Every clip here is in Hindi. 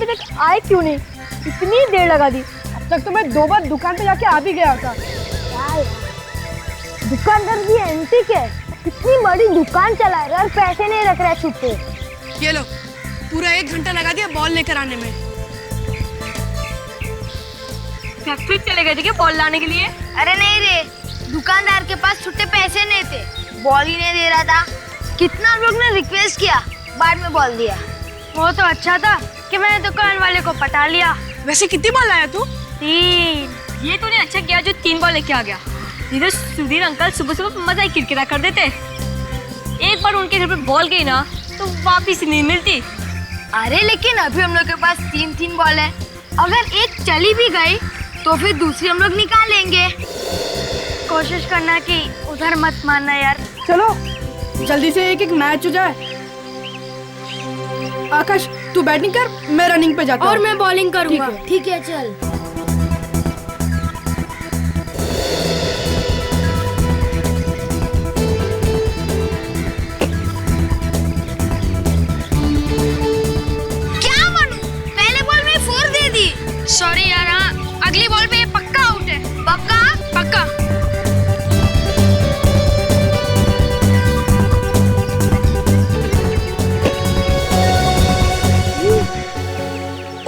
तक आए क्यों नहीं? इतनी देर लगा दी। अब तक तो मैं 2 बार दुकान पे जाके आ भी गया था। दुकानदार भी एंटिक है, इतनी बड़ी दुकान चला रहा है और पैसे नहीं रख रहा है छुट्टे। ये लो, पूरा 1 घंटा लगा दिया बॉल लेकर आने में। फैक्ट्री चले गए थे क्या बॉल लाने के लिए? अरे नहीं रे, दुकानदार के पास छुट्टे पैसे नहीं थे, बॉल ही नहीं दे रहा था। कितना लोग ने रिक्वेस्ट किया, बाद में बॉल दिया। वो तो अच्छा था कि मैंने दुकान वाले को पटा लिया। वैसे कितनी बॉल लाया तू? 3। ये तूने अच्छा किया जो 3 बॉल लेके आ गया। इधर सुधीर अंकल सुबह सुबह मजा ही किरकिरा कर देते। एक बार उनके घर पे बॉल गई ना तो वापिस नहीं मिलती। अरे लेकिन अभी हम लोग के पास 3 बॉल है, अगर एक चली भी गई तो फिर दूसरी हम लोग निकालेंगे। कोशिश करना कि उधर मत मारना यार। चलो जल्दी से एक मैच हो जाए। आकाश तू बैटिंग कर, मैं रनिंग पे जाता हूँ। और मैं बॉलिंग करूंगा। ठीक है चल। क्या मनु, पहले बॉल में 4 दे दी। सॉरी यार, हाँ अगली बॉल पे पक्का आउट है। पक्का? पक्का।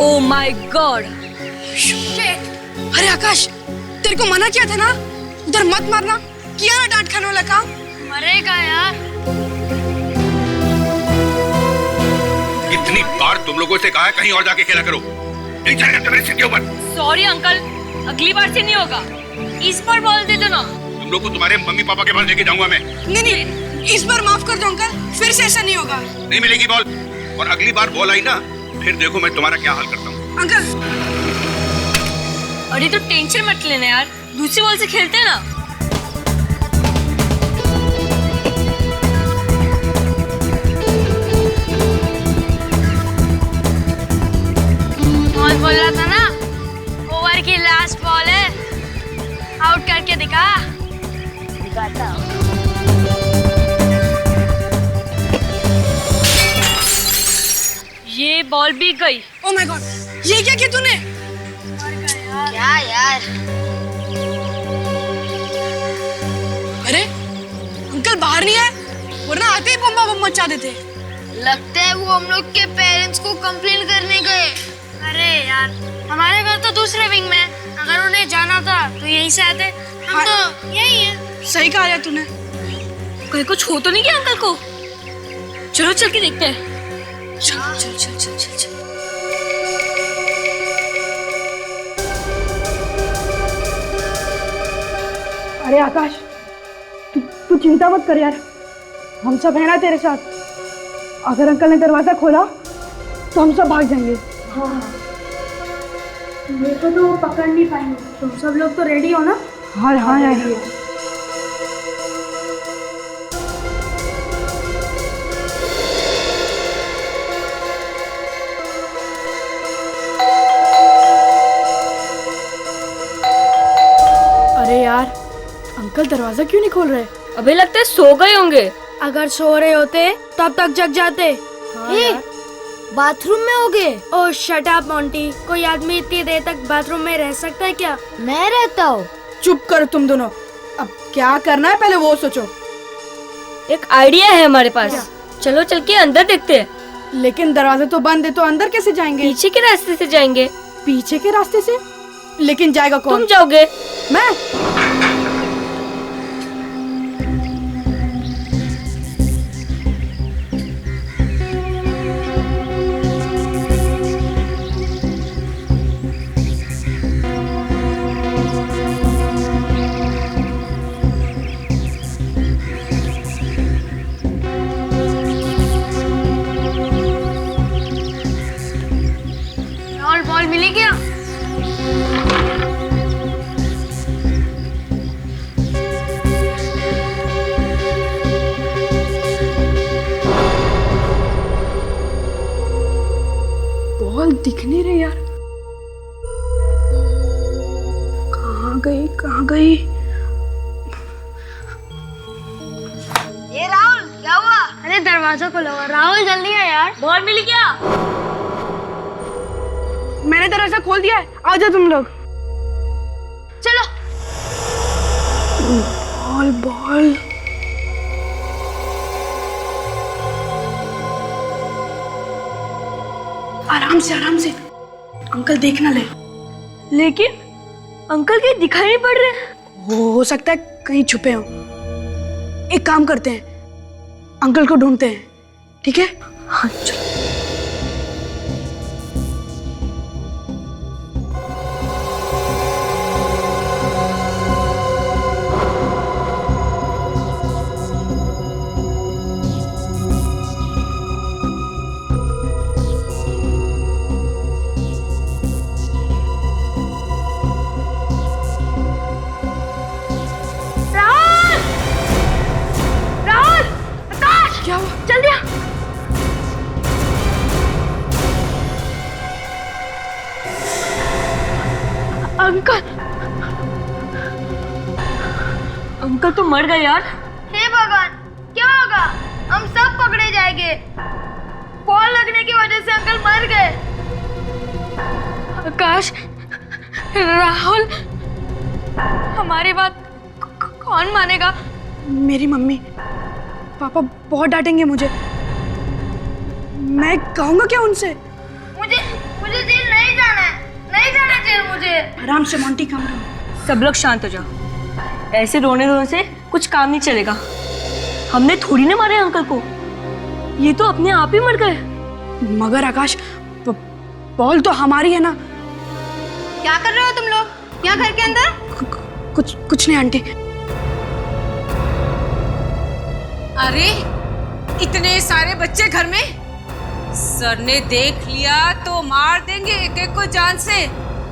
Oh my God. अरे आकाश, तेरे को मना किया था ना उधर मत मारना, किया ना डांट खाने वाला काम। मरेगा यार। कितनी बार तुम लोगों से कहा है कहीं और जाके खेला करो, नहीं चलेगा तुम्हारी सीट के ऊपर। सॉरी अंकल, अगली बार से नहीं होगा। इस बार बॉल दे दो ना। तुम लोग को तुम्हारे मम्मी पापा के पास लेके जाऊंगा मैं। नहीं, इस बार माफ कर दो अंकल, फिर से ऐसा नहीं होगा। नहीं मिलेगी बॉल, और अगली बार बॉल आई ना फिर देखो मैं तुम्हारा क्या हाल करता हूँ। अंकल अरे तो टेंशन मत लेना यार, दूसरी बॉल से खेलते हैं ना। कौन बोल रहा था ना, ओवर की लास्ट बॉल है, आउट करके दिखाता हूँ। ये बॉल भी गई। ओह माय गॉड, ये क्या किया तूने? क्या यार? अरे अंकल बाहर नहीं आए, वरना आते ही बम्बा बम मचा देते। लगता है वो हम लोग के पेरेंट्स को कंप्लेन करने गए। अरे यार, हमारे घर तो दूसरे विंग में, अगर उन्हें जाना था तो यहीं से आते। हम तो यही है। सही कहा यार तूने। कहीं कुछ हो तो नहीं गया अंकल को? चलो चल के देखते हैं। चल चल चल चल चल। अरे आकाश, तू चिंता मत कर यार, हम सब है ना तेरे साथ। अगर अंकल ने दरवाजा खोला तो हम सब भाग जाएंगे। हाँ, मेरे को तो पकड़ नहीं पाएंगे। तुम सब लोग तो रेडी हो ना? हाँ हाँ यार। अरे यार, अंकल दरवाजा क्यों नहीं खोल रहे? अभी लगता है सो गए होंगे। अगर सो रहे होते तब तक जग जाते। बाथरूम में हो गए? ओह शट अप मोंटी, कोई आदमी इतनी देर तक बाथरूम में रह सकता है क्या? मैं रहता हूँ। चुप करो तुम दोनों, अब क्या करना है पहले वो सोचो। एक आइडिया है हमारे पास, चलो चल के अंदर देखते हैं। लेकिन दरवाजा तो बंद है, तो अंदर कैसे जाएंगे? पीछे के रास्ते से जाएंगे। पीछे के रास्ते से? लेकिन जाएगा कौन? तुम जाओगे। मैं? बॉल मिली क्या? बॉल दिख नहीं रही यार, कहाँ गई? ये राहुल, क्या हुआ? अरे दरवाजा खोलो। राहुल जल्दी है यार, बॉल मिली क्या? मैंने दरवाजा खोल दिया है, आ जाओ तुम लोग। चलो। Ball ball. आराम से अंकल देख ना ले। लेकिन अंकल के दिखाई नहीं पड़ रहे। हो सकता है कहीं छुपे हो। एक काम करते हैं, अंकल को ढूंढते हैं, ठीक है? हाँ चलो। क्या हुआ? जल्दी आ। अंकल अंकल तो मर गए यार। हे भगवान, क्या होगा? हम सब पकड़े जाएंगे। बॉल लगने की वजह से अंकल मर गए। आकाश, राहुल, हमारी बात कौन मानेगा? मेरी मम्मी पापा बहुत डांटेंगे मुझे। मैं कहूँगा क्या उनसे? मुझे जेल नहीं जाना है, नहीं जाना जेल मुझे। आराम से मोंटी, काम रहो। सब लोग शांत हो जाओ। ऐसे रोने धोने से कुछ काम नहीं चलेगा। हमने थोड़ी ना मारे अंकल को, ये तो अपने आप ही मर गए। मगर आकाश, बॉल तो हमारी है ना। क्या कर रहे हो तुम लोग यहाँ घर के अंदर? कुछ नहीं आंटी। अरे इतने सारे बच्चे घर में, सर ने देख लिया तो मार देंगे एक एक को जान से।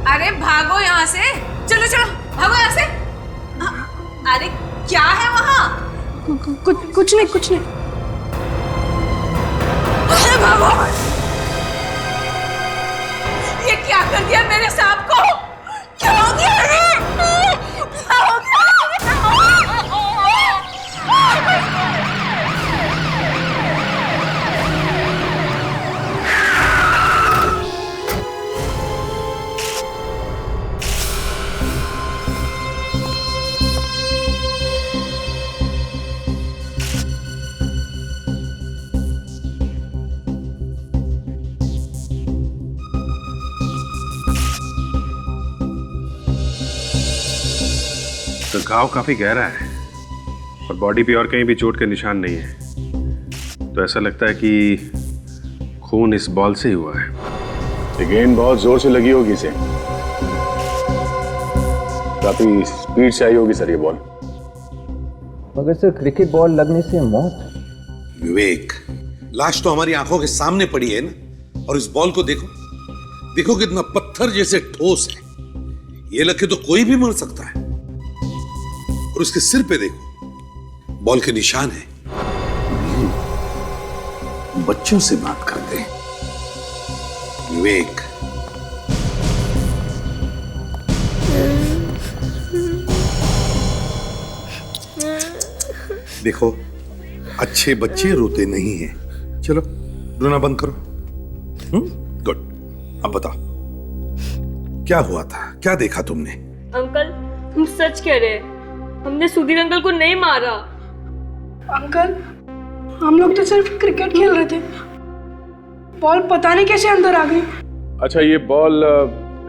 अरे भागो यहाँ से, चलो चलो भागो यहाँ से। अरे क्या है वहाँ? कुछ नहीं। अरे भागो। ये क्या कर दिया मेरे सांप को? क्या हो गया? क्या हो गया? तो घाव काफी गहरा है और बॉडी पे और कहीं भी चोट के निशान नहीं है। तो ऐसा लगता है कि खून इस बॉल से ही हुआ है। ये गेंद बहुत जोर से लगी होगी इसे, काफी स्पीड से आई होगी सर ये बॉल। मगर सर क्रिकेट बॉल लगने से मौत? विवेक, लाश तो हमारी आंखों के सामने पड़ी है ना, और इस बॉल को देखो कितना पत्थर जैसे ठोस है। ये लग के तो कोई भी मर सकता है। और उसके सिर पे देखो, बॉल के निशान है। बच्चों से बात करते हैं विवेक। देखो, अच्छे बच्चे रोते नहीं हैं। चलो रोना बंद करो। गुड। अब बताओ क्या हुआ था, क्या देखा तुमने? अंकल, तुम सच कह रहे हैं, हमने सुधीर अंकल को नहीं मारा। अंकल, हम लोग तो सिर्फ क्रिकेट खेल रहे थे, बॉल पता नहीं कैसे अंदर आ गई। अच्छा, ये बॉल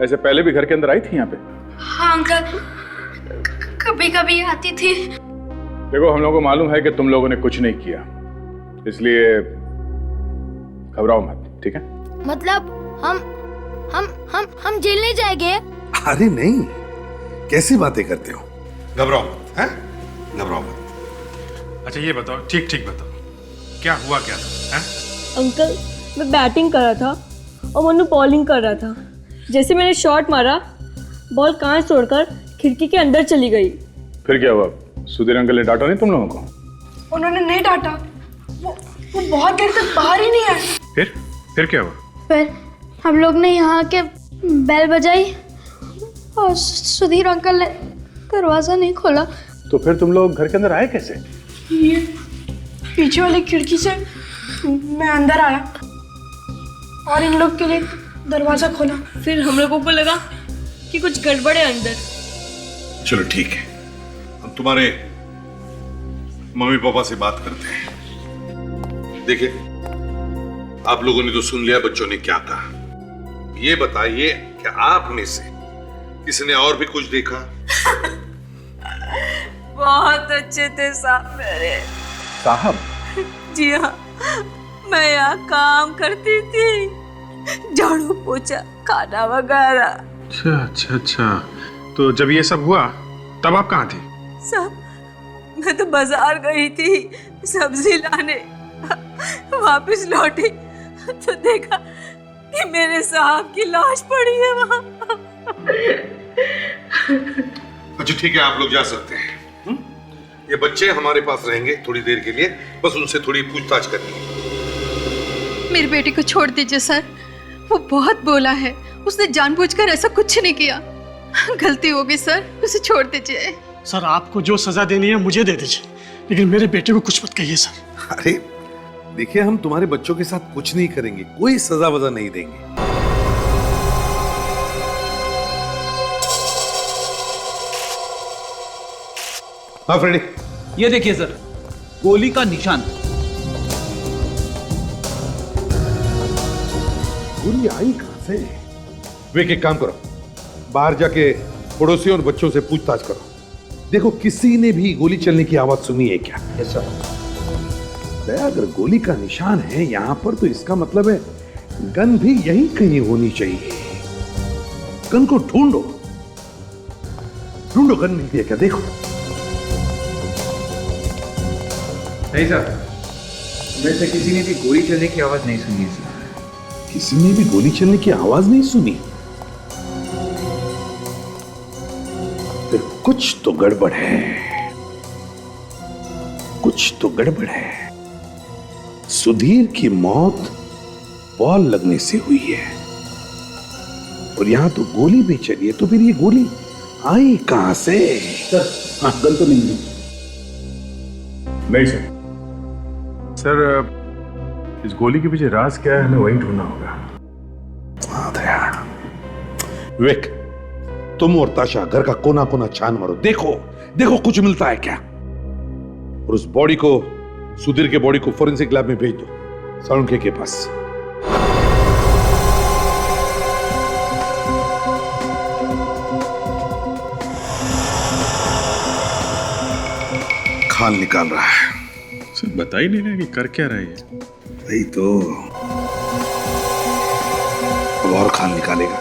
ऐसे पहले भी घर के अंदर आई थी यहाँ पे? हाँ अंकल, कभी कभी आती थी। देखो, हम लोगों को मालूम है कि तुम लोगों ने कुछ नहीं किया, इसलिए घबराओ मत, ठीक है? मतलब हम जेल नहीं जाएंगे? अरे नहीं, कैसी बातें करते हो? घबराओ मत, हैं? घबराओ मत। अच्छा ये बताओ, ठीक बताओ, क्या हुआ क्या था? हैं? अंकल, मैं बैटिंग कर रहा था और मनु बॉलिंग कर रहा था। जैसे मैंने शॉट मारा, बॉल कांच तोड़कर खिड़की के अंदर चली गई। फिर क्या हुआ? सुधीर अंकल ने डांटा नहीं तुम लोगों को? उन्होंने नहीं डांटा, वो बहुत देर तक बाहर ही नहीं आए। फिर क्या हुआ? फिर हम लोग ने यहाँ के बेल बजाई और सुधीर अंकल ने दरवाजा नहीं खोला। तो फिर तुम लोग घर के अंदर आए कैसे? ये पीछे वाली खिड़की से मैं अंदर आया और इन लोग के लिए दरवाजा खोला। फिर हम लोगों को लगा कि कुछ गड़बड़ है अंदर। चलो ठीक है, हम तुम्हारे मम्मी पापा से बात करते हैं। देखिए, आप लोगों ने तो सुन लिया बच्चों ने क्या कहा। ये बताइए कि आप में से किसी ने और भी कुछ देखा? बहुत अच्छे थे साहब मेरे। साहब? जी हाँ, मैं यहाँ काम करती थी, झाड़ू पोछा खाना वगैरह। अच्छा अच्छा अच्छा, तो जब ये सब हुआ तब आप कहाँ थी? साहब मैं तो बाजार गई थी सब्जी लाने, वापस लौटी तो देखा कि मेरे साहब की लाश पड़ी है वहाँ। अच्छा ठीक है, आप लोग जा सकते हैं। ये बच्चे हमारे पास रहेंगे थोड़ी देर के लिए, बस उनसे थोड़ी पूछताछ करनी है। मेरी बेटी को छोड़ दीजिए सर, वो बहुत बोला है, उसने जानबूझकर ऐसा कुछ नहीं किया, गलती होगी सर, उसे छोड़ दीजिए। सर आपको जो सजा देनी है मुझे दे दीजिए, लेकिन मेरे बेटे को कुछ मत कहिए सर। अरे देखिए, हम तुम्हारे बच्चों के साथ कुछ नहीं करेंगे, कोई सजा वजा नहीं देंगे। हाँ फ्रेडी, ये देखिए सर, गोली का निशान। गोली आई कहां से? वे एक काम करो, बाहर जाके पड़ोसियों और बच्चों से पूछताछ करो। देखो किसी ने भी गोली चलने की आवाज सुनी है क्या? Yes sir. दया, अगर गोली का निशान है यहां पर तो इसका मतलब है गन भी यहीं कहीं होनी चाहिए। गन को ढूंढो, ढूंढो, गन मिलती है क्या? देखो। नहीं सर, में से किसी ने भी गोली चलने की आवाज नहीं सुनी है सर। किसी ने भी गोली चलने की आवाज नहीं सुनी? फिर कुछ तो गड़बड़ है, कुछ तो गड़बड़ है। सुधीर की मौत बॉल लगने से हुई है और यहां तो गोली भी चली है, तो फिर ये गोली आई कहां से? सर हाँ, गन तो नहीं मिली। नहीं सर। सर इस गोली के पीछे राज क्या है, हमें वही ढूंढना होगा। हाँ दया, विवेक, तुम और ताशा घर का कोना कोना छान मारो, देखो देखो कुछ मिलता है क्या। और उस बॉडी को, सुधीर के बॉडी को फोरेंसिक लैब में भेज दो, साळुंखे के पास। खाल निकाल रहा है। सर बता ही नहीं रहा कि कर क्या रहा है। वही तो, अब और खाल निकालेगा।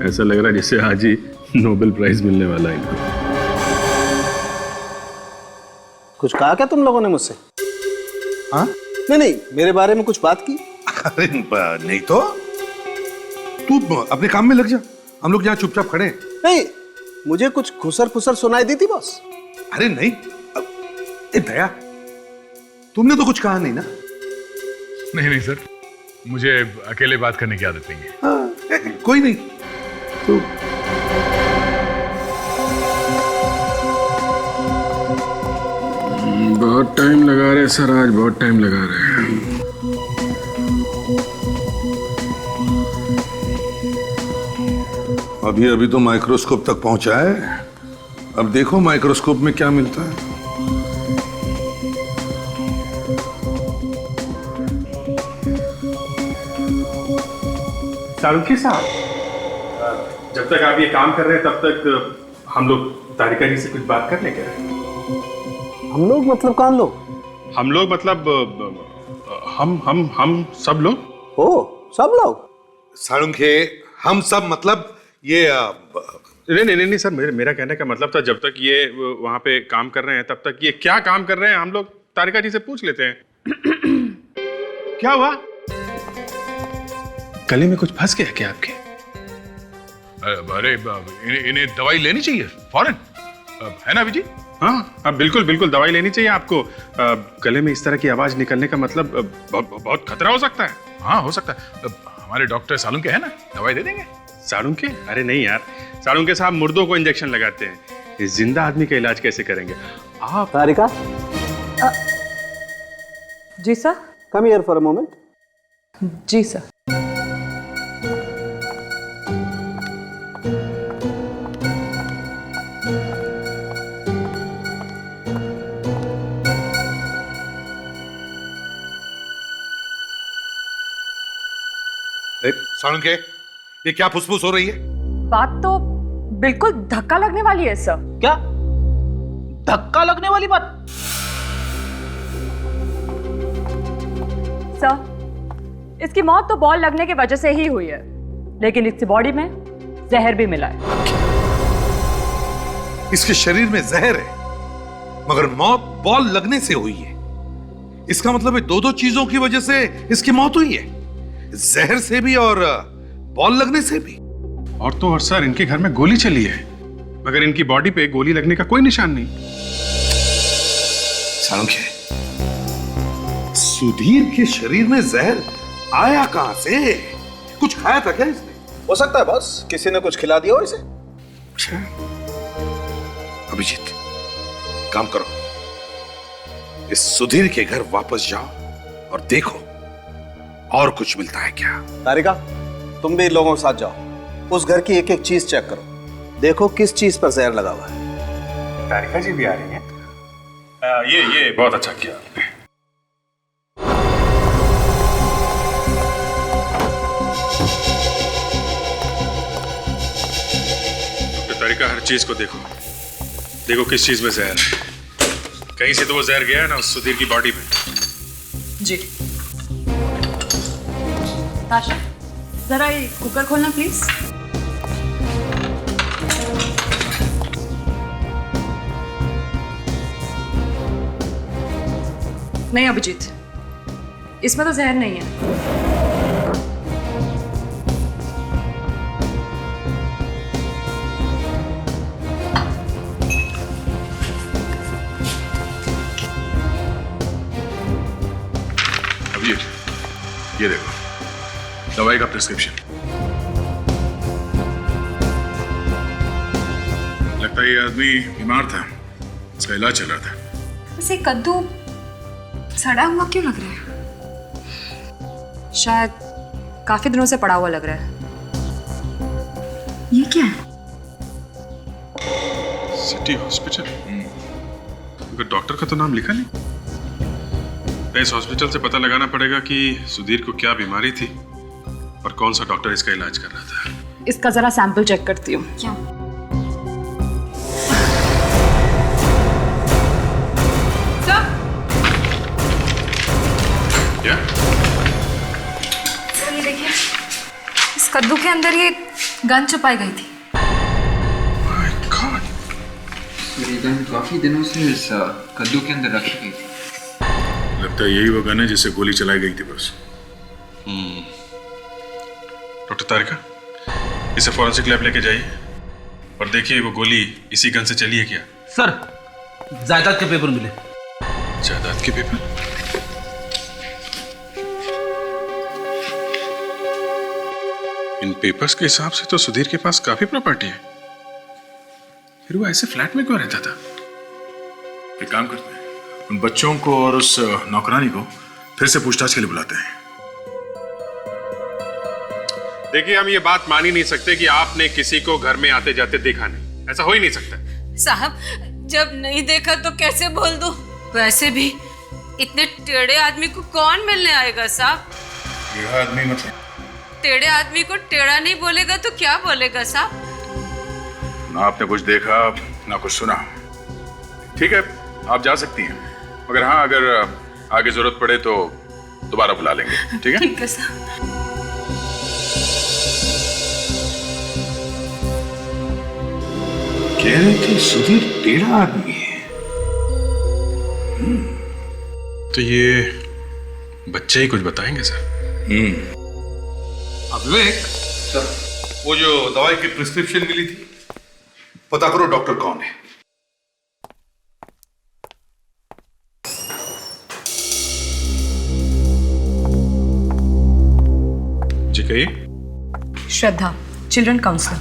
ऐसा लग रहा है जैसे आज ही नोबेल प्राइज मिलने वाला है इनको। कुछ कहा क्या तुम लोगों ने मुझसे? हाँ? नहीं, मेरे बारे में कुछ बात की? अरे नहीं तो, तू अपने काम में लग जा, हम लोग यहाँ चुपचाप खड़े हैं। नहीं, मुझे कुछ खुसर खुसर सुनाई दी थी बॉस। अरे नहीं, दया, तुमने तो कुछ कहा नहीं ना? नहीं सर, मुझे अकेले बात करने की आदत नहीं है। हाँ, कोई नहीं तो। बहुत टाइम लगा रहे सर, आज बहुत टाइम लगा रहे हैं। अभी अभी तो माइक्रोस्कोप तक पहुंचा है, अब देखो माइक्रोस्कोप में क्या मिलता है। साळुंखे साहब, जब तक आप ये काम कर रहे हैं तब तक हम लोग तारिका जी से कुछ बात कर लें क्या? हम लोग मतलब कौन लोग? हम लोग मतलब हम सब लोग। ओ, सब लोग? साळुंखे, हम सब मतलब ये नहीं सर, मेरा कहने का मतलब था जब तक ये वहां पे काम कर रहे हैं तब तक ये क्या काम कर रहे हैं हम लोग तारिका जी से पूछ लेते हैं। क्या हुआ? गले में कुछ फंस गया क्या आपके? अरे इन्हें दवाई लेनी चाहिए फौरन, है ना विजी? हाँ बिल्कुल बिल्कुल, दवाई लेनी चाहिए आपको। गले में इस तरह की आवाज निकलने का मतलब बहुत खतरा हो सकता है। हाँ हो सकता है, हमारे डॉक्टर साळुंखे है ना, दवाई दे देंगे। साळुंखे? अरे नहीं यार, साळुंखे साहब मुर्दों को इंजेक्शन लगाते हैं, इस जिंदा आदमी का इलाज कैसे करेंगे? आप? तारिका, जी sir. Come here for a moment. जी सर। साळुंखे, ये क्या फुसफुस हो रही है? बात तो बिल्कुल धक्का लगने वाली है सर। क्या धक्का लगने वाली बात? सर, इसकी मौत तो बॉल लगने की वजह से ही हुई है, लेकिन इसकी बॉडी में जहर भी मिला है। इसके शरीर में जहर है, मगर मौत बॉल लगने से हुई है। इसका मतलब है दो चीजों की वजह से इसकी मौत हुई है, जहर से भी और बॉल लगने से भी। और तो और सर, इनके घर में गोली चली है, मगर इनकी बॉडी पे गोली लगने का कोई निशान नहीं। साळुंखे, सुधीर के शरीर में जहर आया कहां से? कुछ खाया था क्या इसने? हो सकता है बॉस, किसी ने कुछ खिला दिया हो इसे। अभिजीत, काम करो, इस सुधीर के घर वापस जाओ और देखो और कुछ मिलता है क्या। तारिका, तुम भी इन लोगों के साथ जाओ, उस घर की एक एक चीज चेक करो, देखो किस चीज पर जहर लगा हुआ है। तारिका जी भी आ रही हैं। ये बहुत अच्छा किया आपने। तारिका, हर चीज को देखो, देखो किस चीज में जहर है। कहीं से तो वो जहर गया है ना उस सुधीर की बॉडी में। जी। ताशा, जरा ये कुकर खोलना प्लीज। नहीं अभिजीत, इसमें तो जहर नहीं है। अभिजीत, ये देखो दवाई का प्रिस्क्रिप्शन। लगता है ये आदमी बीमार था, इसका इलाज चल रहा था। वैसे कद्दू सड़ा हुआ क्यों लग रहा है? शायद काफी दिनों से पड़ा हुआ लग रहा है। ये क्या है? सिटी हॉस्पिटल, मगर डॉक्टर का तो नाम लिखा नहीं। इस हॉस्पिटल से पता लगाना पड़ेगा कि सुधीर को क्या बीमारी थी और कौन सा डॉक्टर इसका इलाज कर रहा था। इसका जरा सैंपल चेक करती हूँ। क्या? क्या? सर ये देखिए, इस कद्दू के अंदर ये गन छुपाई गई थी। My God! ये गन काफी दिनों से इस कद्दू के अंदर रखी गई थी। लगता है यही वो गन है जिससे गोली चलाई गई थी बस। डॉक्टर तारिका, इसे फॉरेंसिक लैब लेके जाइए और देखिए वो गोली इसी गन से चली है क्या। सर, जायदाद के पेपर मिले। जायदाद के पेपर? इन पेपर्स के हिसाब से तो सुधीर के पास काफी प्रॉपर्टी है, फिर वो ऐसे फ्लैट में क्यों रहता था? एक काम करते हैं, उन बच्चों को और उस नौकरानी को फिर से पूछताछ के लिए बुलाते हैं। देखिए, हम ये बात मान ही नहीं सकते कि आपने किसी को घर में आते जाते देखा नहीं। ऐसा हो ही नहीं सकता। साहब, जब नहीं देखा तो कैसे बोल दूं? वैसे भी इतने टेढ़े आदमी को कौन मिलने आएगा साहब? टेढ़ा आदमी मतलब? टेढ़े आदमी को टेढ़ा नहीं बोलेगा तो क्या बोलेगा साहब? ना आपने कुछ देखा ना कुछ सुना। ठीक है, आप जा सकती हैं, मगर हाँ, अगर आगे जरूरत पड़े तो दोबारा बुला लेंगे। ठीक है? ठीक है साहब। कह रहे थे सुधीर टेढ़ा आदमी है। तो ये बच्चे ही कुछ बताएंगे सर। विवेक सर, वो जो दवाई की प्रिस्क्रिप्शन मिली थी, पता करो डॉक्टर कौन है। जी कहिए। Shraddha, children counsellor.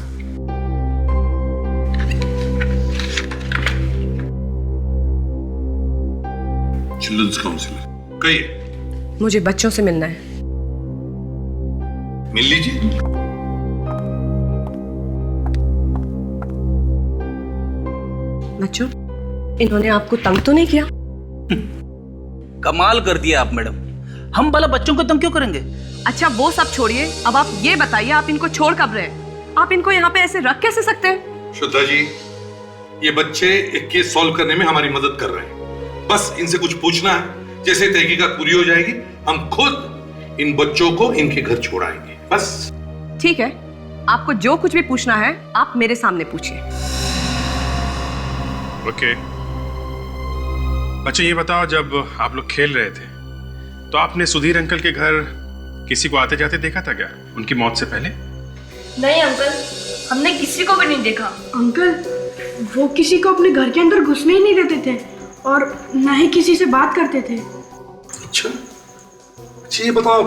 Children's counsellor. कहिए। मुझे बच्चों से मिलना है। मिल लीजिए। बच्चों, इन्होंने आपको तंग तो नहीं किया? कमाल कर दिया आप मैडम, हम भला बच्चों को तंग क्यों करेंगे? अच्छा वो सब छोड़िए, अब आप ये बताइए आप इनको छोड़ कब रहे? आप इनको यहाँ पे ऐसे रख कैसे सकते हैं? श्रद्धा जी, ये बच्चे एक केस सॉल्व करने में हमारी मदद कर रहे हैं। बस इनसे कुछ पूछना है, जैसे तहकीकात पूरी हो जाएगी हम खुद इन बच्चों को इनके घर छोड़ाएंगे। बस। ठीक है, आपको जो कुछ भी पूछना है आप मेरे सामने पूछिए। ओके। अच्छा ये बताओ, जब आप लोग खेल रहे थे तो आपने सुधीर अंकल के घर किसी को आते जाते देखा था क्या, उनकी मौत से पहले? नहीं अंकल, हमने किसी को भी नहीं देखा। अंकल, वो किसी को अपने घर के अंदर घुसने ही नहीं देते थे और न ही किसी से बात करते थे। अच्छा, ये बताओ,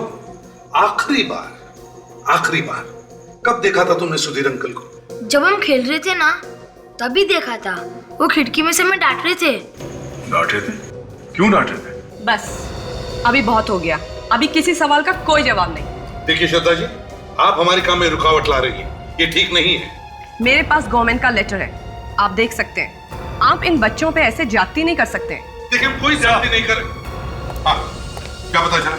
आखिरी बार कब देखा था तुमने सुधीर अंकल को? जब हम खेल रहे थे ना, तभी देखा था। वो खिड़की में से हमें डांट रहे थे। डांट रहे थे? क्यों डांट रहे थे? बस अभी बहुत हो गया, अभी किसी सवाल का कोई जवाब नहीं। देखिए श्रद्धा जी, आप हमारे काम में रुकावट ला रही हैं, ये ठीक नहीं है। मेरे पास गवर्नमेंट का लेटर है, आप देख सकते हैं। आप इन बच्चों पे ऐसे जाती नहीं कर सकते। देखिए, हम कोई जाति नहीं कर। हाँ, क्या पता चला?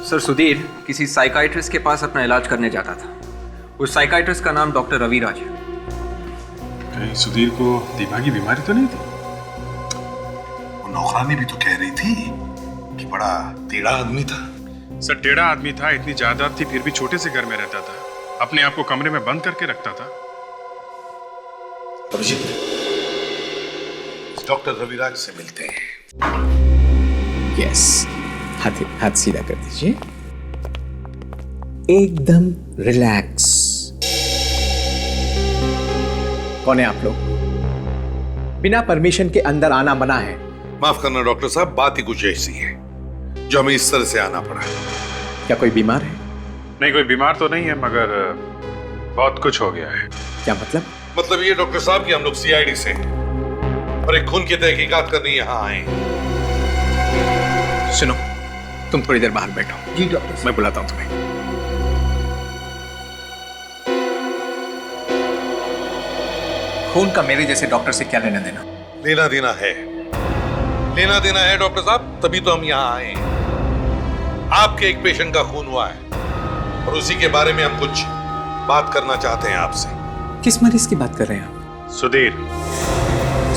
सर, सुधीर किसी साइकाइट्रिस्ट के पास अपना इलाज करने जाता था। उस साइकाइट्रिस्ट का नाम डॉक्टर रविराज है। कहीं सुधीर को दिमागी बीमारी तो नहीं थी? वो नौकरानी भी तो कह रही थी कि बड़ा टेढ़ा आदमी था। सर, टेढ़ा आदमी था, इतनी जायदाद थी, फिर भी छोटे से घर में रहता था, अपने आप को कमरे में बंद करके रखता था। अभिजीत, डॉक्टर रविराज से मिलते हैं। यस, हाथ सीधा कर दीजिए, एकदम रिलैक्स। कौन है आप लोग? बिना परमिशन के अंदर आना मना है। माफ करना डॉक्टर साहब, बात ही कुछ ऐसी है जो हमें इस तरह से आना पड़ा। क्या कोई बीमार है? नहीं, कोई बीमार तो नहीं है, मगर बहुत कुछ हो गया है। क्या मतलब? मतलब ये डॉक्टर साहब कि हम लोग सीआईडी से हैं और एक खून की तहकीकात करने यहाँ आए हैं। सुनो, तुम थोड़ी देर बाहर बैठो। जी डॉक्टर, मैं बुलाता हूं तुम्हें। खून का मेरे जैसे डॉक्टर से क्या लेना देना? लेना देना है डॉक्टर साहब, तभी तो हम यहाँ आए हैं। आपके एक पेशेंट का खून हुआ है और उसी के बारे में हम कुछ बात करना चाहते हैं आपसे। किस मरीज की बात कर रहे हैं आप? सुधीर।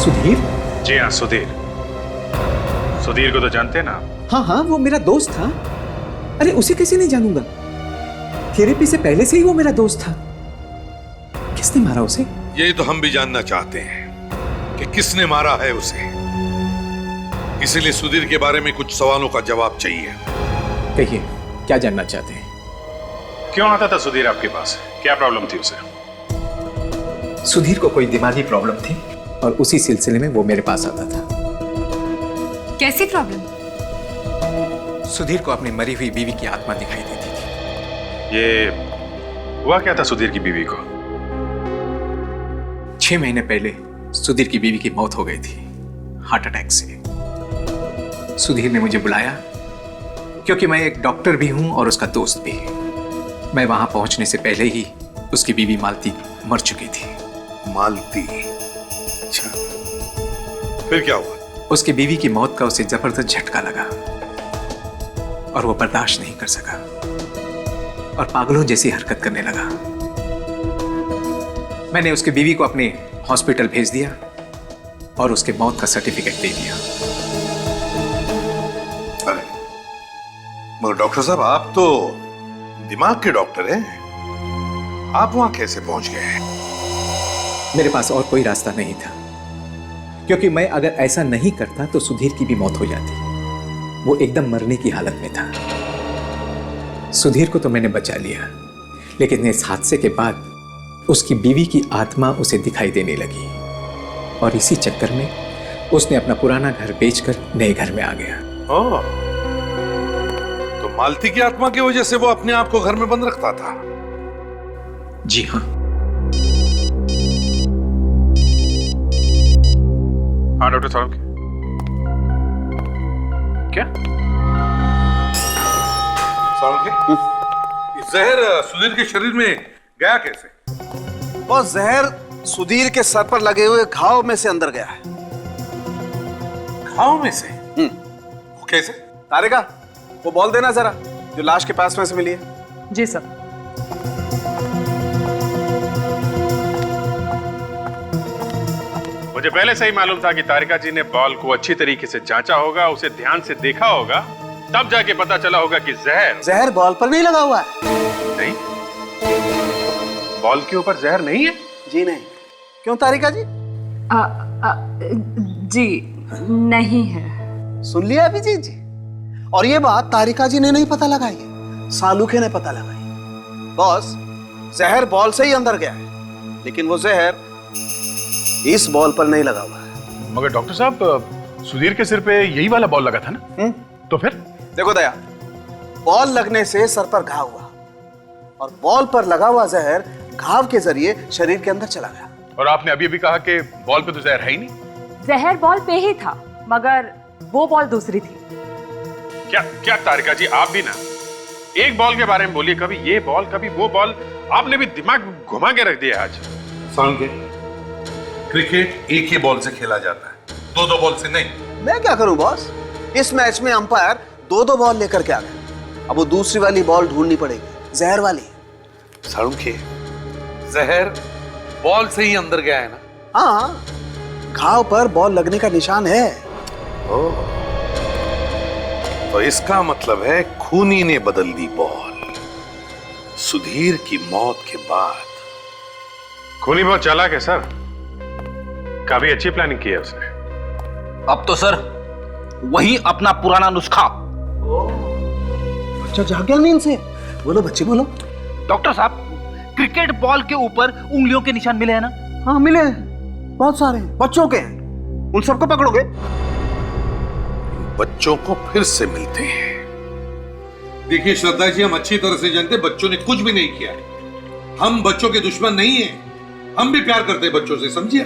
सुधीर? जी हाँ, सुधीर। सुधीर को तो जानते हैं ना? हाँ, वो मेरा दोस्त था। अरे उसे कैसे नहीं जानूंगा? थेरेपी से पहले से ही वो मेरा दोस्त था। किसने मारा उसे? यही तो हम भी जानना चाहते हैं कि किसने मारा है उसे। इसीलिए सुधीर के बारे में कुछ सवालों का जवाब चाहिए। कहिए, क्या जानना चाहते हैं? क्यों आता था सुधीर आपके पास? क्या प्रॉब्लम थी उसे? सुधीर को कोई दिमागी प्रॉब्लम थी और उसी सिलसिले में वो मेरे पास आता था। कैसी प्रॉब्लम? सुधीर को अपनी मरी हुई बीवी की आत्मा दिखाई देती थी। ये हुआ क्या था सुधीर की बीवी को? 6 महीने पहले सुधीर की बीवी की मौत हो गई थी, हार्ट अटैक से। सुधीर ने मुझे बुलाया क्योंकि मैं एक डॉक्टर भी हूं और उसका दोस्त भी। मैं वहां पहुंचने से पहले ही उसकी बीवी मालती मर चुकी थी। मालती? अच्छा, फिर क्या हुआ? उसकी बीवी की मौत का उसे जबरदस्त झटका लगा और वो बर्दाश्त नहीं कर सका और पागलों जैसी हरकत करने लगा। मैंने उसकी बीवी को अपने हॉस्पिटल भेज दिया और उसके मौत का सर्टिफिकेट दे दिया। अरे मगर डॉक्टर साहब, आप तो दिमाग के डॉक्टर हैं, आप वहां कैसे पहुंच गए? मेरे पास और कोई रास्ता नहीं था, क्योंकि मैं अगर ऐसा नहीं करता तो सुधीर की भी मौत हो जाती। वो एकदम मरने की हालत में था। सुधीर को तो मैंने बचा लिया, लेकिन इस हादसे के बाद उसकी बीवी की आत्मा उसे दिखाई देने लगी और इसी चक्कर में उसने अपना पुराना घर बेचकर नए घर में आ गया। ओह, तो मालती की आत्मा की वजह से वो अपने आप को घर में बंद रखता था? जी हाँ। हाँ डॉक्टर साहब, क्या? जहर सुधीर के शरीर में गया कैसे? वो जहर सुधीर के सर पर लगे हुए घाव में से अंदर गया है। घाव में से? वो कैसे? तारिका, वो बॉल देना जरा, जो लाश के पास में से मिली है। जी सर। मुझे पहले से ही मालूम था कि तारिका जी ने बॉल को अच्छी तरीके से जांचा होगा, उसे ध्यान से देखा होगा, तब जाके पता चला होगा कि जहर बॉल पर नहीं लगा हुआ है। नहीं, बॉल के ऊपर जहर नहीं है। जी नहीं। क्यों तारिका जी? जी नहीं है। सुन लिया अभिजीत जी? और ये बात तारिका जी ने नहीं पता लगाई है, सालूखे ने पता लगाई। बॉस, जहर बॉल से ही अंदर गया है, लेकिन वो जहर इस बॉल पर नहीं लगा हुआ है। मगर डॉक्टर साहब, सुधीर के सिर पे यही वाला बॉल लगा था ना? तो फिर? देखो दया, बॉल लगने से सर पर घाव हुआ और बॉल पर लगा हुआ जहर घाव के जरिए शरीर के अंदर चला गया। और आपने अभी भी कहा कि बॉल पे तो जहर है ही नहीं। जहर बॉल पे ही था, मगर वो बॉल दूसरी थी। क्या क्या तारिका जी, आप भी ना एक बॉल के बारे में बोलिए, कभी ये बॉल कभी वो बॉल, आपने भी दिमाग घुमा के रख दिया आज। सालुंखे, क्रिकेट एक ही बॉल से खेला जाता है, दो बॉल से नहीं। मैं क्या करूं बॉस? इस मैच में अंपायर दो बॉल लेकर के आ गए। अब वो दूसरी वाली बॉल ढूंढनी पड़ेगी, जहर वाली। सालुंखे, जहर बॉल से ही अंदर गया है ना? हाँ, घाव पर बॉल लगने का निशान है। तो इसका मतलब है खूनी ने बदल दी बॉल। सुधीर की मौत के बाद। खूनी बहुत चालाक है सर, काफी अच्छी प्लानिंग की है उसने। अब तो सर वही अपना पुराना नुस्खा। अच्छा, जाग गया नींद से? बोलो बच्चे बोलो। डॉक्टर साहब, क्रिकेट बॉल के ऊपर उंगलियों के निशान मिले हैं ना? हाँ मिले, बहुत सारे बच्चों के हैं। उन सबको पकड़ोगे? बच्चों को फिर से मिलते हैं। देखिए श्रद्धा जी, हम अच्छी तरह से जानते बच्चों ने कुछ भी नहीं किया। हम बच्चों के दुश्मन नहीं हैं, हम भी प्यार करते हैं बच्चों से, समझिए।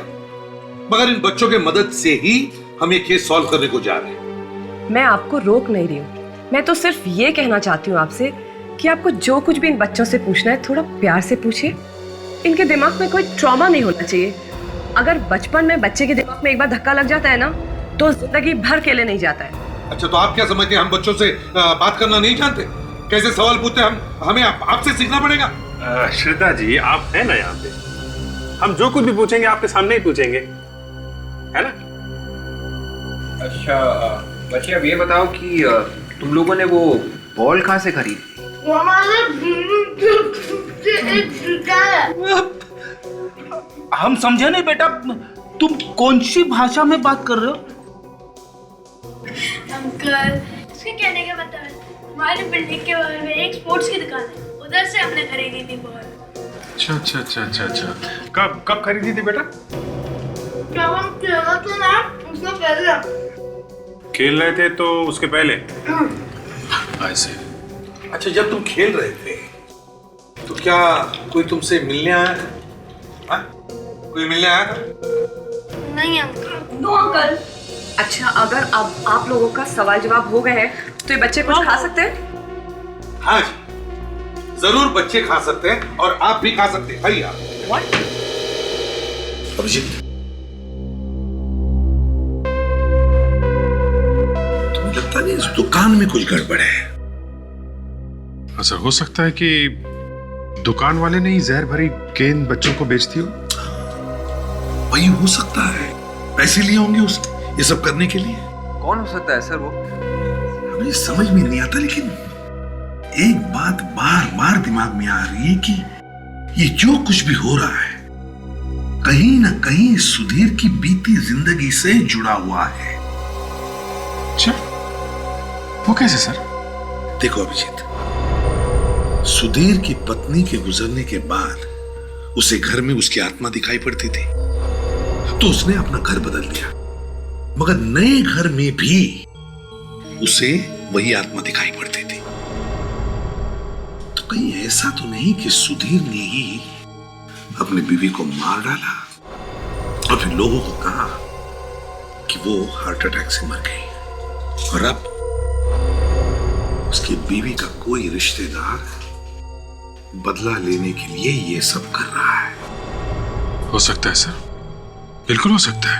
मगर इन बच्चों के मदद से ही हम ये केस सॉल्व करने को जा रहे हैं। मैं आपको रोक नहीं रही हूँ, मैं तो सिर्फ ये कहना चाहती हूँ आपसे कि आपको जो कुछ भी इन बच्चों से पूछना है थोड़ा प्यार से पूछिए। इनके दिमाग में कोई ट्रॉमा नहीं होना चाहिए। अगर बचपन में बच्चे के दिमाग में एक बार धक्का लग जाता है ना, तो जिंदगी भर के लिए नहीं जाता है। अच्छा, तो आप क्या समझते हैं हम बच्चों से बात करना नहीं जानते? कैसे सवाल पूछते हैं हमें आपसे सीखना पड़ेगा। श्रद्धा जी, आप हैं ना यहाँ पे, हम जो कुछ भी पूछेंगे आपके सामने ही पूछेंगे, है ना? अच्छा बच्चे, अब ये बताओ कि तुम लोगों ने वो बॉल कहाँ से खरीदी? हम समझे नहीं बेटा, तुम कौन सी भाषा में बात कर रहे हो? अंकल, इसके कहने का मतलब है हमारे बिल्डिंग के बगल में एक स्पोर्ट्स की दुकान है, उधर से हमने खरीदी थी बॉल। अच्छा अच्छा अच्छा अच्छा अच्छा, कब खरीदी थी बेटा? जब हम खेल रहे थे ना, उससे पहले। खेल रहे थे तो उसके पहले? ऐसे। अच्छा, जब तुम खेल रहे थे तो क्या कोई तुमसे मिलने आया था? हाँ? कोई मिलने आया था? नहीं अंकल। No uncle. अच्छा, अगर अब आप लोगों का सवाल जवाब हो गए हैं तो ये बच्चे कुछ खा सकते हैं? हाँ जी, जरूर बच्चे खा सकते हैं और आप भी खा सकते हैं। आइए आप। अभिजीत, तुम्हें लगता नहीं इस दुकान में कुछ गड़बड़ है? सर, हो सकता है कि दुकान वाले ने ही जहर भरी गेंद बच्चों को बेचती हो। वही हो सकता है, पैसे लिए होंगे उसने ये सब करने के लिए। कौन हो सकता है सर वो? हमें समझ में नहीं आता, लेकिन एक बात बार बार दिमाग में आ रही है कि ये जो कुछ भी हो रहा है कहीं ना कहीं सुधीर की बीती जिंदगी से जुड़ा हुआ है। अच्छा, वो कैसे सर? देखो अभिजीत, सुधीर की पत्नी के गुजरने के बाद उसे घर में उसकी आत्मा दिखाई पड़ती थी, तो उसने अपना घर बदल दिया, मगर नए घर में भी उसे वही आत्मा दिखाई पड़ती थी। तो कहीं ऐसा तो नहीं कि सुधीर ने ही अपनी बीवी को मार डाला और फिर लोगों को कहा कि वो हार्ट अटैक से मर गई, और अब उसकी बीवी का कोई रिश्तेदार बदला लेने के लिए ये सब कर रहा है। हो सकता है सर, बिल्कुल हो सकता है।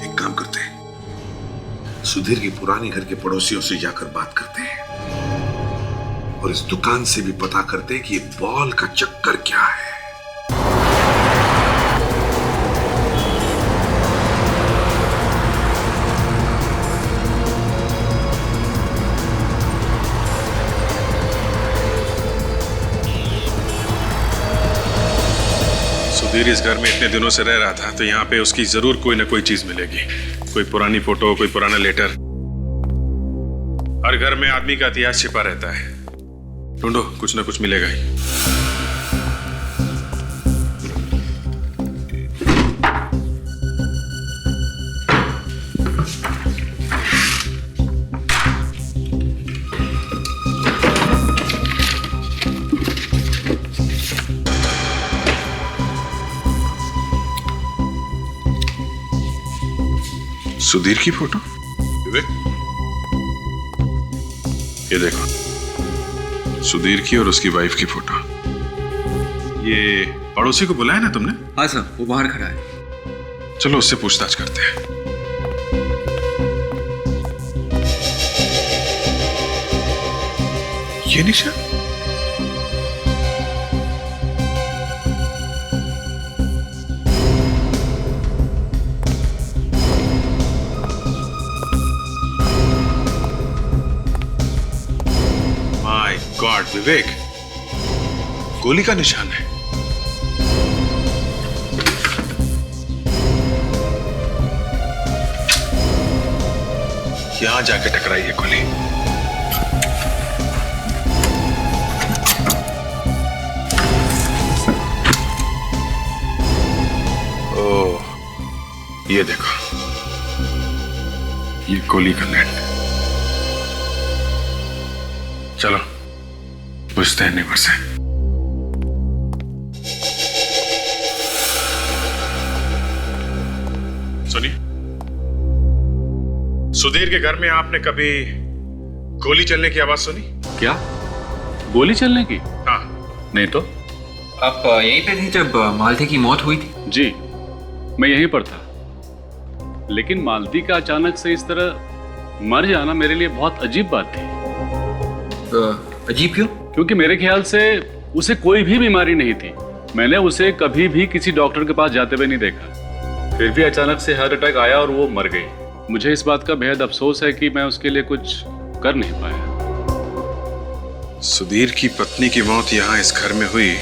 एक काम करते हैं, सुधीर की पुरानी घर के पड़ोसियों से जाकर बात करते हैं और इस दुकान से भी पता करते हैं कि ये बॉल का चक्कर क्या है। सुधीर इस घर में इतने दिनों से रह रहा था, तो यहाँ पे उसकी जरूर कोई ना कोई चीज मिलेगी। कोई पुरानी फोटो, कोई पुराना लेटर। हर घर में आदमी का इतिहास छिपा रहता है। ढूंढो, कुछ ना कुछ मिलेगा ही। सुधीर की फोटो? विवेक, ये देखो, सुधीर की और उसकी वाइफ की फोटो। ये पड़ोसी को बुलाया ना तुमने? हाँ सर, वो बाहर खड़ा है। चलो उससे पूछताछ करते हैं। ये निशान? गॉड विवेक, गोली का निशान है। यहां जाके टकराई है गोली। ओह, ये देखो, ये गोली का नेट। चलो पूछते हैं नेबर से। सुनिए, सुधीर के घर में आपने कभी गोली चलने की आवाज सुनी? क्या? गोली चलने की? हाँ। नहीं तो। आप यहीं पे थे जब मालती की मौत हुई थी? जी, मैं यहीं पर था। लेकिन मालती का अचानक से इस तरह मर जाना मेरे लिए बहुत अजीब बात थी। अजीब क्यों? क्योंकि मेरे ख्याल से उसे कोई भी बीमारी नहीं थी। मैंने उसे कभी भी किसी डॉक्टर के पास जाते हुए नहीं देखा। फिर भी अचानक से हार्ट अटैक आया और वो मर गई। मुझे इस बात का बेहद अफसोस है कि मैं उसके लिए कुछ कर नहीं पाया। सुधीर की पत्नी की मौत यहाँ इस घर में हुई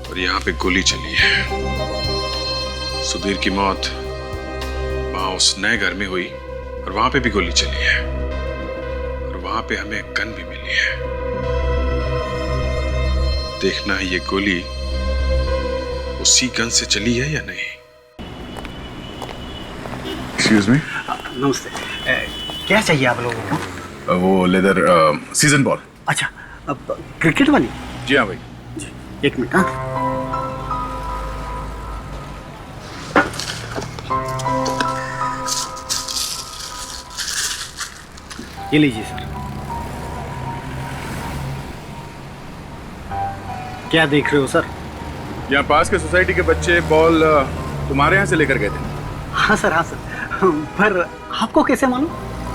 और यहाँ पे गोली चली है। सुधीर की मौत वहां उस नए घर में हुई और वहां पे भी गोली चली है और वहां पे हमें गन भी मिली है। देखना है ये गोली उसी गन से चली है या नहीं। Excuse me. नमस्ते। क्या चाहिए आप लोगों को? वो लेदर सीजन बॉल। अच्छा, अब क्रिकेट वाली? जी हाँ भाई। जी, एक मिनट। हाँ, ये लीजिए सर। क्या देख रहे हो सर? यहाँ पास के सोसाइटी के बच्चे बॉल तुम्हारे यहाँ से लेकर गए थे। हाँ सर, हाँ सर। पर आपको कैसे मालूम?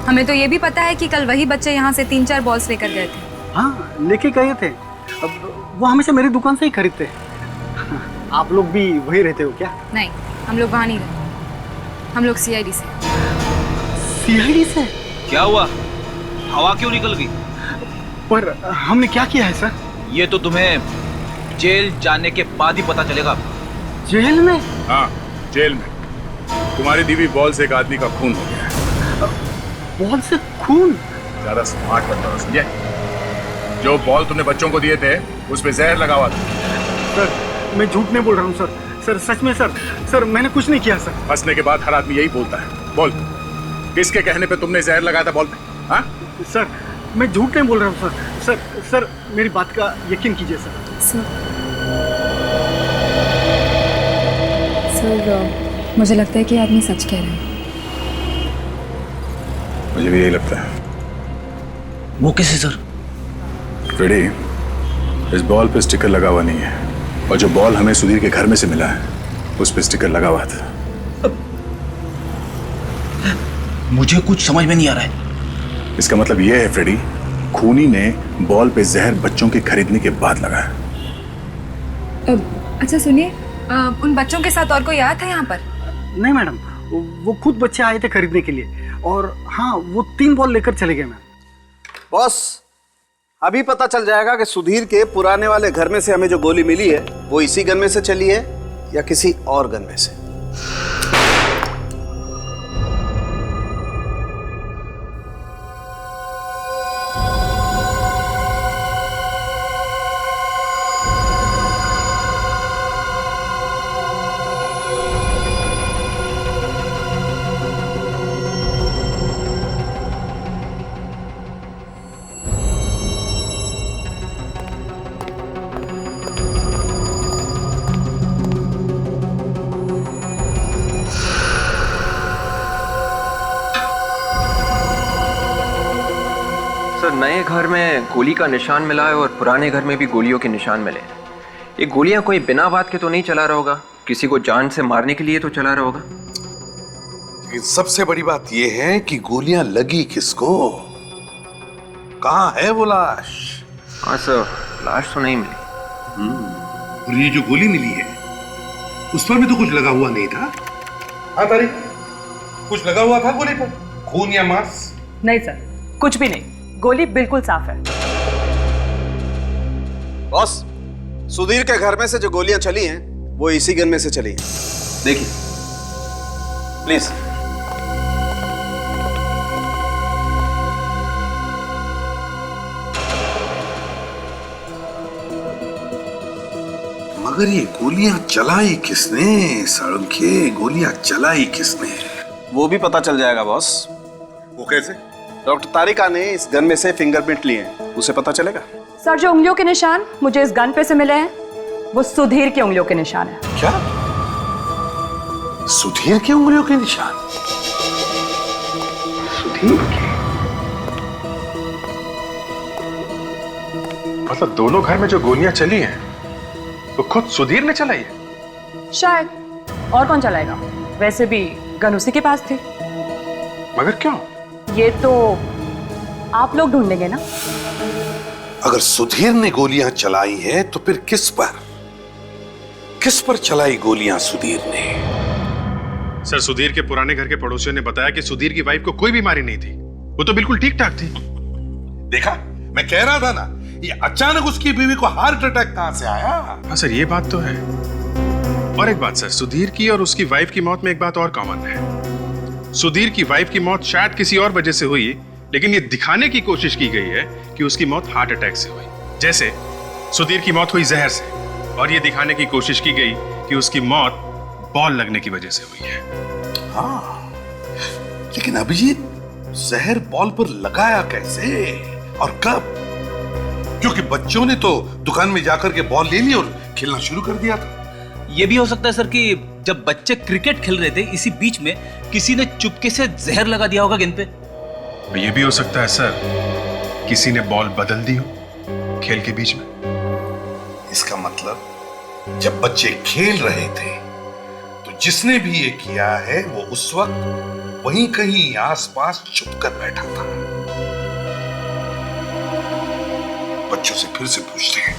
हमें तो ये भी पता है कि कल वही बच्चे यहाँ से 3-4 बॉल्स लेकर गए थे। हाँ, लेके गए थे। अब वो हमेशा मेरी दुकान से ही खरीदते हैं। आप लोग भी वही रहते हो क्या? नहीं, हम लोग वहाँ नहीं रहते। हम लोग CID से। CID से? क्या हुआ? हवा क्यों निकल गई? पर हमने क्या किया है सर? ये तो तुम्हें जेल जाने के बाद ही पता चलेगा। जेल में? हाँ, जेल में। तुम्हारी दीवी बॉल से एक आदमी का खून हो गया है। बॉल से खून? ज्यादा स्मार्ट बनता हो, समझे? जो बॉल तुमने बच्चों को दिए थे उस पे जहर लगा हुआ था। सर, मैं झूठ नहीं बोल रहा हूँ सर। सर सच में सर। सर मैंने कुछ नहीं किया सर। फंसने के बाद हर आदमी यही बोलता है। बोल, किसके कहने पे तुमने जहर लगाया था बॉल में? हाँ? सर मैं झूठ नहीं बोल रहा हूँ सर। सर मेरी बात का यकीन कीजिए सर। सर मुझे लगता है कि आदमी सच कह रहा है। मुझे भी यही लगता है। वो कैसे सर? फ्रेडी, इस बॉल पे स्टिकर लगा हुआ नहीं है और जो बॉल हमें सुधीर के घर में से मिला है उस पे स्टिकर लगा हुआ था। मुझे कुछ समझ में नहीं आ रहा है। इसका मतलब यह है फ्रेडी, खूनी ने बॉल पे जहर बच्चों के खरीदने के बाद लगाया। अच्छा सुनिए, उन बच्चों के साथ और कोई आया था यहाँ पर? नहीं मैडम, वो खुद बच्चे आए थे खरीदने के लिए और हाँ वो 3 बॉल लेकर चले गए मैम। बॉस, अभी पता चल जाएगा कि सुधीर के पुराने वाले घर में से हमें जो गोली मिली है वो इसी गन में से चली है या किसी और गन में से। नए घर में गोली का निशान मिला है और पुराने घर में भी गोलियों के निशान मिले हैं। ये गोलियां कोई बिना बात के तो नहीं चला रहा होगा, किसी को जान से मारने के लिए तो चला रहा होगा। लेकिन सबसे बड़ी बात यह है कि गोलियां लगी किसको? कहां है वो लाश? हाँ सर, लाश तो नहीं मिली। और ये जो गोली मिली है उस पर भी तो कुछ लगा हुआ नहीं था। हाँ तारिक, कुछ लगा हुआ था गोली पर? खून या मांस? नहीं सर, कुछ भी नहीं, गोली बिल्कुल साफ है। बॉस, सुधीर के घर में से जो गोलियां चली हैं वो इसी गन में से चली हैं। देखिए प्लीज। मगर ये गोलियां चलाई किसने? साळुंखे, गोलियां चलाई किसने? वो भी पता चल जाएगा बॉस। वो कैसे? डॉक्टर तारिका ने इस गन में से फिंगरप्रिंट लिए हैं, उसे पता चलेगा। सर, जो उंगलियों के निशान मुझे इस गन पे से मिले हैं वो सुधीर की उंगलियों के निशान है। क्या? सुधीर की उंगलियों के निशान? सुधीर के? मतलब दोनों घर में जो गोलियां चली हैं वो खुद सुधीर ने चलाई है? शायद, और कौन चलाएगा? वैसे भी गन उसी के पास थी। मगर क्यों? ये तो आप लोग ढूंढेंगे ना। अगर सुधीर ने गोलियां चलाई है तो फिर किस पर चलाई गोलियां सुधीर ने? सर, सुधीर के पुराने घर के पड़ोसियों ने बताया कि सुधीर की वाइफ को कोई बीमारी नहीं थी, वो तो बिल्कुल ठीक ठाक थी। देखा, मैं कह रहा था ना, ये अचानक उसकी बीवी को हार्ट अटैक कहां से आया? हाँ सर, ये बात तो है। और एक बात सर, सुधीर की और उसकी वाइफ की मौत में एक बात और कॉमन है। सुधीर की वाइफ की मौत शायद किसी और वजह से हुई, लेकिन ये दिखाने की कोशिश की गई है कि उसकी मौत हार्ट अटैक से हुई। जैसे सुधीर की मौत हुई जहर से, और ये दिखाने की कोशिश की गई कि उसकी मौत बॉल लगने की वजह से हुई है। हाँ, लेकिन अभिजीत, जहर बॉल पर लगाया कैसे और कब? क्योंकि बच्चों ने तो दुकान में जाकर के बॉल ले ली और खेलना शुरू कर दिया था। ये भी हो सकता है सर कि जब बच्चे क्रिकेट खेल रहे थे इसी बीच में किसी ने चुपके से जहर लगा दिया होगा गेंद पे। ये भी हो सकता है सर, किसी ने बॉल बदल दी हो खेल के बीच में। इसका मतलब जब बच्चे खेल रहे थे तो जिसने भी ये किया है वो उस वक्त वहीं कहीं आसपास छुपकर बैठा था। बच्चों से फिर से पूछते हैं।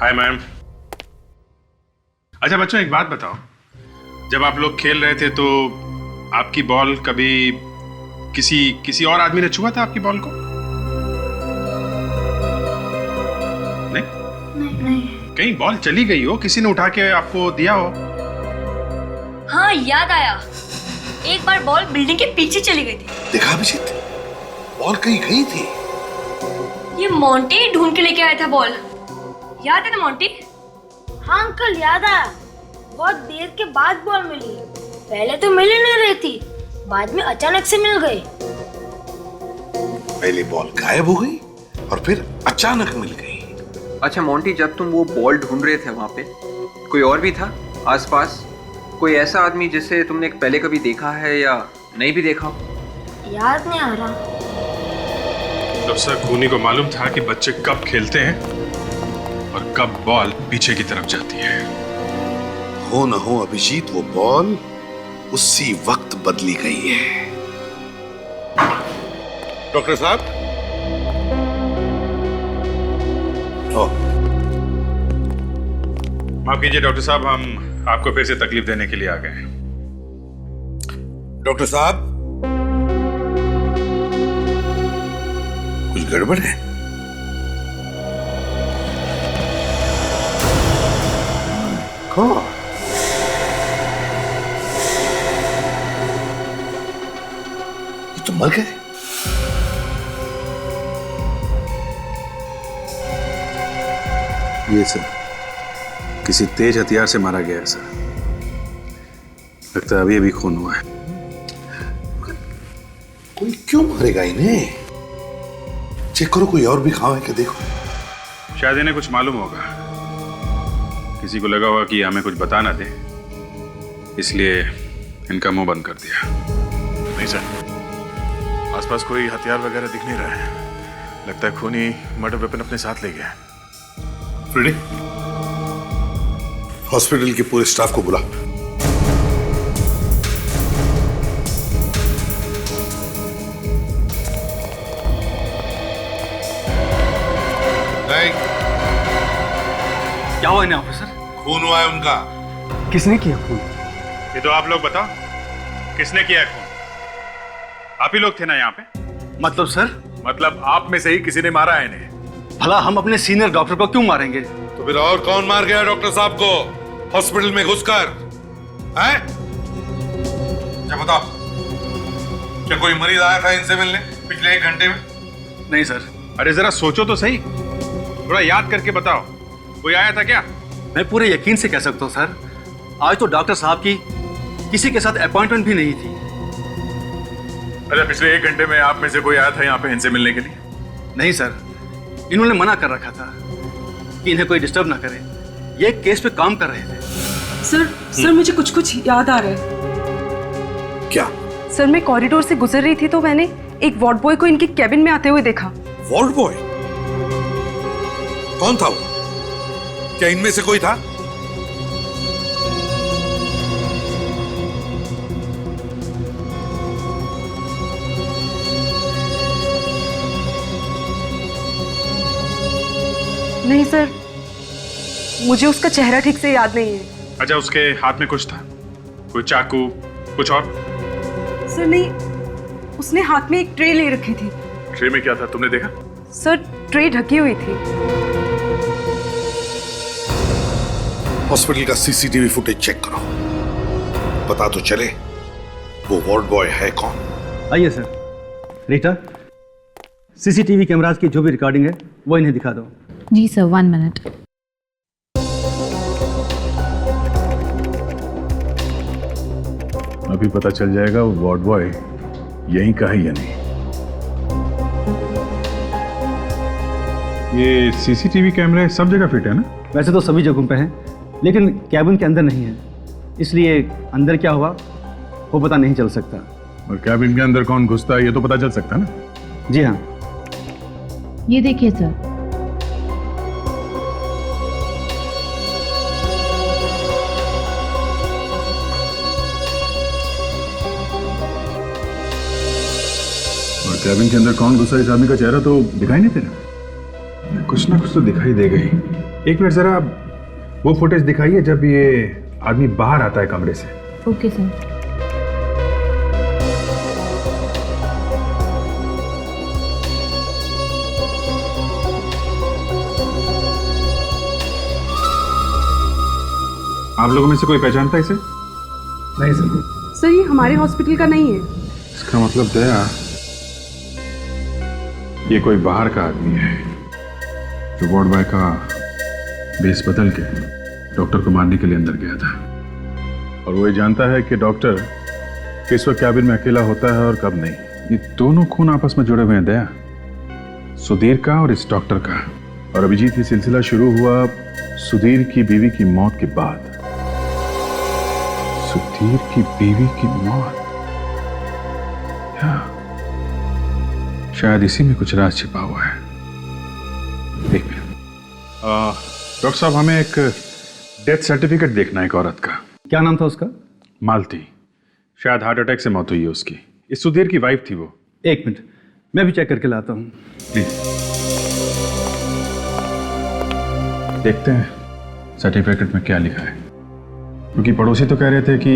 Hi ma'am. अच्छा बच्चों, एक बात बताओ, जब आप लोग खेल रहे थे तो आपकी बॉल कभी किसी और आदमी ने छुआ था आपकी बॉल को? नहीं? कहीं बॉल चली गई हो, किसी ने उठा के आपको दिया हो? हाँ, याद आया, एक बार बॉल बिल्डिंग के पीछे चली गई थी। देखा अभिजीत, बॉल कहीं गई थी। ये मोंटी ढूंढ के लेके आया था बॉल, याद है ना मोंटी? हाँ अंकल, याद आया। बहुत देर के बाद बॉल मिली, पहले तो मिल ही नहीं रही थी, बाद में अचानक से मिल गई। पहले बॉल गायब हो गई और फिर अचानक मिल गई। अच्छा मोंटी, जब तुम वो बॉल ढूंढ रहे थे वहां पे कोई और भी था आसपास? कोई ऐसा आदमी जिसे तुमने पहले कभी देखा है या नहीं भी देखा हो? याद नहीं आ रहा। तब से खूनी को मालूम था कि बच्चे कब खेलते हैं और कब बॉल पीछे की तरफ जाती है। हो न हो अभिजीत, वो बॉल उसी वक्त बदली गई है। डॉक्टर साहब, माफ कीजिए डॉक्टर साहब, हम आपको फिर से तकलीफ देने के लिए आ गए हैं। डॉक्टर साहब, कुछ गड़बड़ है? कौन? ये तो मर गए। ये सर किसी तेज हथियार से मारा गया है सर। लगता है अभी अभी खून हुआ है। कोई क्यों मारेगा इन्हें? चेक करो, कोई और भी घाव है क्या, देखो। शायद इन्हें कुछ मालूम होगा। किसी को लगा होगा कि हमें कुछ बता ना दे, इसलिए इनका मुंह बंद कर दिया। नहीं सर, आसपास कोई हथियार वगैरह दिख नहीं रहा है। लगता है खूनी मर्डर वेपन अपने साथ ले गया है। फ्रेडी, हॉस्पिटल के पूरे स्टाफ को बुला। क्या हुआ इन्हें ऑफिसर? खून हुआ है उनका। किसने किया खून? ये तो आप लोग बताओ, किसने किया है खून? आप ही लोग थे ना यहाँ पे? मतलब सर? मतलब आप में से ही किसी ने मारा है इन्हें। भला हम अपने सीनियर डॉक्टर को क्यों मारेंगे? तो फिर और कौन मार गया डॉक्टर साहब को हॉस्पिटल में घुसकर? हैं? क्या बताओ, क्या कोई मरीज आया था इनसे मिलने पिछले 1 घंटे में? नहीं सर। अरे जरा सोचो तो सही, थोड़ा याद करके बताओ, कोई आया था क्या? मैं पूरे यकीन से कह सकता हूँ सर, आज तो डॉक्टर साहब की किसी के साथ अपॉइंटमेंट भी नहीं थी। अच्छा, पिछले 1 घंटे में आप में से कोई आया था यहाँ पे इनसे मिलने के लिए? नहीं सर, इन्होंने मना कर रखा था कि इन्हें कोई डिस्टर्ब ना करे। ये केस पे काम कर रहे थे। सर मुझे कुछ याद आ रहा है। क्या? सर मैं कॉरिडोर से गुजर रही थी तो मैंने एक वार्ड बॉय को इनके कैबिन में आते हुए देखा। Ward boy? कौन था वो? क्या इनमें से कोई था? नहीं सर, मुझे उसका चेहरा ठीक से याद नहीं है। अच्छा, उसके हाथ में कुछ था? कोई चाकू, कुछ और? सर नहीं, उसने हाथ में एक ट्रे ले रखी थी। ट्रे में क्या था, तुमने देखा? सर ट्रे ढकी हुई थी। हॉस्पिटल का सीसीटीवी फुटेज चेक करो, पता तो चले वो वार्ड बॉय है कौन। आइए सर। रीटा, सीसीटीवी कैमरास की जो भी रिकॉर्डिंग है वो इन्हें दिखा दो। जी सर, 1 मिनट। अभी पता चल जाएगा वो वार्ड बॉय यहीं का है या नहीं। ये सीसीटीवी कैमरे सब जगह फिट है ना? वैसे तो सभी जगहों पे हैं, लेकिन कैबिन के अंदर नहीं है, इसलिए अंदर क्या हुआ वो पता नहीं चल सकता। और कैबिन के अंदर कौन घुसता है ये तो पता चल सकता है ना? जी हाँ। ये देखिए सर। और कैबिन के अंदर कौन घुसा, इस आदमी का चेहरा तो दिखाई नहीं दे रहा। कुछ ना कुछ तो दिखाई दे गई। एक मिनट, जरा वो फुटेज दिखाइए जब ये आदमी बाहर आता है कमरे से। Okay sir. आप लोगों में से कोई पहचानता है इसे? नहीं सर। सर ये हमारे हॉस्पिटल का नहीं है। इसका मतलब दया, ये कोई बाहर का आदमी है जो वार्ड बॉय का बेस बदल के डॉक्टर को मारने के लिए अंदर गया था। और वो ये जानता है कि डॉक्टर किस वक्त कैबिन में अकेला होता है और कब नहीं। ये दोनों खून आपस में जुड़े हुए हैं दया, सुधीर का और इस डॉक्टर का। और अभिजीत, ये सिलसिला शुरू हुआ सुधीर की बीवी की मौत के बाद। सुधीर की बीवी की मौत, शायद इसी में कुछ राज छिपा हुआ है। एक मिनट, डॉक्टर साहब हमें एक डेथ सर्टिफिकेट देखना है एक औरत का। क्या नाम था उसका? मालती। शायद हार्ट अटैक से मौत हुई है उसकी। इस सुधीर की वाइफ थी वो। एक मिनट, मैं भी चेक करके लाता हूँ। प्लीज देखते हैं सर्टिफिकेट में क्या लिखा है, क्योंकि पड़ोसी तो कह रहे थे कि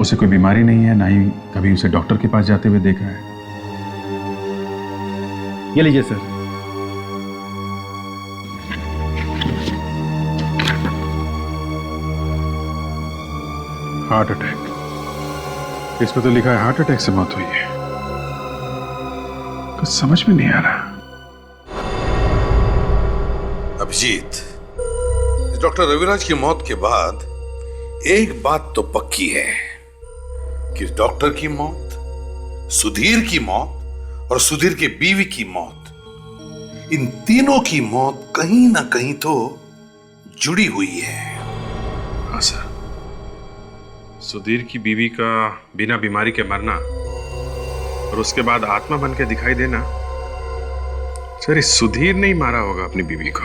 उसे कोई बीमारी नहीं है, ना ही कभी उसे डॉक्टर के पास जाते हुए देखा है। ये लीजिए सर। हार्ट अटैक, इसमें तो लिखा है हार्ट अटैक से मौत हुई है। कुछ समझ में नहीं आ रहा। अभिजीत, डॉक्टर रविराज की मौत के बाद एक बात तो पक्की है कि डॉक्टर की मौत, सुधीर की मौत और सुधीर के बीवी की मौत, इन तीनों की मौत कहीं ना कहीं तो जुड़ी हुई है। हाँ सर, सुधीर की बीवी का बिना बीमारी के मरना और उसके बाद आत्मा बन के दिखाई देना, सर इस सुधीर ने ही मारा होगा अपनी बीवी को।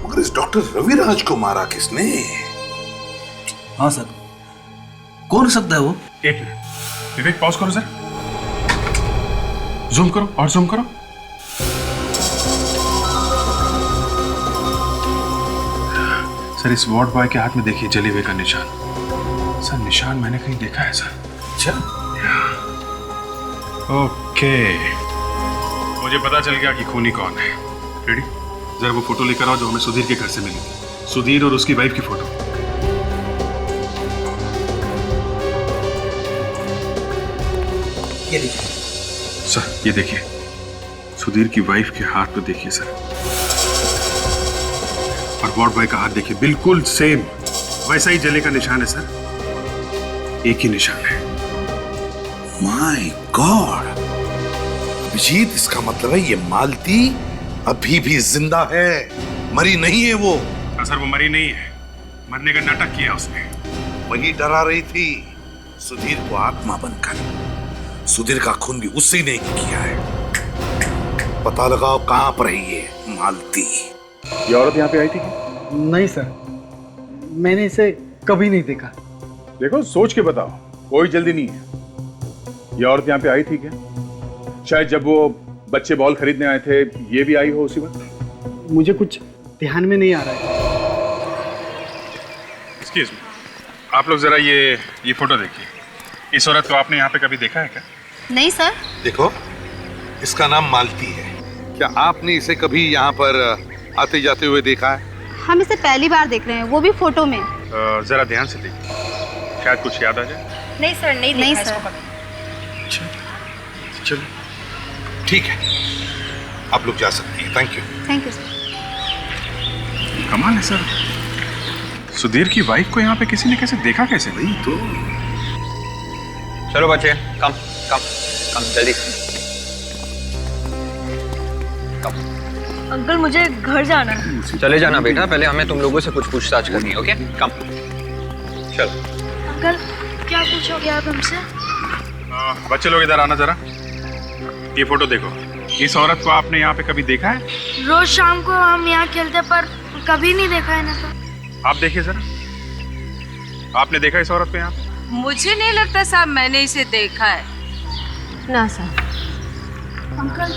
मगर इस डॉक्टर रविराज को मारा किसने? हाँ सर, कौन हो सकता है वो? एक मिनट, विवेक पॉज करो सर, जूम करो और जूम करो। सर इस वार्ड बॉय के हाथ में देखिए जले हुए का निशान। सर निशान मैंने कहीं देखा है सर। अच्छा, ओके, मुझे पता चल गया कि खूनी कौन है। रेडी? जरा वो फोटो लेकर आओ जो हमें सुधीर के घर से मिली थी। सुधीर और उसकी वाइफ की फोटो। ये लीजिए सर, ये देखिए सुधीर की वाइफ के हाथ पे देखिए सर, और वार्ड बॉय का हाथ देखिए, बिल्कुल सेम वैसा ही जले का निशान है सर, एक ही निशान है। माय गॉड, अभिजीत इसका मतलब है ये मालती अभी भी जिंदा है, मरी नहीं है वो। सर वो मरी नहीं है, मरने का नाटक किया उसने। वही डरा रही थी सुधीर को आत्मा बनकर। सुधीर का खून भी उसी ने किया है। पता लगाओ कहां पर है ये मालती। ये औरत यहाँ पे आई थी? नहीं सर, मैंने इसे कभी नहीं देखा। देखो सोच के बताओ, कोई जल्दी नहीं है। ये औरत यहाँ पे आई थी क्या? शायद जब वो बच्चे बॉल खरीदने आए थे ये भी आई हो उसी वक्त। मुझे कुछ ध्यान में नहीं आ रहा है। एक्सक्यूज मी, आप लोग जरा ये फोटो देखिए। इस औरत को आपने यहाँ पे कभी देखा है क्या? नहीं सर। देखो, इसका नाम मालती है। क्या आपने इसे कभी यहाँ पर आते जाते हुए देखा है? हम इसे पहली बार देख रहे हैं, वो भी फोटो में। जरा ध्यान से देखिए, शायद कुछ याद आ जाए। नहीं सर, नहीं सर। चलो ठीक है, आप लोग जा सकती हैं। Thank you. Thank you sir. कमाल है सर, सुधीर की वाइफ को यहाँ पे किसी ने कैसे देखा कैसे? नहीं तो चलो बच्चे, कम कम कम जल्दी। अंकल मुझे घर जाना है। चले जाना बेटा, पहले हमें तुम लोगों से कुछ पूछताछ करनी है। ओके, कम चलो। अंकल क्या पूछोगे आप हमसे? बच्चे लोग इधर आना जरा। ये फोटो देखो, इस औरत को आपने यहाँ पे कभी देखा है? रोज शाम को हम यहाँ खेलते पर कभी नहीं देखा है ना। तो आप देखिए जरा, आपने देखा इस औरत को यहाँ पे? मुझे नहीं लगता साहब मैंने इसे देखा है। ना सर। अंकल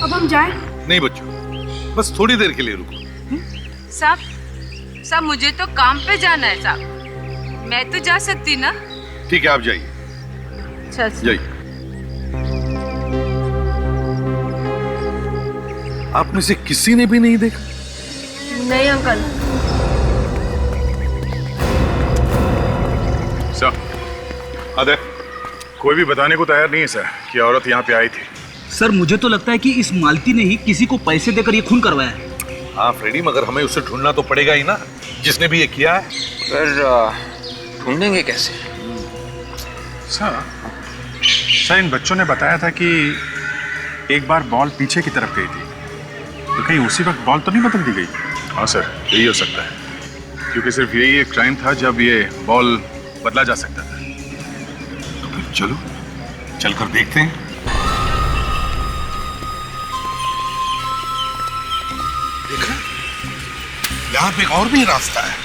अब हम जाएं? नहीं बच्चों, बस थोड़ी देर के लिए रुको। साहब मुझे तो काम पे जाना है साहब, मैं तो जा सकती ना। ठीक है, आप जाइए। अच्छा जाइए। आप में से किसी ने भी नहीं देखा? नहीं अंकल। सर, अदे कोई भी बताने को तैयार नहीं है सर कि औरत यहाँ पे आई थी। सर मुझे तो लगता है कि इस मालती ने ही किसी को पैसे देकर ये खून करवाया है। हाँ फ्रेडी, मगर हमें उसे ढूंढना तो पड़ेगा ही ना, जिसने भी ये किया है। फिर ढूंढेंगे कैसे? सर इन बच्चों ने बताया था कि एक बार बॉल पीछे की तरफ गई थी, तो कहीं उसी वक्त बॉल तो नहीं बदल दी गई? हाँ सर, यही हो सकता है। क्योंकि सिर्फ यही एक टाइम था जब ये बॉल बदला जा सकता था। तो फिर चलो चलकर देखते हैं। देखा, यहाँ पे एक और भी रास्ता है।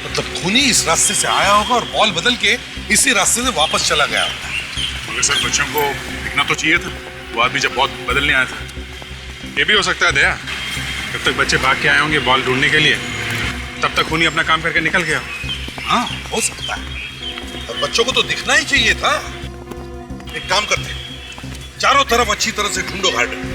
मतलब खूनी इस रास्ते से आया होगा और बॉल बदल के इसी रास्ते से वापस चला गया होगा। मगर सर बच्चों को दिखना तो चाहिए था, वो आदमी जब बॉल बदलने आया था। ये भी हो सकता है दया, जब तक बच्चे भाग के आए होंगे बॉल ढूंढने के लिए, तब तक खूनी अपना काम करके निकल गया। हाँ, हो सकता है। और बच्चों को तो दिखना ही चाहिए था। एक काम करते हैं, चारों तरफ अच्छी तरह से ढूंढो गार्डन।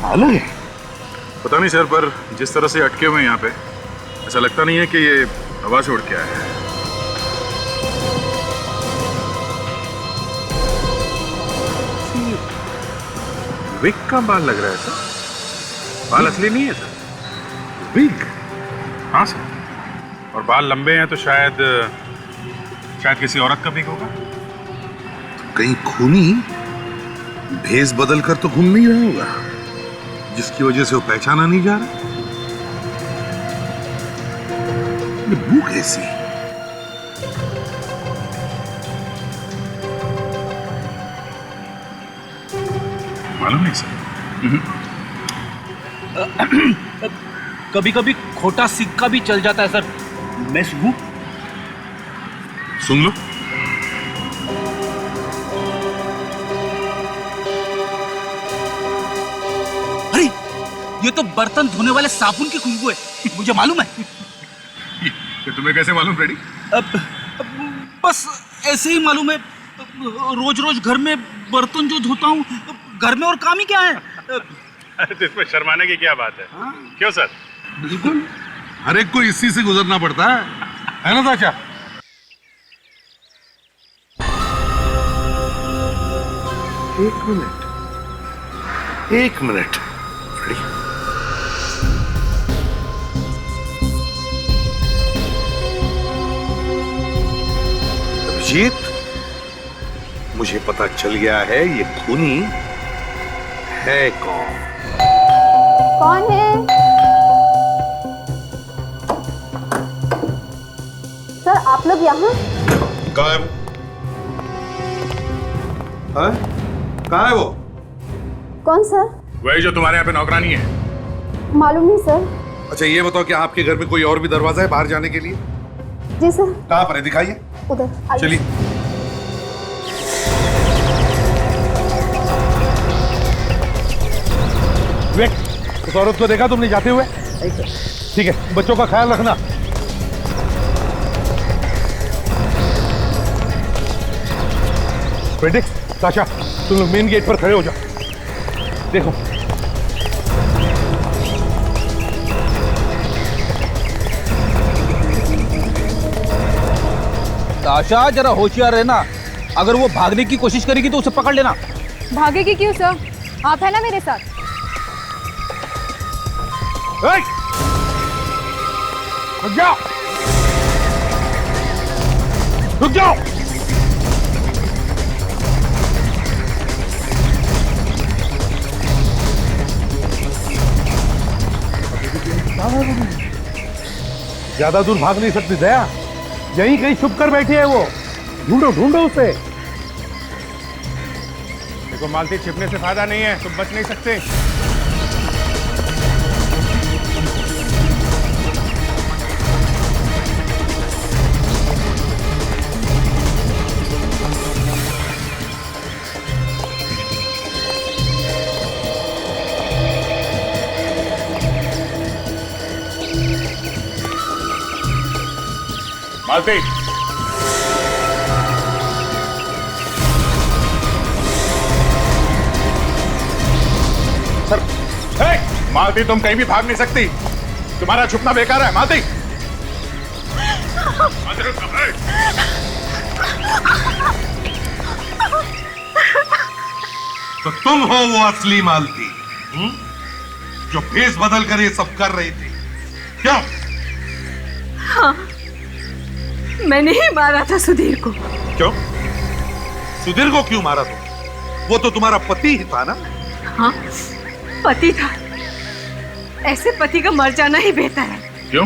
अलग है, पता नहीं सर, पर जिस तरह से अटके हुए हैं यहाँ पे, ऐसा लगता नहीं है कि ये हवा से उड़ के आया है। विग का बाल लग रहा है सर, बाल असली नहीं है सर, विग। हाँ सर, और बाल लंबे हैं तो शायद किसी औरत का विग होगा। तो कहीं खूनी भेस बदल कर तो घूम नहीं रहा होगा, जिसकी वजह से वो पहचाना नहीं जा रहा। ये बू कैसी? मालूम नहीं सर। कभी कभी खोटा सिक्का भी चल जाता है सर। मैं सुनूं? सुन लो। अरे ये तो बर्तन धोने वाले साबुन की खुशबू है, मुझे मालूम है। ये तुम्हें कैसे मालूम फ्रेडी? बस ऐसे ही मालूम है, रोज रोज घर में बर्तन जो धोता हूँ, घर में और काम ही क्या है। अरे तो इसमें शर्माने की क्या बात है? क्यों सर? बिल्कुल, हर एक को इसी से गुजरना पड़ता है ना चाचा? एक मिनट फ्रेडी। अभिजीत, मुझे पता चल गया है ये खूनी है कौन। कौन है? सर आप लोग यहाँ? कहाँ है वो? कहाँ है वो? कौन सर? वही जो तुम्हारे यहाँ पे नौकरानी है। मालूम नहीं सर। अच्छा ये बताओ कि आपके घर में कोई और भी दरवाजा है बाहर जाने के लिए? जी सर। कहाँ पर है, दिखाइए। उधर चलिए। वेट, उस औरत को देखा तुमने जाते हुए? ठीक है, बच्चों का ख्याल रखना। फेडिक्स, साशा, तुम लोग मेन गेट पर खड़े हो जाओ। देखो आशा, जरा होशियार रहना, अगर वो भागने की कोशिश करेगी तो उसे पकड़ लेना। भागेगी क्यों सर? आप है ना मेरे साथ। रुक जाओ, रुक जाओ। ज्यादा दूर भाग नहीं सकती दया, यहीं कहीं छुप कर बैठी है वो। ढूंढो ढूंढो उसे। देखो मालती, छिपने से फायदा नहीं है, तुम बच नहीं सकते। मालती, मालती, तुम कहीं भी भाग नहीं सकती। तुम्हारा छुपना बेकार है मालती। तो तुम हो वो असली मालती, जो भेस बदल कर ये सब कर रही थी, क्यों? हाँ, मैंने ही मारा था सुधीर को। क्यों? सुधीर को क्यों मारा तुम? वो तो तुम्हारा पति ही था ना? हाँ, पति था। ऐसे पति का मर जाना ही बेहतर है। क्यों?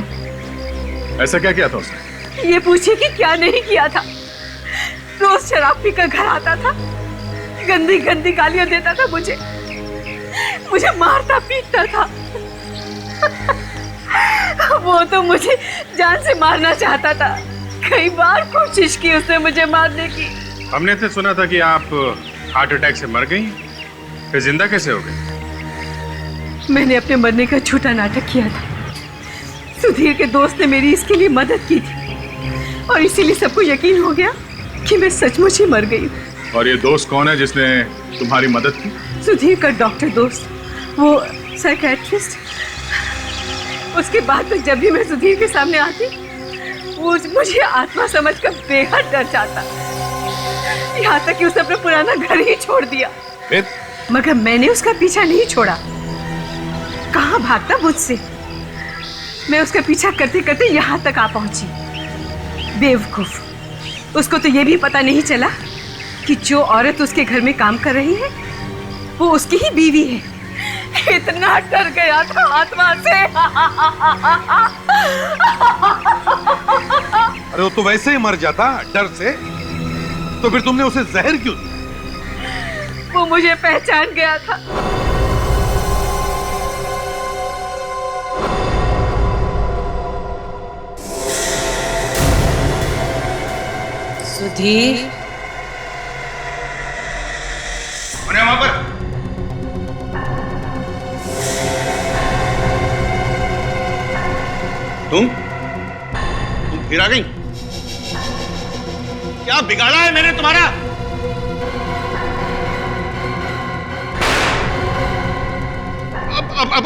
ऐसा क्या किया था उसने? ये पूछिए कि क्या नहीं किया था। रोज शराब पीकर घर आता था, गंदी गंदी गालियां देता था मुझे मारता पीटता था। वो तो मुझे जान से मारना चाहता था। कई बार कोशिश की उसने मुझे मारने की। हमने तो सुना था कि आप हार्ट अटैक से मर गई, फिर जिंदा कैसे हो गई? मैंने अपने मरने का झूठा नाटक किया था। सुधीर के दोस्त ने मेरी इसके लिए मदद की थी और इसीलिए सबको यकीन हो गया कि मैं सचमुच ही मर गई। और ये दोस्त कौन है जिसने तुम्हारी मदद की? सुधीर का डॉक्टर दोस्त, वो साइकेट्रिस्ट। उसके बाद तक जब भी मैं सुधीर के सामने आती, वो मुझे आत्मा समझकर बेहद डर जाता। यहाँ तक कि उसने अपना पुराना घर ही छोड़ दिया। मगर मैंने उसका पीछा नहीं छोड़ा। कहाँ भागता मुझसे। मैं उसका पीछा करते करते यहाँ तक आ पहुंची। बेवकूफ, उसको तो ये भी पता नहीं चला कि जो औरत उसके घर में काम कर रही है वो उसकी ही बीवी है। इतना डर गया था आत्मा से। अरे वो तो वैसे ही मर जाता डर से, तो फिर तुमने उसे जहर क्यों दिया? वो मुझे पहचान गया था। सुधीर, अरे वहां पर तुम फिर आ गई? क्या बिगाड़ा है मैंने तुम्हारा?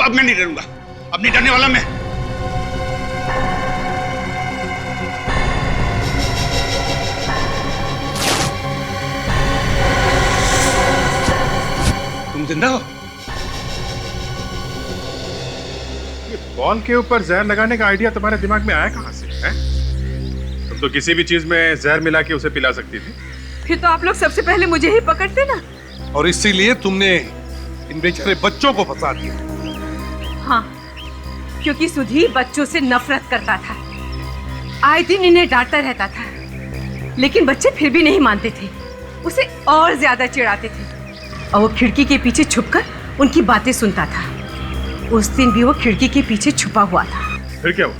अब मैं नहीं डरूंगा। अब नहीं डरने वाला मैं। तुम जिंदा हो? बॉल के ऊपर जहर लगाने का आइडिया तुम्हारे दिमाग में आया कहां से है? तुम तो किसी भी चीज में जहर मिला के उसे पिला सकती थी। फिर तो आप लोग सबसे पहले मुझे ही पकड़ते ना। और इसीलिए तुमने इन बेचारे बच्चों को फंसा दिया। हाँ, क्योंकि सुधीर बच्चों से नफरत करता था। आए दिन इन्हें डांटता रहता था, लेकिन बच्चे फिर भी नहीं मानते थे। उसे और ज्यादा चिढ़ाते थे और वो खिड़की के पीछे छुपकर उनकी बातें सुनता था। उस दिन भी वो खिड़की के पीछे छुपा हुआ था। फिर क्या हुआ?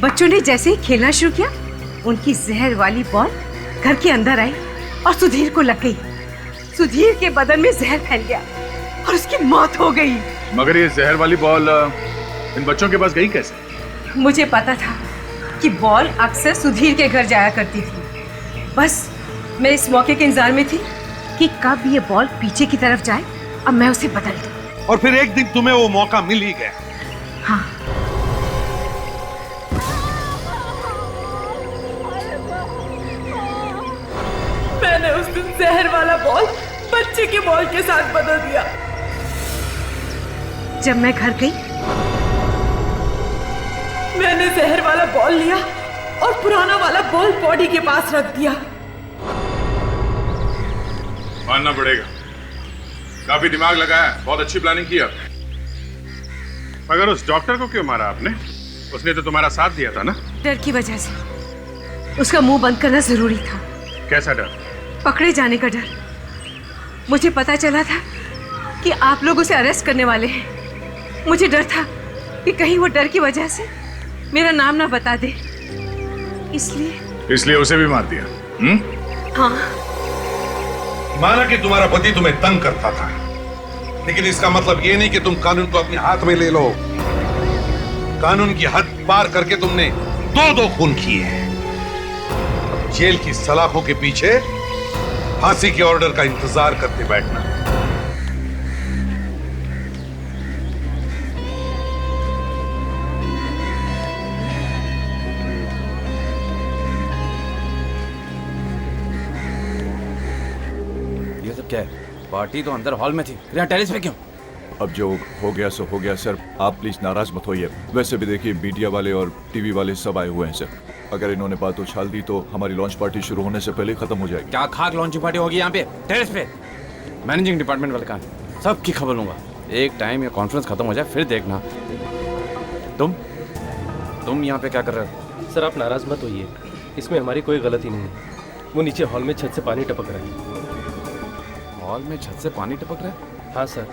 बच्चों ने जैसे ही खेलना शुरू किया, उनकी जहर वाली बॉल घर के अंदर आई और सुधीर को लग गई। सुधीर के बदन में जहर फैल गया और उसकी मौत हो गई। मगर ये जहर वाली बॉल इन बच्चों के पास गई कैसे? मुझे पता था कि बॉल अक्सर सुधीर के घर जाया करती थी। बस मैं इस मौके के इंतजार में थी कि कब ये बॉल पीछे की तरफ जाए और मैं उसे बदल दूं। और फिर एक दिन तुम्हें वो मौका मिल ही गया। हाँ, मैंने उस दिन जहर वाला बॉल बच्चे के बॉल के साथ बदल दिया। जब मैं घर गई, मैंने जहर वाला बॉल लिया और पुराना वाला बॉल बॉडी के पास रख दिया। मानना पड़ेगा, काफी दिमाग लगाया, बहुत अच्छी प्लानिंग की आपने। मगर उस डॉक्टर को क्यों मारा आपने? उसने तो तुम्हारा साथ दिया था ना? डर की वजह से। उसका मुंह बंद करना जरूरी था। कैसा डर? पकड़े जाने का डर। मुझे पता चला था कि आप लोग उसे अरेस्ट करने वाले हैं। मुझे डर था कि कहीं वो डर की वजह से मेरा नाम ना बता दे, इसलिए उसे भी मार दिया। हाँ। माना कि तुम्हारा पति तुम्हें तंग करता था, लेकिन इसका मतलब ये नहीं कि तुम कानून को अपने हाथ में ले लो। कानून की हद पार करके तुमने दो खून किए हैं। जेल की सलाखों के पीछे फांसी के ऑर्डर का इंतजार करते बैठना। क्या है? पार्टी तो अंदर हॉल में थी, फिर यहाँ टेरेस पे क्यों? अब जो हो गया सो हो गया सर, आप प्लीज नाराज मत होइए। वैसे भी देखिए मीडिया वाले और टीवी वाले सब आए हुए हैं सर। अगर इन्होंने बात उछाल दी तो हमारी लॉन्च पार्टी शुरू होने से पहले खत्म हो जाएगी। क्या खाक लॉन्चिंग पार्टी होगी यहाँ पे टेरेस पे? मैनेजिंग डिपार्टमेंट वाले कहाँ? सबकी खबर लूंगा। एक टाइम ये कॉन्फ्रेंस खत्म हो जाए फिर देखना। तुम यहाँ पे क्या कर रहे हो? सर आप नाराज मत होइए, इसमें हमारी कोई गलती नहीं है। वो नीचे हॉल में छत से पानी टपक रहा है। हॉल में छत से पानी टपक रहा है? हाँ सर।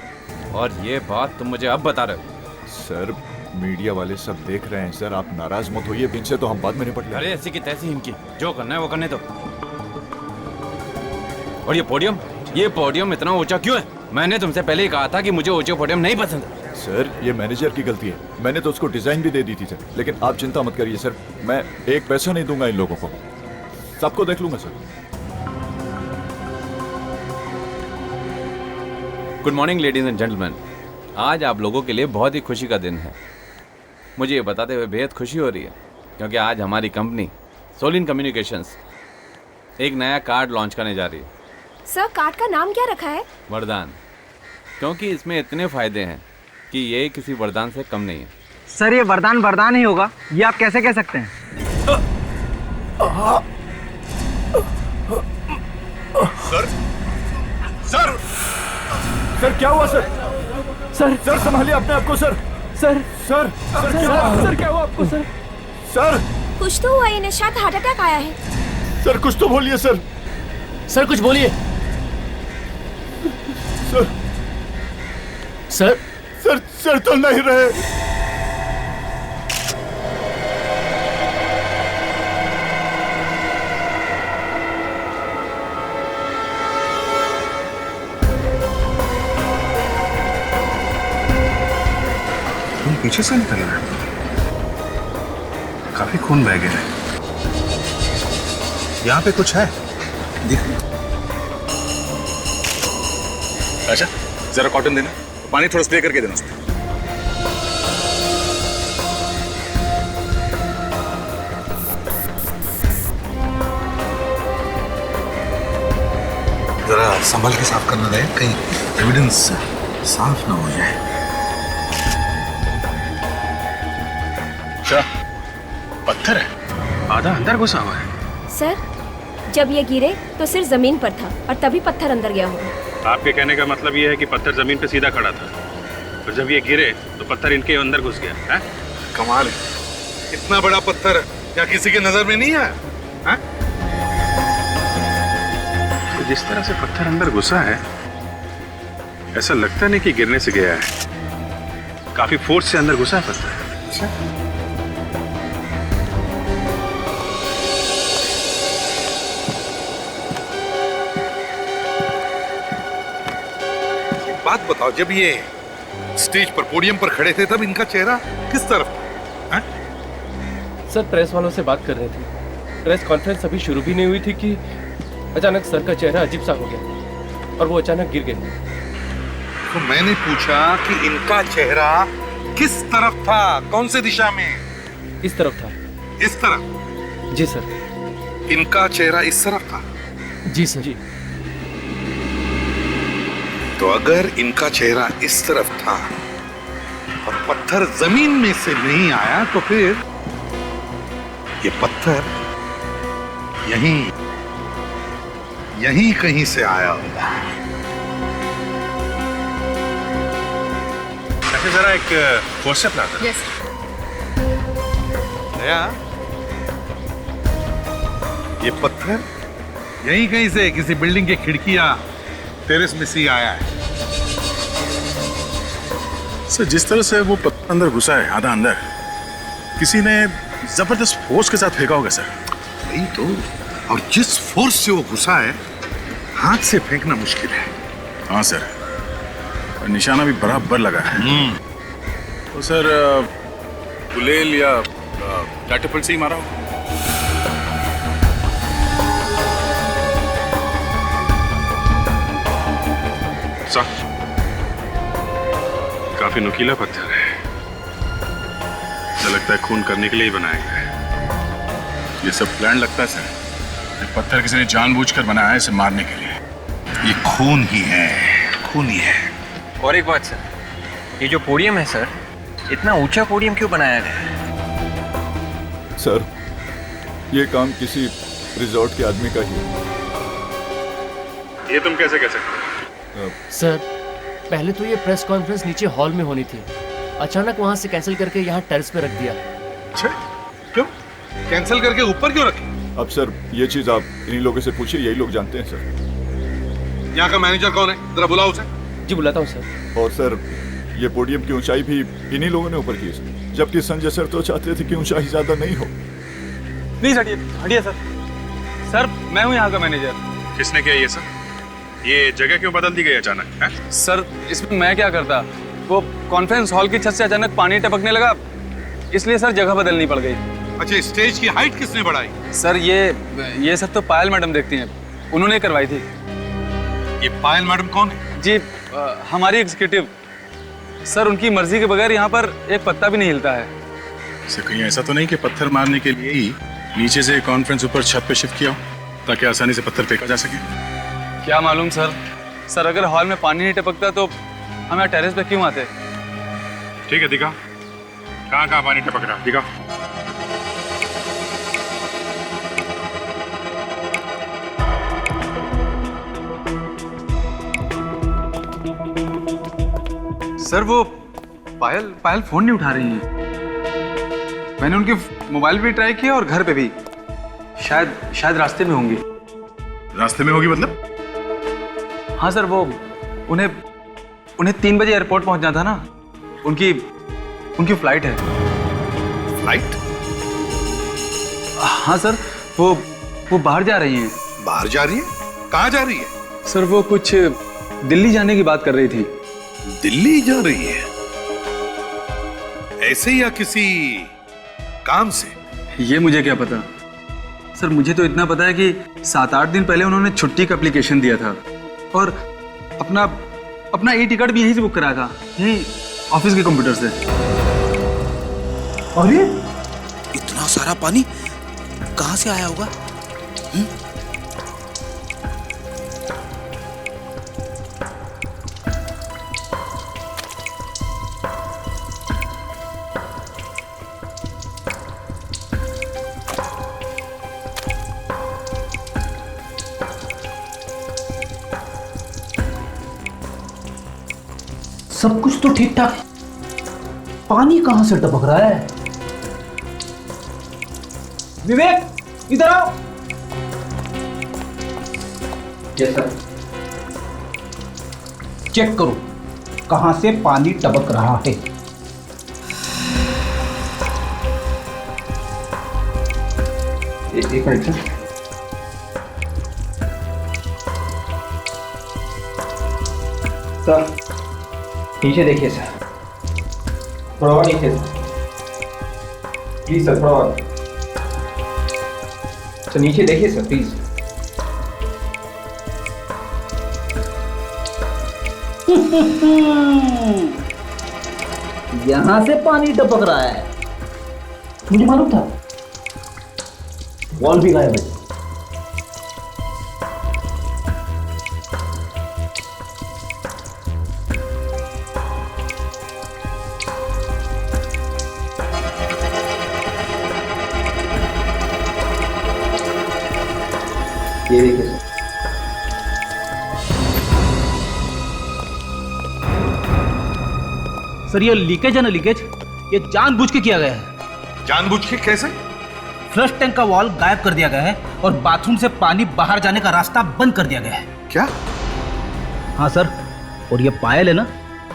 और ये बात तुम मुझे अब बता रहे हो? सर मीडिया वाले सब देख रहे हैं सर, आप नाराज मत होइए। इनसे तो हम बाद में निपट लेंगे। अरे ऐसी की तैसी इनकी, जो करना है वो करने दो। और ये पोडियम इतना ऊंचा क्यों है? मैंने तुमसे पहले ही कहा था कि मुझे ऊंचे पोडियम नहीं पसंद। सर ये मैनेजर की गलती है, मैंने तो उसको डिजाइन भी दे दी थी सर। लेकिन आप चिंता मत करिए सर, मैं एक पैसा नहीं दूंगा इन लोगों को, सबको देख लूंगा sir. Good morning ladies and gentleman. आज आप लोगों के लिए बहुत ही खुशी का दिन है। मुझे ये बताते हुए बेहद खुशी हो रही है क्योंकि आज हमारी कंपनी सोलिन कम्युनिकेशंस एक नया कार्ड लॉन्च करने जा रही है। सर कार्ड का नाम क्या रखा है? वरदान, क्योंकि इसमें इतने फायदे हैं कि ये किसी वरदान से कम नहीं है। सर ये वरदान ही होगा, ये आप कैसे कह सकते हैं? सर सर सर क्या हुआ सर? सर संभालिए अपने आप को सर। सर क्या हुआ आपको सर? सर कुछ तो हुआ, इन्हें शायद हार्ट अटैक आया है। सर कुछ तो बोलिए सर। सर कुछ बोलिए। सर तो नहीं रहे। खून पीछे से निकल रहा है, काफी खून बह गया है। यहाँ पे कुछ है, देखो। अच्छा जरा कॉटन देना, पानी थोड़ा स्प्रे करके देना उसमें। जरा संभल के साफ करना रहे, कहीं एविडेंस साफ ना हो जाए। क्या पत्थर है? आधा अंदर घुसा हुआ है। सर जब ये गिरे तो सिर जमीन पर था और तभी पत्थर अंदर गया होगा। आपके कहने का मतलब ये है कि पत्थर जमीन पे सीधा खड़ा था और जब ये गिरे तो पत्थर इनके अंदर घुस गया है? कमाल है, इतना बड़ा पत्थर क्या किसी के नजर में नहीं आया? है? तो जिस तरह से पत्थर अंदर घुसा है ऐसा लगता नहीं कि गिरने से गया है, काफी फोर्स से अंदर घुसा है पत्थर। अच्छा बात बताओ, जब ये स्टेज पर पोडियम पर खड़े थे तब इनका चेहरा किस तरफ था? सर प्रेस वालों से बात कर रहे थे। प्रेस कॉन्फ्रेंस अभी शुरू भी नहीं हुई थी कि अचानक सर का चेहरा अजीब सा हो गया और वो अचानक गिर गए। तो मैंने पूछा कि इनका चेहरा किस तरफ था, कौन से दिशा में? इस तरफ था। इस तरफ? जी सर। इनका चेहरा इस तरफ था? जी सर। जी। तो अगर इनका चेहरा इस तरफ था और पत्थर जमीन में से नहीं आया तो फिर ये पत्थर यहीं कहीं से आया होगा। ऐसे जरा एक व्हाट्सएप लाता। यस दया, ये पत्थर यहीं कहीं से किसी बिल्डिंग की खिड़कियां टेरेस में से आया है। सर जिस तरह से वो पत्थर अंदर घुसा है, आधा अंदर, किसी ने जबरदस्त फोर्स के साथ फेंका होगा सर। वही तो, और जिस फोर्स से वो घुसा है हाथ से फेंकना मुश्किल है। हाँ सर, और निशाना भी बराबर लगा है। तो सर गुलेल या कैटapult से ही मारा होगा। काफी नुकीला पत्थर है, ऐसा लगता है खून करने के लिए ही बनाया गया है। ये सब प्लान लगता है सर, ये पत्थर किसी ने जानबूझकर बनाया है इसे मारने के लिए। ये खून ही है, खून ही है। और एक बात सर, ये जो पोडियम है सर, इतना ऊंचा पोडियम क्यों बनाया गया है? सर, ये काम किसी रिजॉर्ट के आदमी का ही है। ये तुम कैसे कह सकते हो? सर, पहले तो ये प्रेस कॉन्फ्रेंस नीचे हॉल में होनी थी, अचानक वहां से कैंसिल करके यहाँ टेरेस पे रख दिया। अच्छा, क्यों कैंसिल करके ऊपर क्यों रखे? अब सर ये चीज आप इन्हीं लोगों से पूछिए, यही लोग जानते हैं सर। यहाँ का मैनेजर कौन है? जरा बुलाओ उसे। जी बुलाता हूँ सर। और सर ये पोडियम की ऊंचाई भी इन्हीं लोगों ने ऊपर की सर, जबकि संजय सर तो चाहते थे कि ऊंचाई ज्यादा नहीं हो। प्लीज हटिए, हटिए सर। सर मैं हूँ यहाँ का मैनेजर। किसने किया ये सब? ये जगह क्यों बदल दी गई अचानक है? सर इसमें मैं क्या करता, वो कॉन्फ्रेंस हॉल की छत से अचानक पानी टपकने लगा, इसलिए सर जगह बदलनी पड़ गई। अच्छा, स्टेज की हाइट किसने बढ़ाई? सर ये सब तो पायल मैडम देखती हैं, उन्होंने करवाई थी। ये पायल मैडम कौन है? जी हमारी एग्जीक्यूटिव। सर उनकी मर्जी के बगैर यहाँ पर एक पत्ता भी नहीं हिलता है। इसे कहीं ऐसा तो नहीं कि पत्थर मारने के लिए ही नीचे से कॉन्फ्रेंस ऊपर छत पे शिफ्ट किया हो ताकि आसानी से पत्थर फेंका जा सके? क्या मालूम सर। सर अगर हॉल में पानी नहीं टपकता तो हम यहाँ टेरेस पे क्यों आते? ठीक है, दिखा कहाँ कहाँ पानी टपक रहा, दिखा। सर वो पायल फोन नहीं उठा रही हैं। मैंने उनके मोबाइल पे ट्राई किया और घर पे भी। शायद रास्ते में होंगी। रास्ते में होगी मतलब? हाँ सर, वो उन्हें 3 बजे एयरपोर्ट पहुंचना था ना, उनकी फ्लाइट है। फ्लाइट? हाँ सर, वो बाहर जा रही हैं। बाहर जा रही है? कहाँ जा रही है? सर वो कुछ दिल्ली जाने की बात कर रही थी। दिल्ली जा रही है? ऐसे या किसी काम से? ये मुझे क्या पता सर, मुझे तो इतना पता है कि 7-8 दिन पहले उन्होंने छुट्टी का एप्लीकेशन दिया था और अपना ई टिकट भी यहीं से बुक कराया था, यहीं ऑफिस के कंप्यूटर से। अरे इतना सारा पानी कहाँ से आया होगा? सब कुछ तो ठीक ठाक, पानी कहां से टपक रहा है? विवेक, इधर आओ। Yes sir. चेक करो कहां से पानी टपक रहा है। एक मिनट सर। सर नीचे देखिए सर, थोड़ा और नीचे प्लीज सर, थोड़ा और। तो नीचे देखिए सर प्लीज। यहां से पानी टपक रहा है, मुझे मालूम था। वॉल भी गायब है। ये देखिए सर। सर ये लीकेज है ना, लीकेज ये जानबूझ के किया गया है। जानबूझ के कैसे? फ्लश टैंक का वॉल गायब कर दिया गया है और बाथरूम से पानी बाहर जाने का रास्ता बंद कर दिया गया है। क्या? हाँ सर, और ये पायल है ना,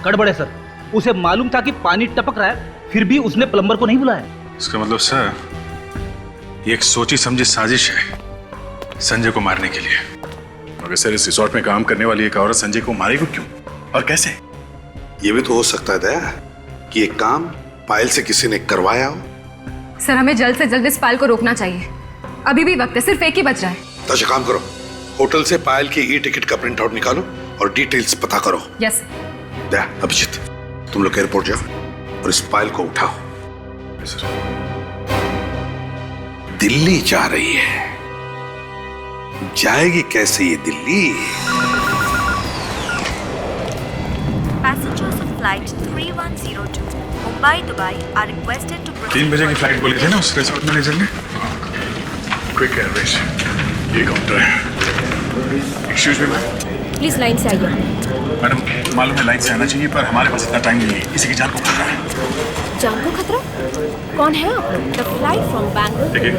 गड़बड़ है सर। उसे मालूम था कि पानी टपक रहा है, फिर भी उसने प्लम्बर को नहीं बुलाया। इसका मतलब सर ये एक सोची समझी साजिश है संजय को मारने के लिए। मगर सर इस रिसोर्ट में काम करने वाली एक औरत संजय को मारेगी क्यों और कैसे? ये भी तो हो सकता है दया कि एक काम पायल से किसी ने करवाया हो। सर हमें जल्द से जल्द इस पायल को रोकना चाहिए, अभी भी वक्त है, सिर्फ एक ही बच रहा है। तो अच्छा काम करो, होटल से पायल की ई टिकट का प्रिंट आउट निकालो और डिटेल्स पता करो। यस। दया, अभिजीत, तुम लोग एयरपोर्ट जाओ और इस पायल को उठाओ। दिल्ली जा रही है, जाएगी कैसे ये Delhi? flight 3102 Mumbai Dubai are requested to proceed 3 बजे की फ्लाइट बोली थी ना उस रिसोर्ट मैनेजर ने। क्विक एयरवेज, ये काउंटर है। Excuse me ma'am. Please line से आइए। मैडम मालूम है लाइन से आना चाहिए पर हमारे पास इतना टाइम नहीं है, किसी की जान को खतरा है। जान को खतरा? कौन है आप लोग? The flight from Bangalore. देखिए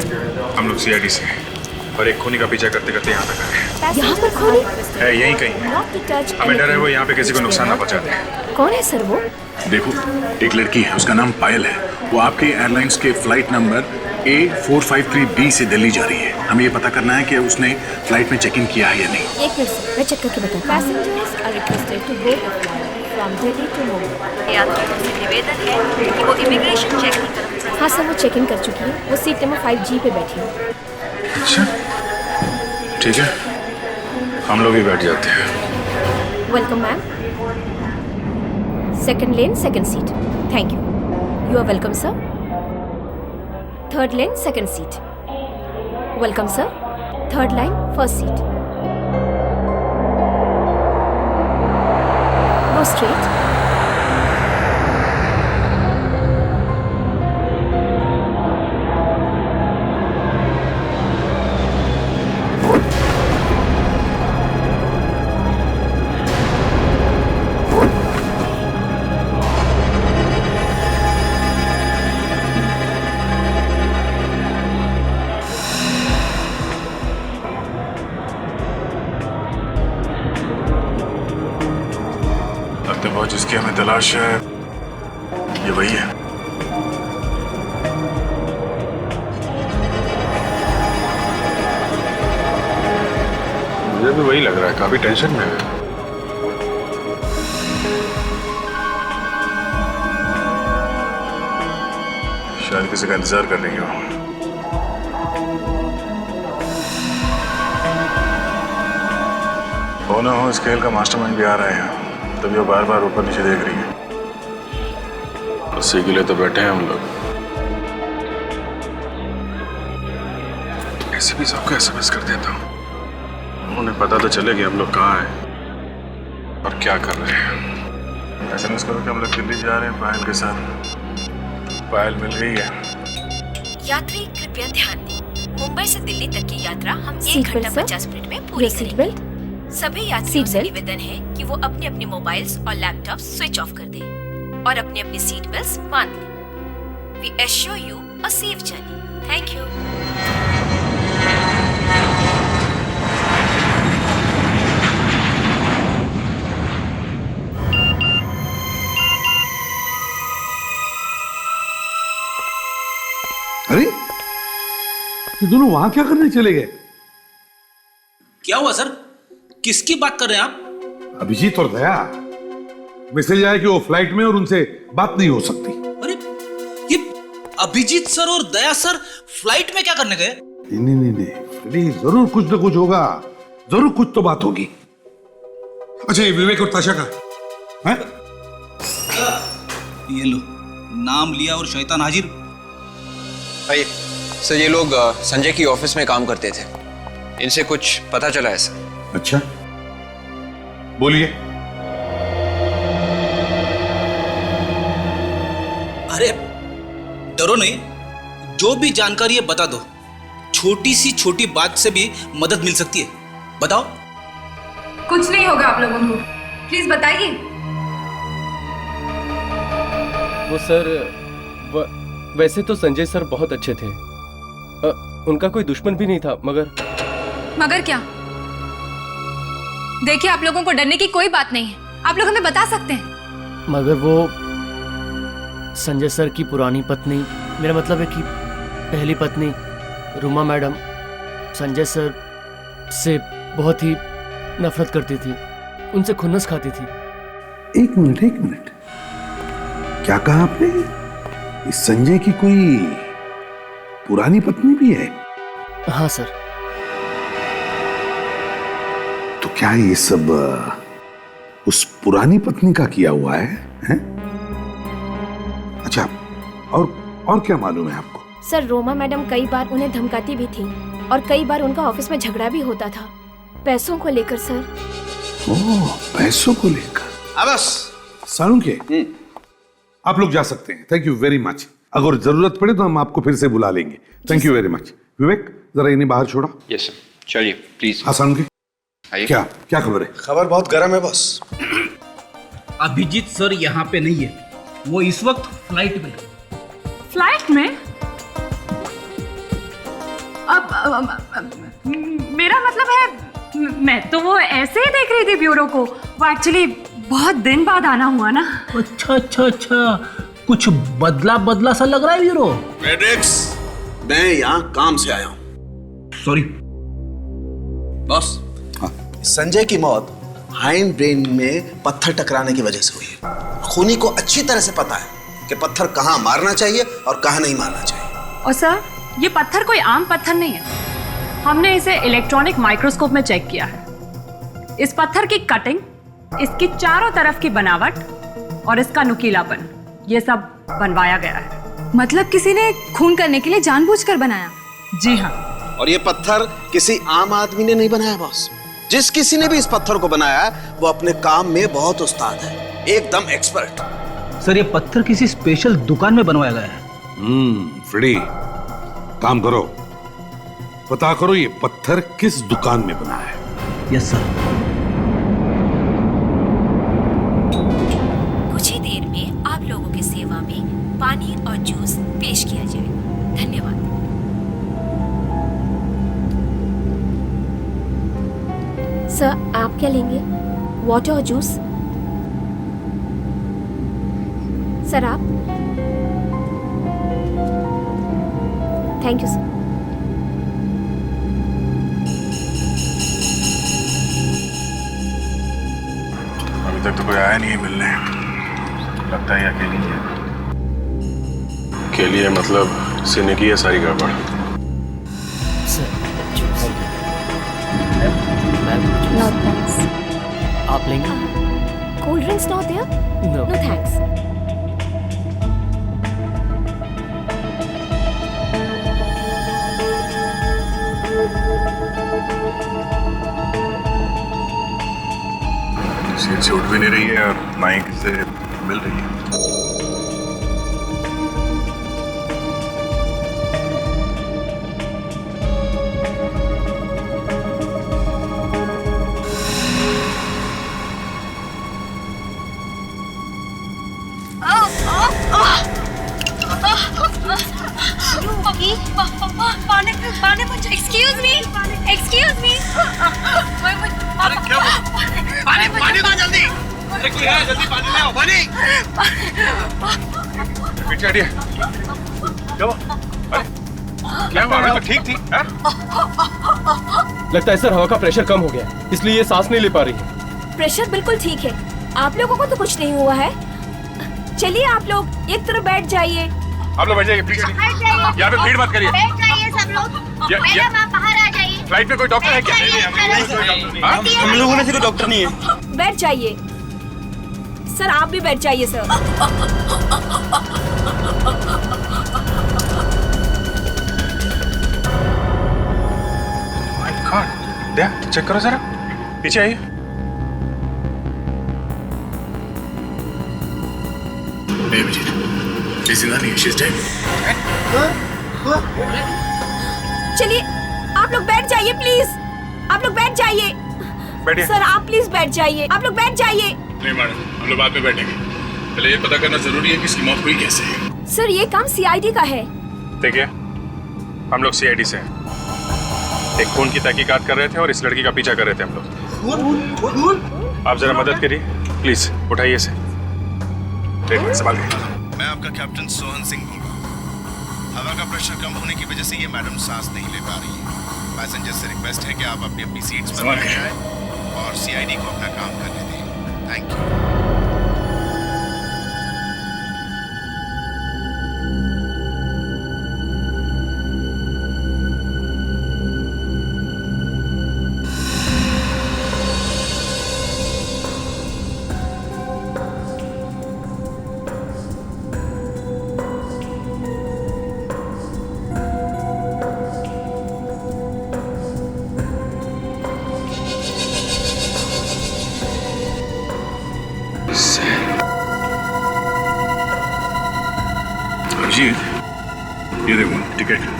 हम लोग सीआईडी से हैं और एक खूनी का पीछा करते करते यहाँ तक आए। यहाँ पर खूनी है? यहीं कहीं है। हमें डर है वो यहाँ पे किसी को नुकसान ना पहुँचा दे। कौन है सर वो? देखो एक लड़की है, उसका नाम पायल है। वो आपके एयरलाइंस के फ्लाइट नंबर A453B से दिल्ली जा रही है। हमें ये पता करना है कि उसने फ्लाइट में चेक इन किया है या नहीं। एक मिनट सर, मैं चेक करके बताऊँ। Passengers are requested to board the flight from Delhi to Mumbai. यात्रियों से निवेदन है कि वो इमिग्रेशन चेक इन कर। हाँ सर, वो चेक इन कर चुकी है। वो सीट नंबर 5G पे बैठी है। अच्छा ठीक है, हम लोग भी बैठ जाते हैं। Welcome ma'am. Second lane second seat. Thank you. You are welcome sir. Third lane second seat. Welcome sir. Third line first seat. Go straight. जिसकी हमें तलाश है ये वही है। मुझे भी वही लग रहा है, काफी टेंशन में है। शायद किसी का इंतजार कर रही हो। हो ना हो इस खेल का मास्टरमाइंड भी आ रहा है, तभी वो बार बार ऊपर नीचे देख रही है। उसी के लिए तो बैठे हैं हम लोग। ऐसे भी सबको SMS कर देता हूँ, उन्हें पता तो चले कि हम लोग कहाँ हैं और क्या कर रहे हैं। SMS करो कि हम लोग दिल्ली जा रहे हैं पायल के साथ। पायल मिल गई है। यात्री कृपया ध्यान दें, मुंबई से दिल्ली तक की यात्रा हम 1 घंटा 50 मिनट में पूरी करेंगे। सभी यात्रियों से निवेदन है कि वो अपने अपने मोबाइल्स और लैपटॉप स्विच ऑफ कर दें और अपने अपने सीट बेल्ट्स बांध लें। We assure you a safe journey. Thank you. अरे ये दोनों वहां क्या करने चले गए? क्या हुआ सर? किसकी बात कर रहे हैं आप? अभिजीत और दया। मैसेज आया कि वो फ्लाइट में और उनसे बात नहीं हो सकती। अरे ये अभिजीत सर और दया सर फ्लाइट में क्या करने गए? नहीं फ्रेडी, जरूर कुछ ना कुछ होगा, जरूर कुछ तो बात होगी। अच्छा ये विवेक और ताशा का है? ये लो, नाम लिया और शैतान हाजिर। आइए सर, ये लोग संजय की ऑफिस में काम करते थे, इनसे कुछ पता चला है सर। अच्छा बोलिए। अरे डरो नहीं, जो भी जानकारी है बता दो। छोटी सी छोटी बात से भी मदद मिल सकती है, बताओ। कुछ नहीं होगा आप लोगों को, प्लीज बताइए। वो सर वैसे तो संजय सर बहुत अच्छे थे, उनका कोई दुश्मन भी नहीं था, मगर क्या? देखिए, आप लोगों को डरने की कोई बात नहीं है, आप लोग हमें बता सकते हैं। मगर वो संजय सर की पुरानी पत्नी, मेरा मतलब है कि पहली पत्नी रुमा मैडम संजय सर से बहुत ही नफरत करती थी, उनसे खुन्नस खाती थी। एक मिनट, क्या कहा आपने? इस संजय की कोई पुरानी पत्नी भी है? हाँ सर। तो क्या ये सब उस पुरानी पत्नी का किया हुआ है, हैं? अच्छा, और क्या मालूम है आपको? सर, रोमा मैडम कई बार उन्हें धमकाती भी थी और कई बार उनका ऑफिस में झगड़ा भी होता था, पैसों को लेकर सर। ओह, पैसों को लेकर। बस सालुंखे, आप लोग जा सकते हैं। Thank you very much. अगर जरूरत पड़े तो हम आपको फिर से बुला लेंगे। Thank you very much. Vivek, जरा इन्हें बाहर छोड़ा। यस सर, चलिए प्लीज। हाँ सालुंखे, क्या क्या खबर है? खबर बहुत गर्म है बॉस। अभिजीत सर यहाँ पे नहीं है, वो इस वक्त फ्लाइट में। फ्लाइट में? अब मेरा मतलब है, मैं तो वो ऐसे ही देख रही थी ब्यूरो को। वो एक्चुअली बहुत दिन बाद आना हुआ ना। अच्छा अच्छा अच्छा, कुछ बदला बदला सा लग रहा है ब्यूरो। मेडिक्स, मैं यहाँ काम से आया हूँ। Sorry boss. संजय की मौत हाइंड ब्रेन में पत्थर टकराने की वजह से हुई है। खूनी को अच्छी तरह से पता है कि पत्थर कहाँ मारना चाहिए और कहाँ नहीं मारना चाहिए। और सर, ये पत्थर कोई आम पत्थर नहीं है। हमने इसे इलेक्ट्रॉनिक माइक्रोस्कोप में चेक किया है। इस पत्थर की कटिंग, इसकी चारों तरफ की बनावट और इसका नुकीलापन, ये सब बनवाया गया है। मतलब किसी ने खून करने के लिए जानबूझकर बनाया? जी हाँ। और ये पत्थर किसी आम आदमी ने नहीं बनाया बॉस। जिस किसी ने भी इस पत्थर को बनाया है वो अपने काम में बहुत उस्ताद है, एकदम एक्सपर्ट। सर, ये पत्थर किसी स्पेशल दुकान में बनवाया गया है। फ्रेडी, काम करो, पता करो ये पत्थर किस दुकान में बना है। Yes sir. कुछ ही देर में आप लोगों की सेवा में पानी और जूस पेश किया जाएगा। धन्यवाद। सर, आप क्या लेंगे? वाटर और जूस? सर आप? Thank you sir. अभी तक तो कोई आया नहीं है मिलने। लगता है अकेली है। अकेली है मतलब सीने की है सारी गड़बड़। No thanks. आप लेंगे? Cold drinks not there? No. No thanks. Seat से उठ भी नहीं रही है और ना ही किसी से मिल रही है। Excuse me. पानी दो जल्दी। जल्दी पानी ले आओ, पानी। पीछे हटिए। क्या हुआ? अरे क्या हुआ? अभी तो ठीक थी। लगता है सर हवा का प्रेशर कम हो गया, इसलिए ये सांस नहीं ले पा रही है। प्रेशर बिल्कुल ठीक है। आप लोगों को तो कुछ नहीं हुआ है। चलिए आप लोग एक तरफ बैठ जाइए। आप लोग बैठ जाइए प्लीज। यहाँ पे भीड़ मत करिए। बैठ जाइए सब लोग। मैडम आप बाहर आ जाइए। फ्लाइट में कोई डॉक्टर है क्या? हम लोगों में से कोई डॉक्टर नहीं है। बैठ जाइए सर, आप भी बैठ जाइए sir. My God, Daya check करो जरा, पीछे आइए। नहीं अभिजीत, जिंदा नहीं, शी इज डेड। चलिए आप लोग बैठ जाइए प्लीज। आप लोग बैठ जाइए। बैठिए। सर आप प्लीज बैठ जाइए। आप लोग बैठ जाइए। नहीं मैडम, हम लोग बाद में बैठेंगे। पहले ये पता करना जरूरी है कि इसकी मौत हुई कैसे है। सर ये काम सीआईडी का है। देखिए, हम लोग सीआईडी से हैं। एक खून की तहकीकात कर रहे थे और इस लड़की का पीछा कर रहे थे हम लोग। आप जरा मदद करिए प्लीज, उठाइए इसे। एक मिनट संभाल के। मैं आपका कैप्टन सोहन सिंह हूँ। हवा का प्रेशर कम होने की वजह से ये मैडम सांस नहीं ले पा रही है। पैसेंजर से रिक्वेस्ट है कि आप अपनी अपनी सीट्स पर बैठ जाएं और सीआईडी को अपना काम करने दें। Thank you.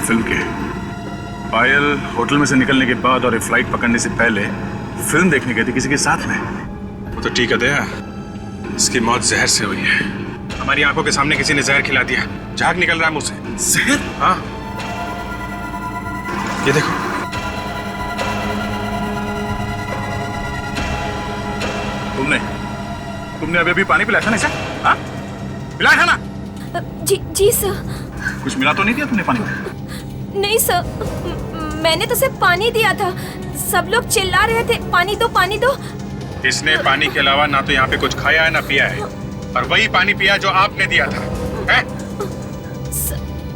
फिल्म के। पायल होटल में से निकलने के बाद और ये फ्लाइट पकड़ने से पहले फिल्म देखने गई थी किसी के साथ में। वो तो ठीक है दया, इसकी मौत जहर से हुई है। हमारी आंखों के सामने किसी ने जहर खिला दिया, झाग निकल रहा है मुंह से। जहर? हाँ, ये देखो। तुमने अभी पानी पिलाया था ना इसे? हाँ? पिलाया था ना? जी सर। कुछ मिला तो नहीं दिया तुमने पानी में? नहीं सर, मैंने तो सिर्फ पानी दिया था। सब लोग चिल्ला रहे थे पानी दो पानी दो। इसने पानी के अलावा ना तो यहाँ पे कुछ खाया है ना पिया है, और वही पानी पिया जो आपने दिया था, है?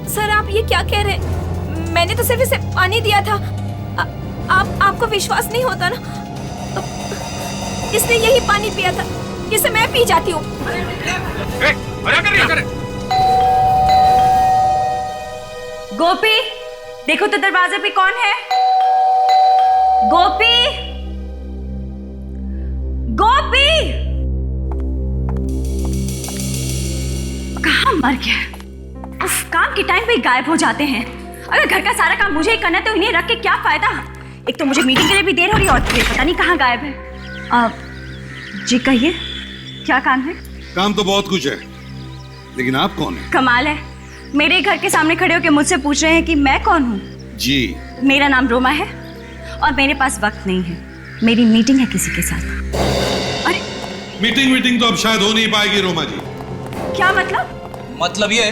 सर आप ये क्या कह रहे हैं? मैंने तो सिर्फ इसे पानी दिया था। आपको विश्वास नहीं होता ना? इसने यही पानी पिया था, इसे मैं पी जाती हूँ। गोपी, देखो तो दरवाजे पे कौन है? गोपी, गोपी, कहाँ मर गया? उफ, काम के टाइम पे गायब हो जाते हैं। अगर घर का सारा काम मुझे ही करना है तो इन्हें रख के क्या फायदा? एक तो मुझे मीटिंग के लिए भी देर हो रही है और फिर पता नहीं कहाँ गायब है। जी कहिए, क्या काम है? काम तो बहुत कुछ है, लेकिन आप कौन है? कमाल है, मेरे घर के सामने खड़े होकर मुझसे पूछ रहे हैं कि मैं कौन हूँ। जी, मेरा नाम रोमा है और मेरे पास वक्त नहीं है, मेरी मीटिंग है किसी के साथ। अरे मीटिंग तो अब शायद हो नहीं पाएगी रोमा जी। क्या मतलब? मतलब ये है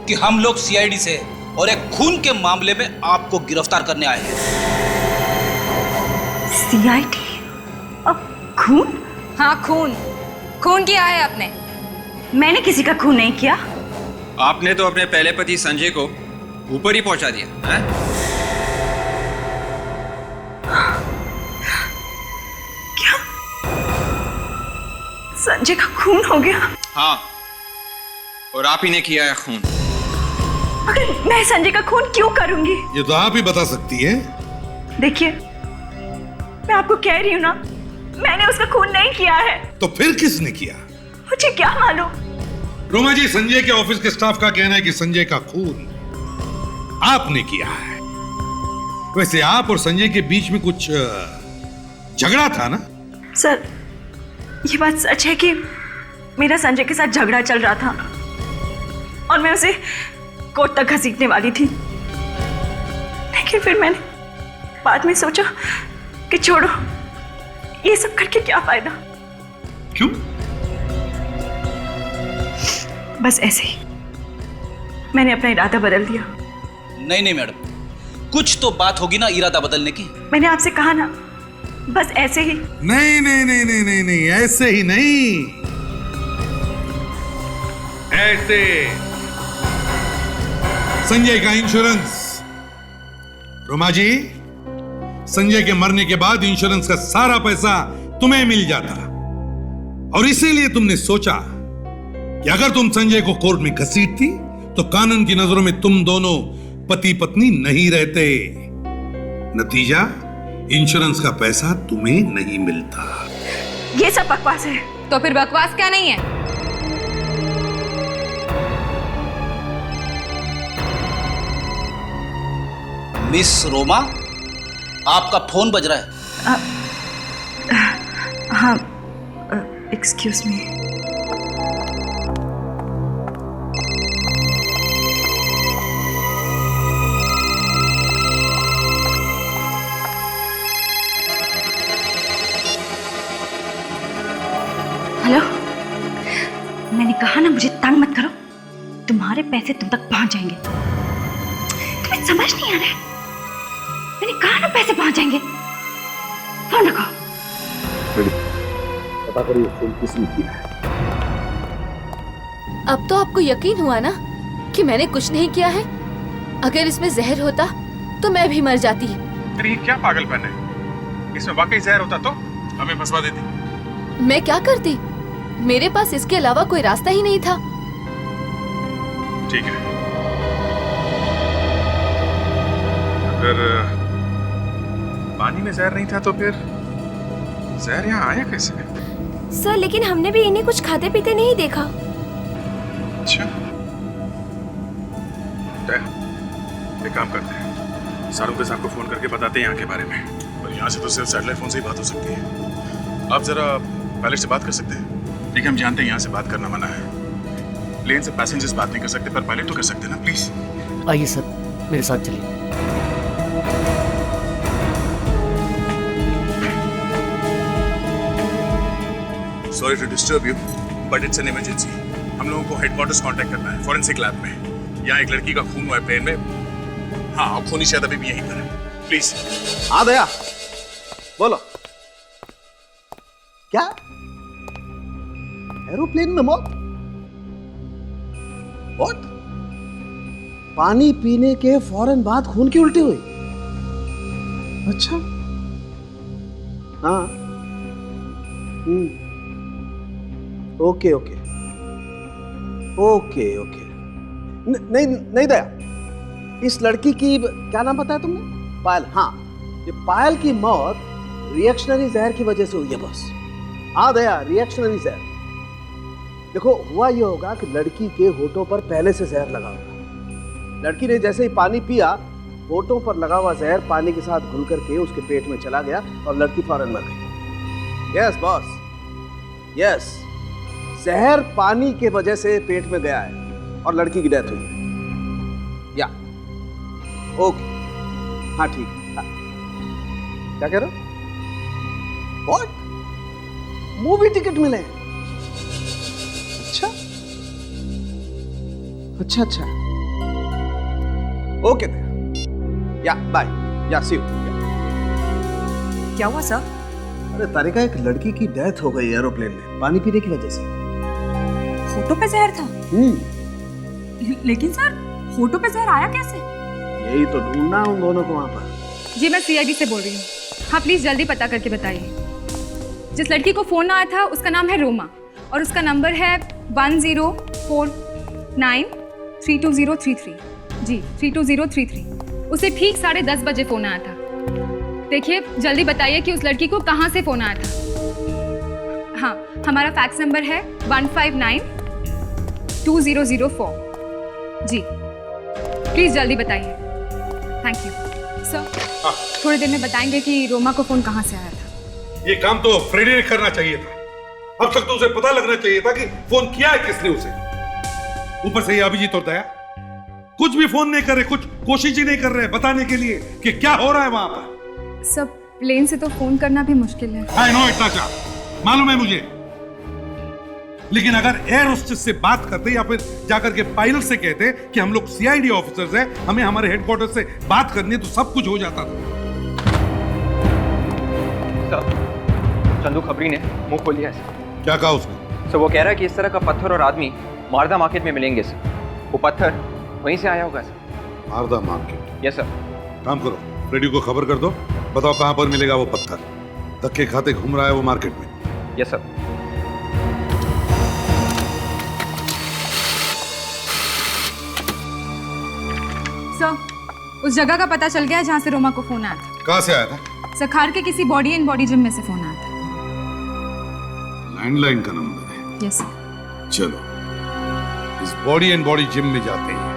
कि हम लोग सीआईडी से और एक खून के मामले में आपको गिरफ्तार करने आए हैं। सीआईडी? अब खून? हाँ, खून किया है आपने। मैंने किसी का खून नहीं किया। आपने तो अपने पहले पति संजय को ऊपर ही पहुंचा दिया है? क्या संजय का खून हो गया? हाँ, और आप ही ने किया है खून। अगर मैं संजय का खून क्यों करूंगी? ये तो आप ही बता सकती है। देखिए, मैं आपको कह रही हूँ ना, मैंने उसका खून नहीं किया है। तो फिर किसने किया? मुझे क्या मालूम? रोमा जी, संजय के ऑफिस के स्टाफ का कहना है कि संजय का खून आपने किया है। वैसे आप और संजय के बीच में कुछ झगड़ा था ना? सर, ये बात सच है कि मेरा संजय के साथ झगड़ा चल रहा था और मैं उसे कोर्ट तक घसीटने वाली थी, लेकिन फिर मैंने बाद में सोचा कि छोड़ो, ये सब करके क्या फायदा। क्यों? बस ऐसे ही मैंने अपना इरादा बदल दिया। नहीं मैडम, कुछ तो बात होगी ना इरादा बदलने की। मैंने आपसे कहा ना, बस ऐसे ही। नहीं, ऐसे ही नहीं, ऐसे। संजय का इंश्योरेंस। रोमा जी, संजय के मरने के बाद इंश्योरेंस का सारा पैसा तुम्हें मिल जाता, और इसीलिए तुमने सोचा कि अगर तुम संजय को कोर्ट में घसीटती तो कानून की नजरों में तुम दोनों पति पत्नी नहीं रहते। नतीजा, इंश्योरेंस का पैसा तुम्हें नहीं मिलता। ये सब बकवास है। तो फिर बकवास क्या नहीं है? मिस रोमा, आपका फोन बज रहा है। हाँ, एक्सक्यूज मी। हेलो, मैंने कहा ना मुझे तंग मत करो, तुम्हारे पैसे तुम तक पहुंच जाएंगे। तुम्हें समझ नहीं आ रहा है? मैंने कहा ना पैसे पहुंच जाएंगे। फोन रखो। पता करिए फोन किसने किया है। अब तो आपको यकीन हुआ ना कि मैंने कुछ नहीं किया है? अगर इसमें जहर होता तो मैं भी मर जाती। अरे ये क्या पागलपन है? इसमें वाकई जहर होता तो हमें फंसवा देती। मैं क्या करती? मेरे पास इसके अलावा कोई रास्ता ही नहीं था। ठीक है, अगर पानी में जहर नहीं था तो फिर जहर यहाँ आया कैसे? सर, लेकिन हमने भी इन्हें कुछ खाते पीते नहीं देखा। अच्छा, एक काम करते हैं, शाहरुख साहब को फोन करके बताते हैं यहाँ के बारे में। और यहाँ से तो सिर्फ सैटेलाइट फोन से ही बात हो सकती है। आप जरा पायलट से बात कर सकते हैं? देखिए हम जानते हैं यहाँ से बात करना मना है, प्लेन से पैसेंजर्स बात नहीं कर सकते, पर पायलट तो कर सकते हैं ना, प्लीज। आइए सर, मेरे साथ चलिए। Sorry to disturb you, but it's an emergency. हम लोगों को हेडक्वार्टर्स कांटेक्ट करना है, फॉरेंसिक लैब में। यहाँ एक लड़की का खून हुआ है प्लेन में। हाँ, और खूनी शायद अभी भी यहीं पर है, प्लीज। हाँ दया, बोलो। क्या एरोप्लेन में मौत? व्हाट? पानी पीने के फौरन बाद खून की उल्टी हुई? अच्छा। हाँ। Okay okay okay okay. नहीं नहीं दया, इस लड़की की क्या नाम बताया तुमने? पायल। हाँ, ये पायल की मौत रिएक्शनरी जहर की वजह से हुई है बस। हाँ दया, रिएक्शनरी जहर। देखो हुआ ये होगा कि लड़की के होठों पर पहले से जहर लगा होगा। लड़की ने जैसे ही पानी पिया, होठों पर लगा हुआ जहर पानी के साथ घुल करके उसके पेट में चला गया और लड़की फौरन मर गई। यस बॉस, यस, जहर पानी के वजह से पेट में गया है और लड़की की डेथ हुई है। या ओके, हाँ ठीक है। हाँ। क्या कह रहे हो? व्हाट? मूवी टिकट मिले? अच्छा अच्छा अच्छा, ओके या बाय, या सी यू। क्या हुआ सर? अरे तारिका, एक लड़की की डेथ हो गई एरोप्लेन में पानी पीने की वजह से। होठों पे जहर था? लेकिन सर, होठों पे जहर आया कैसे? यही तो ढूंढना उन दोनों को वहां पर। जी मैं सीआईडी से बोल रही हूँ। हाँ प्लीज जल्दी पता करके बताइए। जिस लड़की को फोन आया था उसका नाम है रोमा और उसका नंबर है 1049322033। जी 32033। उसे ठीक 10:30 बजे फोन आया था। देखिए जल्दी बताइए कि उस लड़की को कहाँ से फोन आया था। हाँ, हमारा फैक्स नंबर है 1592004। जी प्लीज जल्दी बताइए। Thank you sir. थोड़ी देर में बताएंगे कि रोमा को फोन कहाँ से आया था। ये काम तो फ्रेडी ने करना चाहिए था। अब तक तो उसे पता लगना चाहिए था कि फोन किया है किसने उसे। ऊपर से ये अभिजीत और दया कुछ भी फोन नहीं कर रहे, कुछ कोशिश ही नहीं कर रहे बताने के लिए कि क्या हो रहा है वहां पर। सब प्लेन से तो फोन करना भी मुश्किल है। आई नो, इतना क्या मालूम है मुझे, लेकिन अगर एयर होस्टेस से बात करते या फिर जाकर के पायलट से कहते कि हम लोग सीआईडी ऑफिसर्स हैं, हमें हमारे हेडक्वार्टर से बात करनी है, तो सब कुछ हो जाता था। चंदू खबरी ने मुंह खोल लिया है। क्या कहा उसने? सर वो कह रहा है कि इस तरह का पत्थर और आदमी मारदा मार्केट में मिलेंगे सर। वो पत्थर वहीं से आया होगा सर। मारदा मार्केट? Yes sir. काम करो, रेडियो को खबर कर दो, बताओ कहां पर मिलेगा वो पत्थर। धक्के खाते घूम रहा है वो मार्केट में। Yes sir. सर उस जगह का पता चल गया है जहाँ से रोमा को फोन आया था। कहां से आया था? सखार के किसी बॉडी एंड बॉडी जिम में से फोन आया था। लैंडलाइन का नंबर है? Yes sir. चलो इस बॉडी एंड बॉडी जिम में जाते हैं।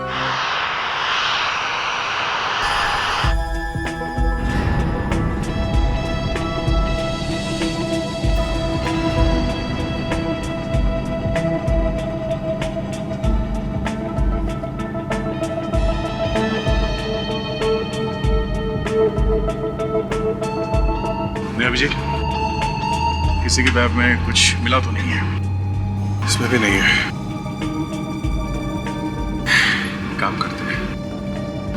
अभिजीत, किसी की बैग में कुछ मिला तो नहीं है? इसमें भी नहीं है। काम करते हैं,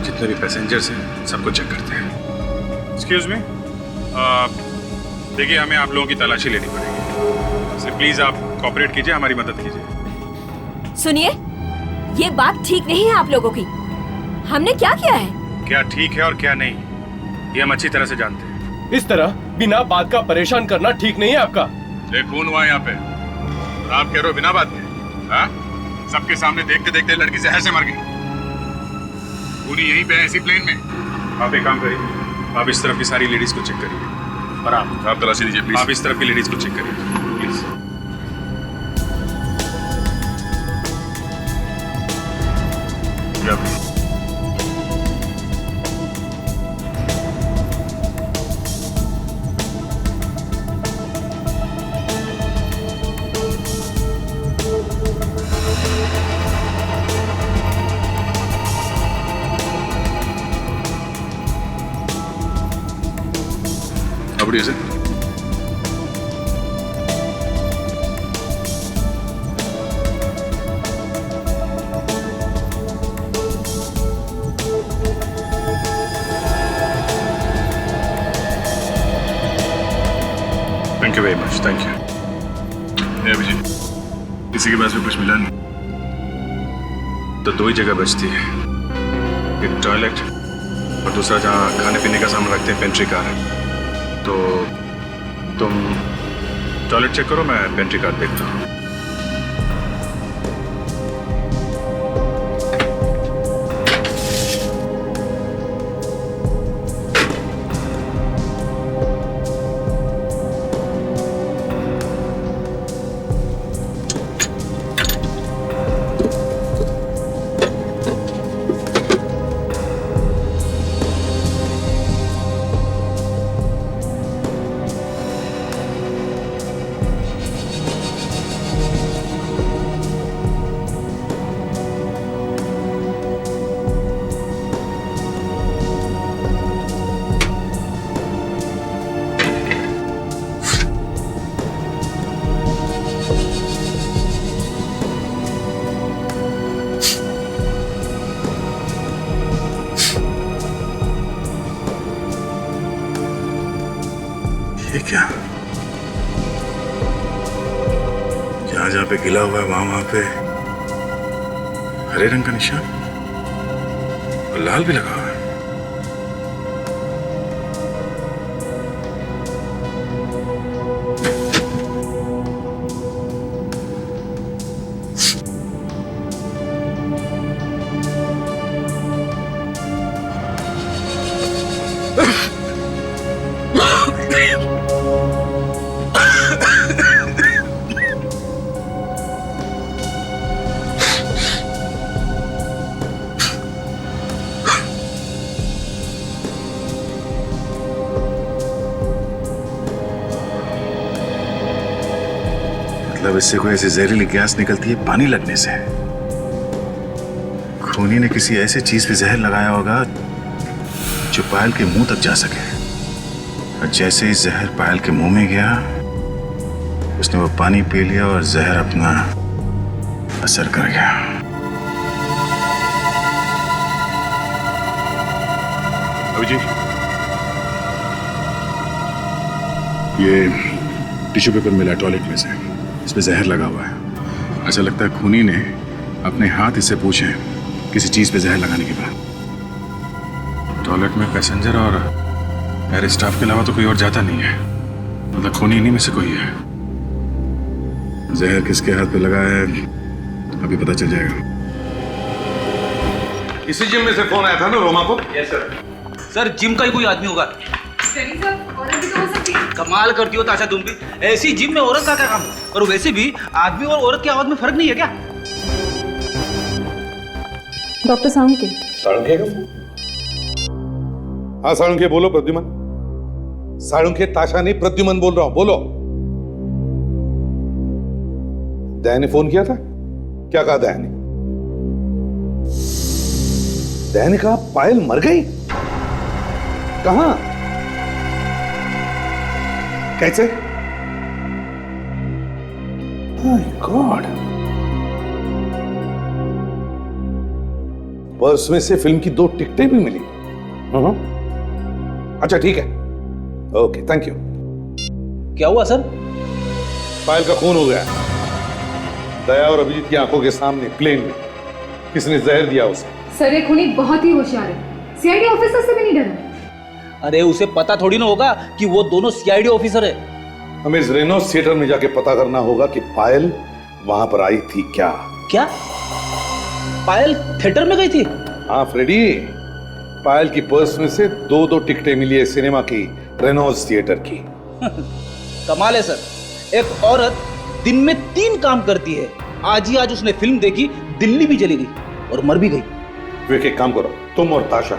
जितने भी पैसेंजर्स हैं सबको चेक करते हैं। एक्सक्यूज मी, देखिए हमें आप लोगों की तलाशी लेनी पड़ेगी, इसलिए प्लीज आप कोऑपरेट कीजिए, हमारी मदद कीजिए। सुनिए, ये बात ठीक नहीं है आप लोगों की। हमने क्या किया है? क्या ठीक है और क्या नहीं, ये हम अच्छी तरह से जानते हैं। इस तरह बिना बात का परेशान करना ठीक नहीं है आपका। खून हुआ यहाँ पे और आप कह रहे हो बिना बात के? हाँ? सबके सामने देखते देखते लड़की जहर से मर गई। पूरी यहीं पे है इसी प्लेन में। आप एक काम करिए, आप इस तरफ की सारी लेडीज को चेक करिए और आप तलाशी दीजिए प्लीज। आप इस तरफ की लेडीज को चेक करिए प्लीज। बढ़िया से। Thank you very much, thank you. Abhijit, किसी के पास भी कुछ मिला नहीं तो दो ही जगह बचती है, एक टॉयलेट और दूसरा जहाँ खाने पीने का सामान रखते हैं, पेंट्री कार है। तो तुम टॉयलेट चेक करो, मैं पेंट्री कार देखता हूँ। ये क्या? जहां जहां पे गिला हुआ है वहां पे हरे रंग का निशान और लाल भी लगा हुआ है। मतलब इससे कोई ऐसी जहरीली गैस निकलती है पानी लगने से। खूनी ने किसी ऐसे चीज पे जहर लगाया होगा जो पायल के मुंह तक जा सके, और जैसे ही जहर पायल के मुंह में गया उसने वो पानी पी लिया और जहर अपना असर कर गया। अभिजीत, ये टिश्यू पेपर मिला टॉयलेट में से, इस पे जहर लगा हुआ है। ऐसा लगता है खूनी ने अपने हाथ इससे पूछे किसी चीज पे जहर लगाने के बाद। टॉयलेट में पैसेंजर और एयर स्टाफ के अलावा तो कोई और जाता नहीं है, मतलब खूनी इन्हीं में से कोई है। जहर किसके हाथ पे लगा है अभी पता चल जाएगा। इसी जिम में से फोन आया था ना रोमा को? Yes sir. सर जिम का ही कोई आदमी होगा। कमाल करती हो ताशा तुम भी, ऐसी जिम में औरत का क्या काम? और वैसे भी आदमी और औरत की आवाज में फर्क नहीं है क्या? डॉक्टर साळुंखे। साळुंखे का? हाँ साळुंखे बोलो। प्रद्युमन? साळुंखे ताशा नहीं, प्रद्युमन बोल रहा हूं, बोलो। दया ने फोन किया था? क्या कहा दया ने? दया ने कहा पायल मर गई? कहां? कैसे? My God. पर्स में से फिल्म की 2 टिकटें भी मिली। अच्छा ठीक है, ओके थैंक यू। क्या हुआ सर? पायल का खून हो गया। दया और अभिजीत की आंखों के सामने प्लेन में किसने जहर दिया उसे? सर ये खूनी बहुत ही होशियार है, सीआईडी ऑफिसर से भी नहीं डरा। अरे उसे पता थोड़ी ना होगा कि वो दोनों सीआईडी ऑफिसर है। हमें इस रेनॉल्ड्स थिएटर में जाके पता करना होगा कि पायल वहां पर आई थी क्या? क्या पायल थिएटर में गई थी? हाँ फ्रेडी, पायल की पर्स में से 2 टिकटें मिली है सिनेमा की, रेनॉल्ड्स थिएटर की। कमाल है सर, एक औरत दिन में 3 काम करती है। आज उसने फिल्म देखी, दिल्ली भी चली गई और मर भी गई। वे एक काम करो, तुम और ताशा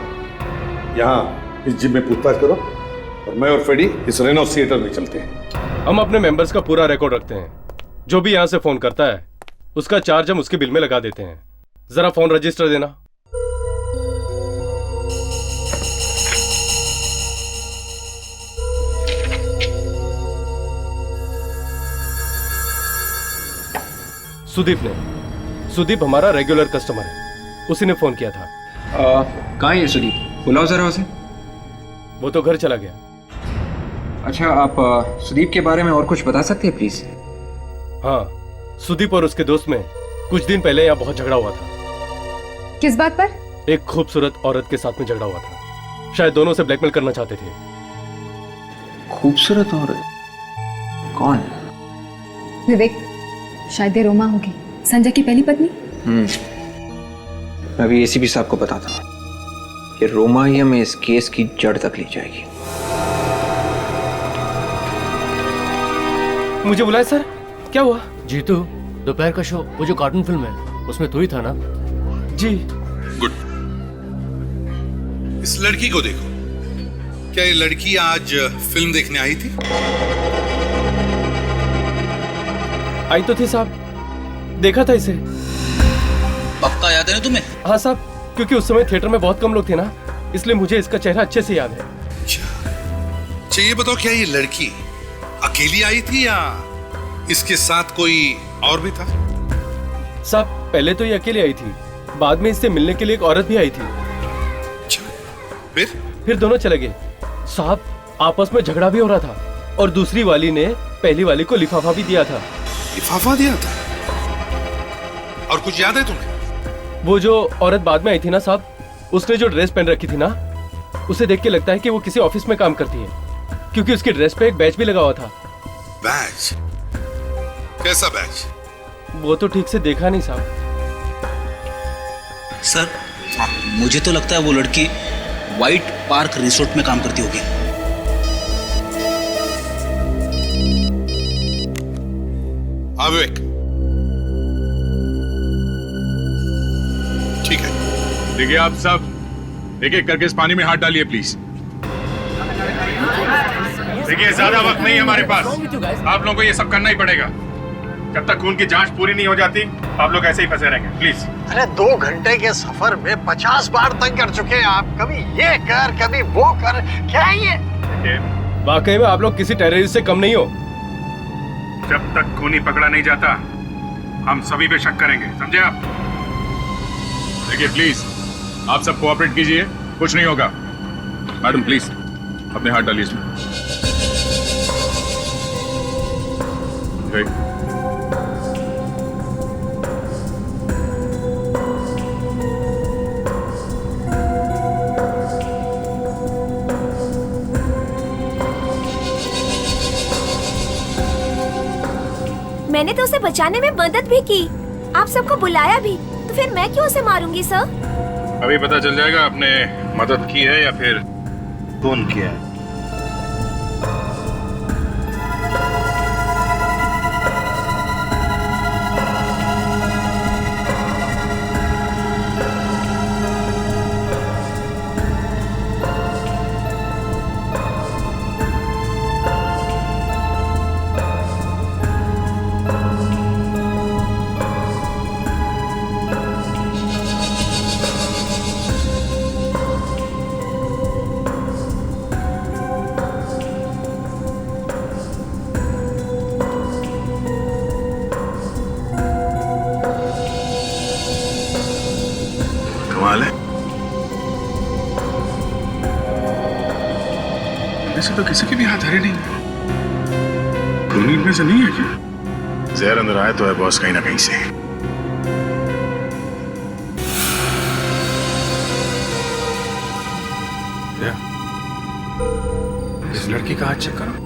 यहाँ इस जिम में पूछताछ करो और मैं और फ्रेडी इस रेनॉल्ड्स थिएटर में चलते हैं। हम अपने मेंबर्स का पूरा रिकॉर्ड रखते हैं। जो भी यहाँ से फोन करता है उसका चार्ज हम उसके बिल में लगा देते हैं। जरा फोन रजिस्टर देना। सुदीप ने। सुदीप हमारा रेगुलर कस्टमर है, उसी ने फोन किया था। कहाँ है ये सुदीप? बुलाओ जरा उसे। वो तो घर चला गया। अच्छा, आप सुदीप के बारे में और कुछ बता सकते हैं प्लीज? हाँ, सुदीप और उसके दोस्त में कुछ दिन पहले यहाँ बहुत झगड़ा हुआ था। किस बात पर? एक खूबसूरत औरत के साथ में झगड़ा हुआ था। शायद दोनों से ब्लैकमेल करना चाहते थे। खूबसूरत औरत? कौन? विवेक, शायद ये रोमा होगी, संजय की पहली पत्नी। मैं अभी एसीपी साहब को बताता हूँ कि रोमा ही हमें इस केस की जड़ तक ले जाएगी। मुझे बुलाया सर, क्या हुआ? जीतू, दोपहर का शो, वो जो कार्टून फिल्म है उसमें तू ही था ना? जी। गुड। इस लड़की को देखो, क्या ये लड़की आज फिल्म देखने आई थी? आई तो थी साहब, देखा था इसे। पक्का याद है ना तुम्हें? हाँ साहब, क्योंकि उस समय थिएटर में बहुत कम लोग थे ना, इसलिए मुझे इसका चेहरा अच्छे से याद है। अच्छा, ये बताओ, क्या ये लड़की अकेली आई थी या इसके साथ कोई और भी था? साहब, पहले तो ये अकेली आई थी, बाद में इससे मिलने के लिए एक औरत भी आई थी। फिर दोनों चले गए। साहब, आपस में झगड़ा भी हो रहा था और दूसरी वाली ने पहली वाली को लिफाफा भी दिया था। लिफाफा दिया था? और कुछ याद है तुम्हें? वो जो औरत बाद में आई थी ना साहब, उसने जो ड्रेस पहन रखी थी ना, उसे देख के लगता है कि वो किसी ऑफिस में काम करती है, क्योंकि उसकी ड्रेस पे एक बैच भी लगा हुआ था। बैच? कैसा बैच? वो तो ठीक से देखा नहीं साहब। सर, मुझे तो लगता है वो लड़की व्हाइट पार्क रिसोर्ट में काम करती होगी। विवेक, ठीक है। देखिए आप सब एक एक करके इस पानी में हाथ डालिए प्लीज। देखिए ज्यादा वक्त नहीं है हमारे पास, आप लोगों को ये सब करना ही पड़ेगा। जब तक खून की जांच पूरी नहीं हो जाती आप लोग ऐसे ही फंसे रहेंगे, प्लीज। अरे 2 घंटे के सफर में 50 बार तंग कर चुके हैं आप। कभी ये कर, कभी वो कर, क्या है ये? वाकई में आप लोग किसी टेररिस्ट से कम नहीं हो। जब तक खूनी पकड़ा नहीं जाता हम सभी पे शक करेंगे, समझे आप? देखिए प्लीज आप सब कोऑपरेट कीजिए, कुछ नहीं होगा। मैडम प्लीज अपने हाथ डालिए इसमें। मैंने तो उसे बचाने में मदद भी की, आप सबको बुलाया भी, तो फिर मैं क्यों उसे मारूंगी सर? अभी पता चल जाएगा आपने मदद की है या फिर खून किया है। कमाल है, ऐसे तो किसी के भी हाथ हरे नहीं। खूनी में से नहीं है क्या? जहर अंदर आया तो है बॉस कहीं ना कहीं से। इस लड़की का हाथ चेक करो।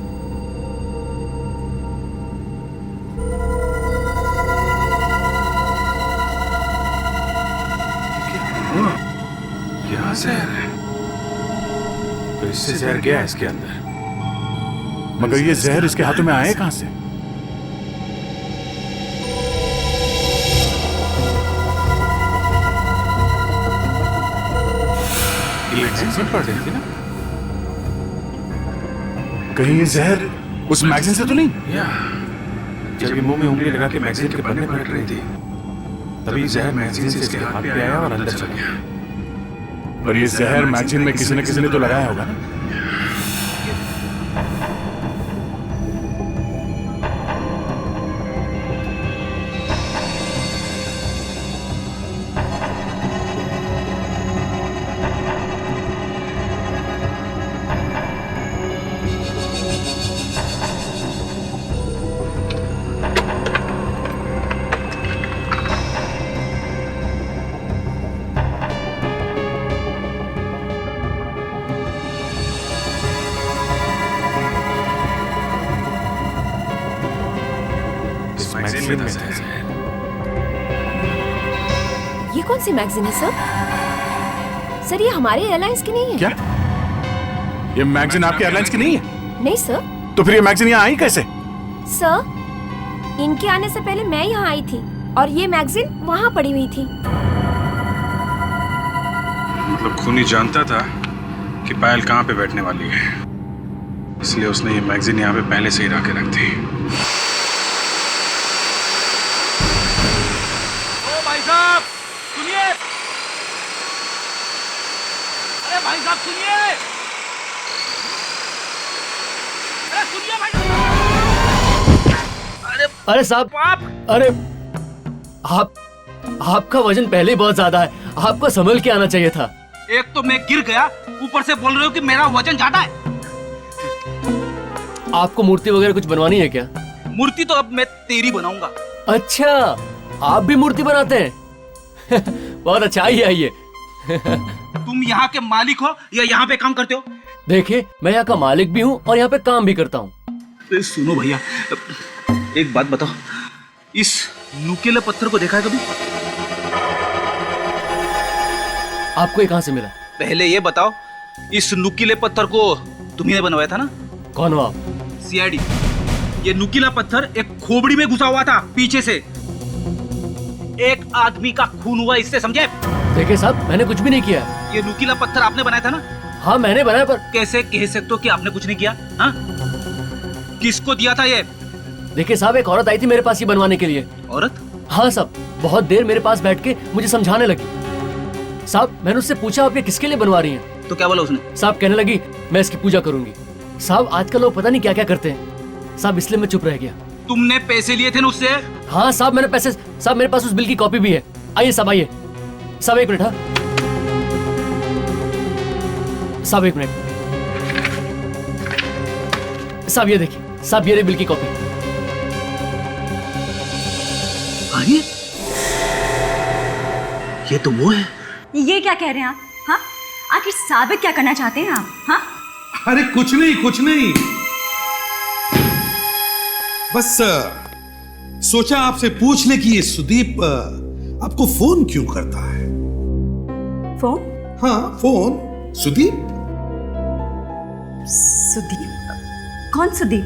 क्या जहर है? तो इससे जहर गया है इसके अंदर, मगर ये जहर इसके हाथों में आए कहां से? ये मैगजीन पढ़ रही थी ना? कहीं ये जहर उस मैगजीन से तो नहीं? जब ये मुंह में उंगली लगा के मैगजीन के पन्ने पलट रही थी, तभी जहर मैगजीन से इसके हाथ पे आया और अंदर चला गया। और ये जहर मैगजीन में किसी ने तो लगाया होगा ना? मैगजीन में था सर। ये कौन सी मैगजीन है सर? सर ये हमारे एयरलाइंस की नहीं है। क्या ये मैगजीन आपके एयरलाइंस की नहीं है? नहीं सर। तो फिर ये मैगजीन यहाँ आई कैसे? सर इनके आने से पहले मैं यहाँ आई थी और ये मैगजीन वहाँ पड़ी हुई थी। मतलब खूनी जानता था कि पायल कहाँ पे बैठने वाली है, इसलिए उसने ये मैगजीन यहाँ पे पहले से ही ला के रख दी। ओ भाई साहब सुनिए, अरे भाई साहब सुनिए, अरे सुनिए भाई। अरे साहब, अरे आपका वजन पहले ही बहुत ज्यादा है, आपको संभल के आना चाहिए था। एक तो मैं गिर गया, ऊपर से बोल रहे हो कि मेरा वजन ज्यादा है। आपको मूर्ति वगैरह कुछ बनवानी है क्या? मूर्ति तो अब मैं तेरी बनाऊंगा। अच्छा, आप भी मूर्ति बनाते हैं? बहुत अच्छा, आइए आइए। तुम यहाँ के मालिक हो या यहाँ पे काम करते हो? देखिए, मैं यहाँ का मालिक भी हूँ और यहाँ पे काम भी करता हूँ। सुनो भैया, एक बात बताओ, इस नुकीले पत्थर को देखा है कभी? आपको ये कहाँ से मिला? पहले ये बताओ, इस नुकीले पत्थर को तुम्ही ने बनवाया था ना? कौन हो आप? सीआईडी। ये नुकीला पत्थर एक खोपड़ी में घुसा हुआ था पीछे से, एक आदमी का खून हुआ इससे, समझे? देखिए साहब, मैंने कुछ भी नहीं किया। ये नुकीला पत्थर आपने बनाया था ना? हाँ मैंने बनाया, पर कैसे कह सकते हो कि आपने कुछ नहीं किया? हाँ? किसको दिया था ये? देखिए साहब, एक औरत आई थी मेरे पास ये बनवाने के लिए। औरत? हाँ साहब, बहुत देर मेरे पास बैठ के मुझे समझाने लगी। साहब मैंने उससे पूछा आप ये किसके लिए बनवा रही हैं? तो क्या बोला उसने? साहब कहने लगी मैं इसकी पूजा करूंगी। साहब आजकल लोग पता नहीं क्या क्या करते हैं साहब, इसलिए मैं चुप रह गया। तुमने पैसे लिए थे ना उससे? हाँ साहब मैंने पैसे, साहब मेरे पास उस बिल की कॉपी भी है। आइए साहब, आइए साहब, एक मिनट। हाँ साहब एक मिनट, साहब ये देखिए साहब, ये रही बिल की कॉपी। अरे ये तो वो है। ये क्या कह रहे हैं आप? हाँ, आखिर साबित क्या करना चाहते हैं आप? हाँ, अरे कुछ नहीं कुछ नहीं, बस सोचा आपसे पूछ ले कि ये सुदीप आपको फोन क्यों करता है? फोन? हाँ फोन। सुदीप? सुदीप? कौन सुदीप?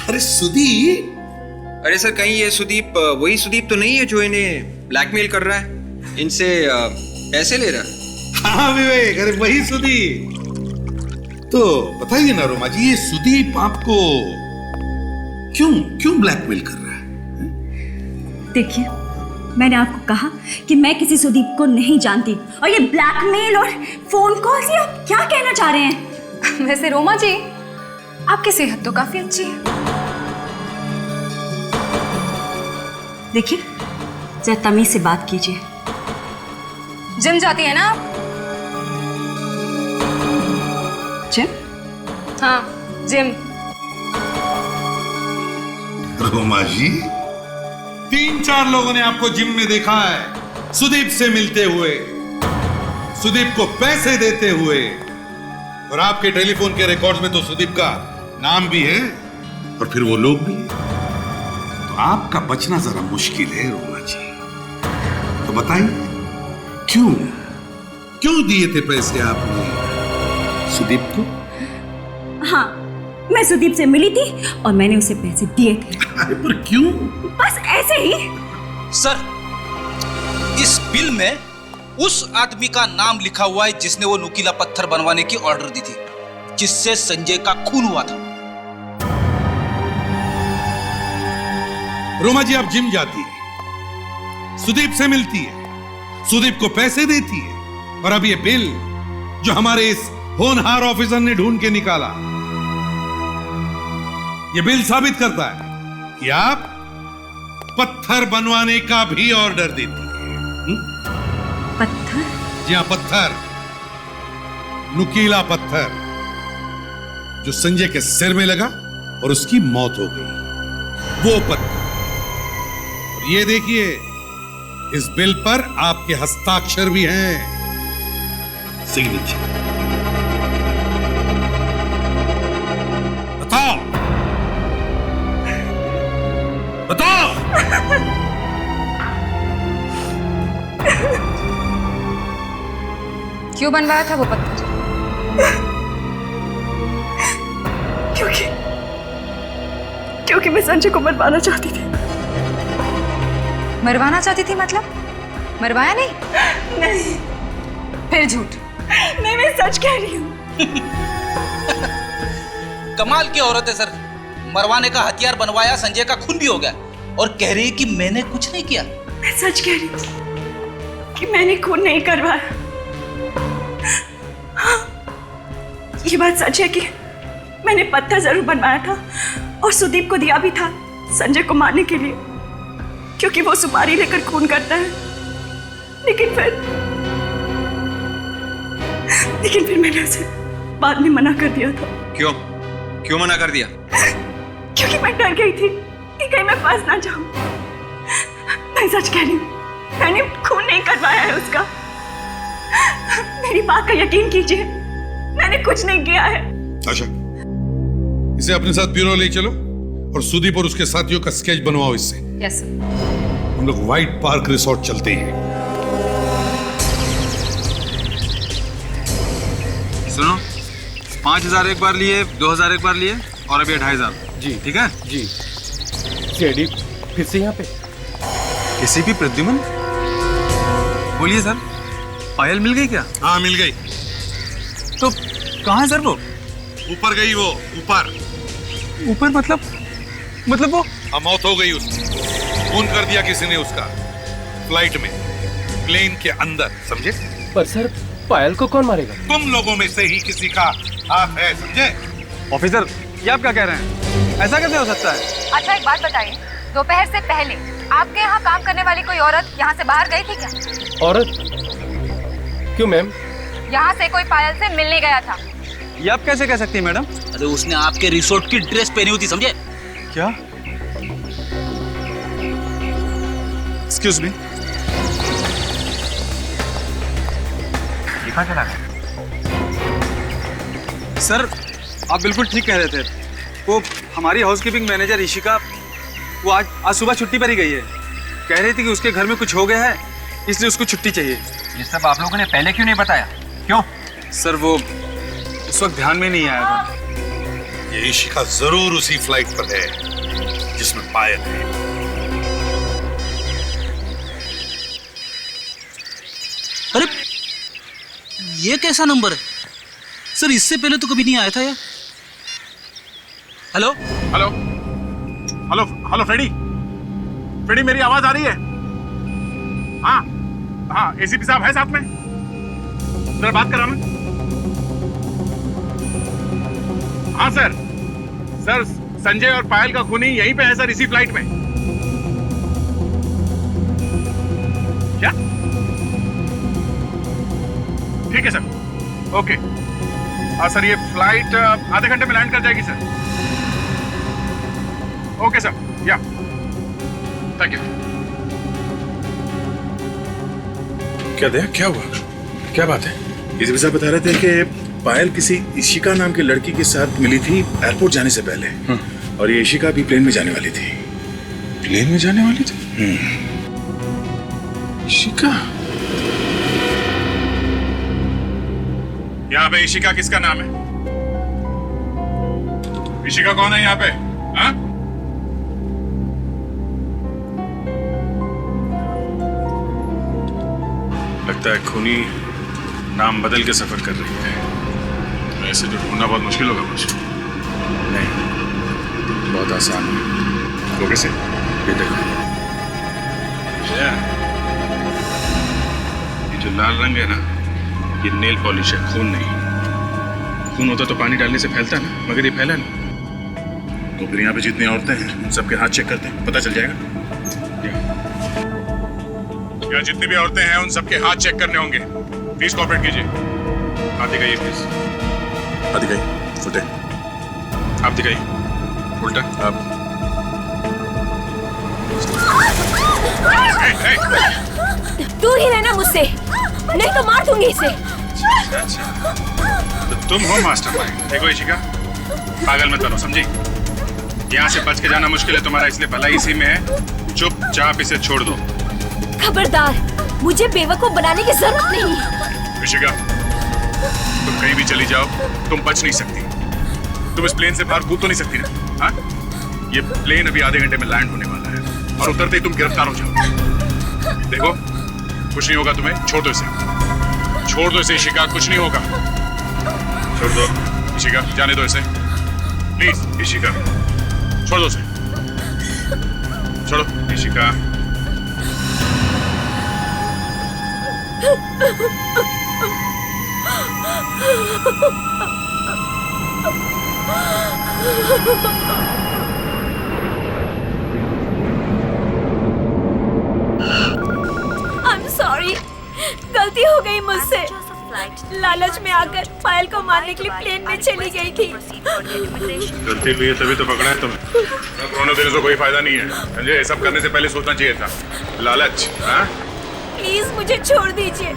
अरे सुदीप। अरे सर, कहीं ये सुदीप वही सुदीप तो नहीं है जो इन्हें ब्लैकमेल कर रहा है, इनसे पैसे ले रहा है? हाँ विवेक, अरे वही सुदीप। तो बताइए ना रोमा जी, ये सुदीप आपको क्यों ब्लैकमेल कर रहा है? देखिए, मैंने आपको कहा कि मैं किसी सुदीप को नहीं जानती, और ये ब्लैकमेल और फोन कॉल से आप क्या कहना चाह रहे हैं? वैसे रोमा जी, आपकी सेहत तो काफी अच्छी है। देखिए, जरा तमीज से बात कीजिए। जिम जाती है ना आप? जिम? हाँ जिम। रोमा जी, 3-4 लोगों ने आपको जिम में देखा है, सुदीप से मिलते हुए, सुदीप को पैसे देते हुए, और आपके टेलीफोन के रिकॉर्ड्स में तो सुदीप का नाम भी है और फिर वो लोग भी। तो आपका बचना जरा मुश्किल है रोमा जी। तो बताइए, क्यों दिए थे पैसे आपने सुदीप को? हाँ, मैं सुदीप से मिली थी और मैंने उसे पैसे दिए थे। अरे पर क्यों? बस ऐसे ही। सर, इस बिल में उस आदमी का नाम लिखा हुआ है जिसने वो नुकीला पत्थर बनवाने की ऑर्डर दी थी, जिससे संजय का खून हुआ था। रोमा जी, आप जिम जाती है, सुदीप से मिलती है, सुदीप को पैसे देती है, और अब ये बिल जो हमारे इस होनहार ऑफिसर ने ढूंढ के निकाला, ये बिल साबित करता है कि आप पत्थर बनवाने का भी ऑर्डर देती है। पत्थर? जी हाँ, पत्थर, नुकीला पत्थर जो संजय के सिर में लगा और उसकी मौत हो गई, वो पत्थर। और ये देखिए, इस बिल पर आपके हस्ताक्षर भी हैं, सिग्नेचर। बताओ बताओ, क्यों बनवाया था वो पत्थर? क्योंकि मैं संजय को मरवाना चाहती थी। मरवाना चाहती थी मतलब? मरवाया नहीं? नहीं। फिर झूठ। नहीं, मैं सच कह रही हूँ। कमाल की औरत है सर, मरवाने का हथियार बनवाया, संजय का खून भी हो गया और कह रही है कि मैंने कुछ नहीं किया। मैं सच कह रही हूँ कि मैंने खून नहीं करवाया। हाँ, ये बात सच है कि मैंने पत्थर जरूर बनवाया था और सुदीप को दिया भी था संजय को मारने के लिए, क्योंकि वो सुपारी लेकर खून करता है। लेकिन फिर मैंने उसे बाद में मना कर दिया था। क्यों मना कर दिया? क्योंकि मैं डर गई थी कि कहीं मैं फंस ना जाऊं। मैं सच कह रही हूँ, मैंने खून नहीं करवाया है उसका। मेरी बात का यकीन कीजिए, मैंने कुछ नहीं किया है। अच्छा, इसे अपने साथ ब्यूरो ले चलो और सुदीप और उसके साथियों का स्केच बनवाओ इससे। Yes sir. हम लोग व्हाइट पार्क रिसोर्ट चलते हैं। सुनो, 5000 एक बार लिए, 2000 एक बार लिए और अभी 2500। जी ठीक है जी। सीआईडी फिर से यहाँ पे। एसीपी प्रद्युमन, बोलिए सर, पायल मिल गई क्या? हाँ मिल गई। तो कहाँ है सर वो? ऊपर गई वो, ऊपर मतलब वो मौत हो गई उसकी। खून कर दिया किसी ने उसका, फ्लाइट में, प्लेन के अंदर, समझे? पर सर, पायल को कौन मारेगा? तुम लोगों में से ही किसी का हाथ है, समझे? ऑफिसर, ये आप क्या कह रहे हैं? ऐसा कैसे हो सकता है? अच्छा एक बात बताइए, दोपहर से पहले आपके यहाँ काम करने वाली कोई औरत यहाँ से बाहर गई थी क्या? औरत? क्यों मैम? यहाँ से कोई पायल से मिलने गया था। ये आप कैसे कह सकती हैं मैडम? अरे उसने आपके रिसोर्ट की ड्रेस पहनी हुई थी, समझे? क्या? एक्सक्यूज मी, कहाँ चला गया? सर आप बिल्कुल ठीक कह रहे थे। वो हमारी हाउसकीपिंग मैनेजर ईशिका, वो आज सुबह छुट्टी पर ही गई है। कह रही थी कि उसके घर में कुछ हो गया है, इसलिए उसको छुट्टी चाहिए। ये सब आप लोगों ने पहले क्यों नहीं बताया? क्यों? सर वो उस वक्त ध्यान में नहीं आया था। ये ईशिका जरूर उसी फ्लाइट पर है जिसमें पायल है। अरे ये कैसा नंबर है सर? इससे पहले तो कभी नहीं आया था यार। Hello hello hello hello Freddy, Freddy मेरी आवाज आ रही है? हाँ हाँ, एसीपी साहब है साथ में, जरा बात कराना। हाँ सर, सर संजय और पायल का खूनी यहीं पे है सर, इसी फ्लाइट में। क्या? ठीक है सर, ओके। हाँ सर, ये फ्लाइट आधे घंटे में लैंड कर जाएगी सर। ओके सर, या थैंक यू। क्या दया, क्या हुआ? क्या बात है? एसीपी साहब बता रहे थे कि पायल किसी ईशिका नाम की लड़की के साथ मिली थी एयरपोर्ट जाने से पहले। और ये ईशिका भी प्लेन में जाने वाली थी। प्लेन में जाने वाली थी? ईशिका? यहाँ पे ईशिका किसका नाम है? ईशिका कौन है यहाँ पे? हाँ? लगता है खूनी नाम बदल के सफर कर रही है। ऐसे तो ढूंढना बहुत मुश्किल होगा कुछ। नहीं, बहुत आसान है। वो कैसे? ये देखो, ये जो लाल रंग है ना, ये नेल पॉलिश है, खून नहीं। खून होता तो पानी डालने से फैलता ना, मगर ये फैला नहीं। तो फिर यहाँ पे जितनी औरतें हैं उन सबके हाथ चेक करते हैं, पता चल जाएगा। यहाँ जितनी भी औरतें हैं उन सबके हाथ चेक करने होंगे। प्लीज कोऑपरेट कीजिए। हाथ दिखाइए प्लीज। हाथ दिखाइए, उल्टे। आप दिखाइए, उल्टा। आप दूर ही रहना मुझसे, नहीं तो मार दूंगी इसे। अच्छा, तो तुम हो मास्टरमाइंड। देखो ईशिका, पागल मत बनो, समझी? यहाँ से बच के जाना मुश्किल है तुम्हारा, इसलिए भलाई इसी में है। चुपचाप इसे छोड़ दो। खबरदार, मुझे बेवकूफ बनाने की जरूरत नहीं। ऋषिका, तुम कहीं भी चली जाओ, तुम बच नहीं सकती। तुम इस प्लेन से बाहर कूद तो नहीं सकती ना? हाँ? ये प्लेन अभी आधे घंटे में लैंड होने वाला है और उतरते ही तुम गिरफ्तार हो जाओ। देखो, कुछ नहीं होगा तुम्हें, छोड़ दो इसे, छोड़ दो इसे ऋषिका, कुछ नहीं होगा। छोड़ दो ऋषिका, जाने दो इसे प्लीज। ऋषिका, छोड़ दो इसे, छोड़ो ऋषिका। I'm sorry, गलती हो गई मुझसे। लालच में आकर पायल को मारने के लिए प्लेन में चली गई थी। गलती हुई है तभी तो पकड़ा है तुम्हें। रोने देने से कोई फायदा नहीं है, समझे? ये सब करने से पहले सोचना चाहिए था। लालच। हाँ? प्लीज मुझे छोड़ दीजिए,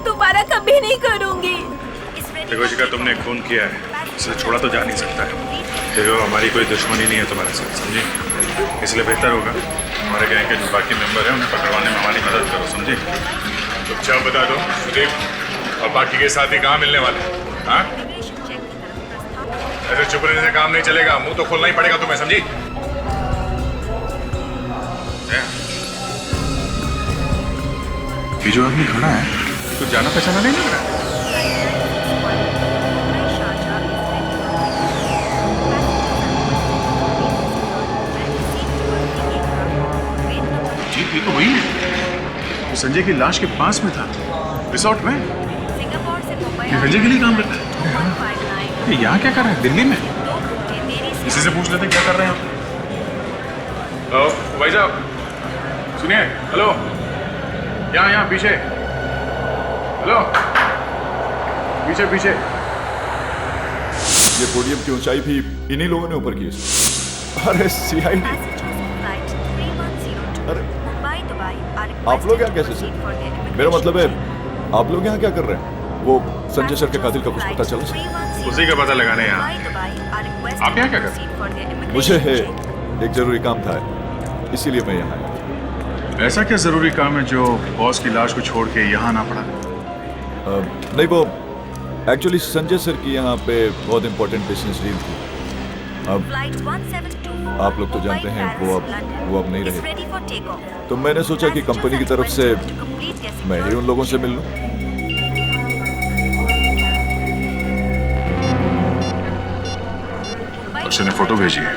दोबारा कभी नहीं करूंगी। देखो ऋषिका, तुमने खून किया है, इसे छोड़ा तो जा नहीं सकता है। देखो, हमारी कोई दुश्मनी नहीं है तुम्हारे साथ, समझे? इसलिए बेहतर होगा हमारे गैंग के जो बाकी मेंबर हैं उन्हें पकड़वाने में हमारी मदद करो, समझे? चुपचाप बता दो सुदीप और बाकी के साथी कहाँ मिलने वाले हैं? हाँ? ऐसे चुप रहने से काम नहीं चलेगा, मुंह तो खोलना ही पड़ेगा तुम्हें, समझी? ये जो आदमी खड़ा है, तो जाना पहचाना नहीं लग रहा है। ये तो वही है, संजय की लाश के पास में था, रिसोर्ट में। ये संजय के लिए काम करता है। ये यहाँ क्या कर रहे हैं, दिल्ली में? इसी से पूछ लेते क्या कर रहे हैं। भाई साहब सुनिए, हेलो, यहाँ पीछे, हेलो, पीछे पीछे। ये पोडियम की ऊंचाई भी इन्हीं लोगों ने ऊपर की है। अरे सीआईडी, अरे आप लोग यहाँ कैसे सर? मेरा मतलब है, आप लोग यहाँ क्या कर रहे हैं? वो संजय सर के कातिल का कुछ पता चला? उसी का पता लगाने यहाँ। आप यहाँ क्या कर रहे हैं? मुझे एक जरूरी काम था, इसीलिए मैं यहाँ आया। ऐसा क्या जरूरी काम है जो बॉस की लाश को छोड़ के यहाँ आना पड़ा? नहीं, वो एक्चुअली संजय सर की यहाँ पे बहुत इंपॉर्टेंट बिजनेस डील थी। अब आप लोग तो जानते हैं वो अब नहीं रहे, तो मैंने सोचा कि कंपनी की तरफ से मैं ही उन लोगों से मिल लूं। अक्षय ने फोटो भेजी है।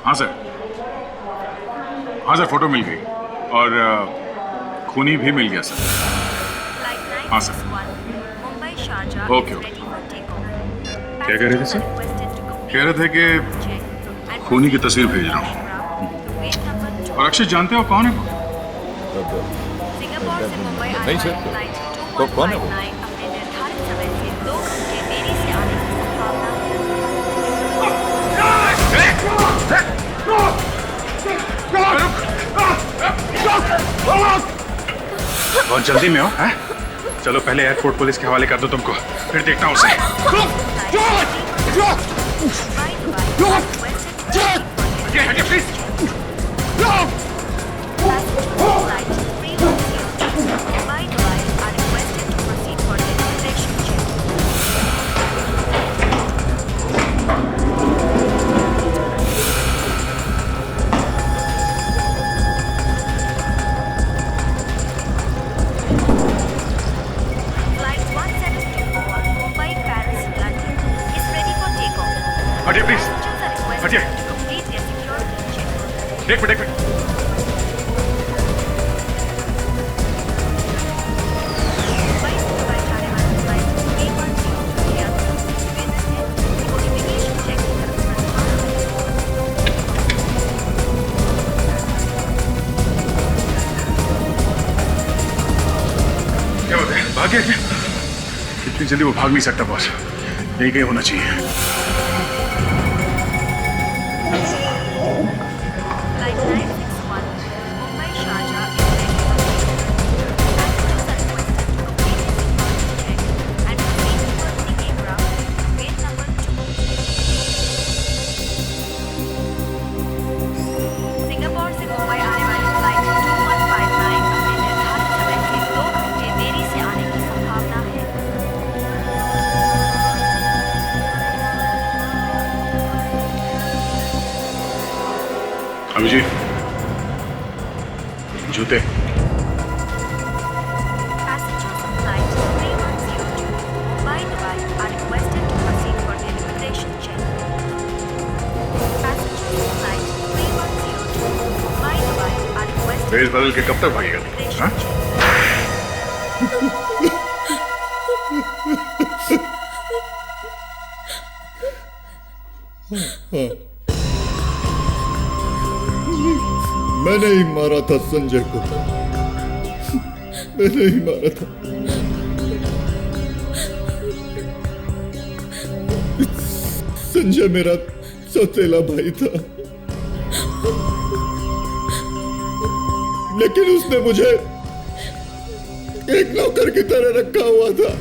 हाँ सर, फोटो मिल गई और खूनी भी मिल गया सर। हाँ सर, ओके ओके। क्या कह रहे थे सर? कह रहे थे कि खूनी की तस्वीर भेज रहा हूँ। और अक्षय जानते हो कौन है वो? नहीं सर, तो कौन है वो? बहुत जल्दी में हो, हैं? चलो पहले एयरपोर्ट पुलिस के हवाले कर दो तुमको, फिर देखता हूँ उसे। हटिए प्लीज। हटिए प्लीज, हटिए। एक मिनट। क्या होता है, भाग गया क्या? इतनी जल्दी वो भाग नहीं सकता बॉस, यही कहीं होना चाहिए। अभिजीत, जूते। भेष बदल के कब तक भागेगा तू? हाँ? मैंने ही मारा था संजय को, मैंने ही मारा था। संजय मेरा सौतेला भाई था, लेकिन उसने मुझे एक नौकर की तरह रखा हुआ था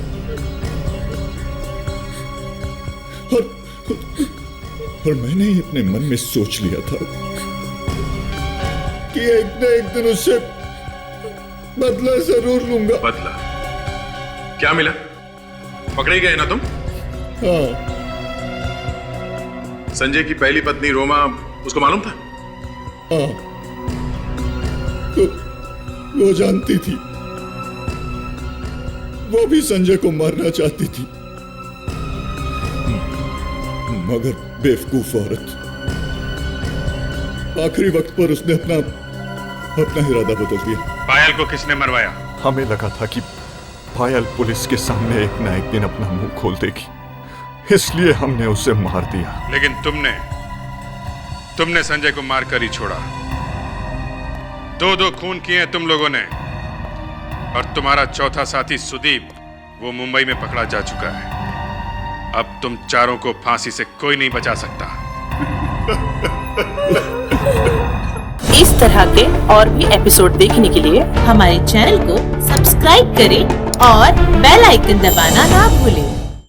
और मैंने ही अपने मन में सोच लिया था कि एक न एक दिन उससे बदला जरूर लूंगा। बदला? क्या मिला? पकड़े गए ना तुम? हाँ। संजय की पहली पत्नी रोमा, उसको मालूम था? हाँ, तो वो जानती थी, वो भी संजय को मारना चाहती थी, मगर बेवकूफ औरत, आखिरी वक्त पर उसने अपना इरादा बदल दिया। पायल को किसने मरवाया? हमें लगा था कि पायल पुलिस के सामने एक न एक दिन अपना मुंह खोल देगी, इसलिए हमने उसे मार दिया। लेकिन तुमने संजय को मारकर ही छोड़ा। दो खून किए तुम लोगों ने, और तुम्हारा चौथा साथी सुदीप वो मुंबई में पकड़ा जा चुका है। अब तुम चारों को फांसी से कोई नहीं बचा सकता। इस तरह के और भी एपिसोड देखने के लिए हमारे चैनल को सब्सक्राइब करें और बेल आइकन दबाना ना भूलें।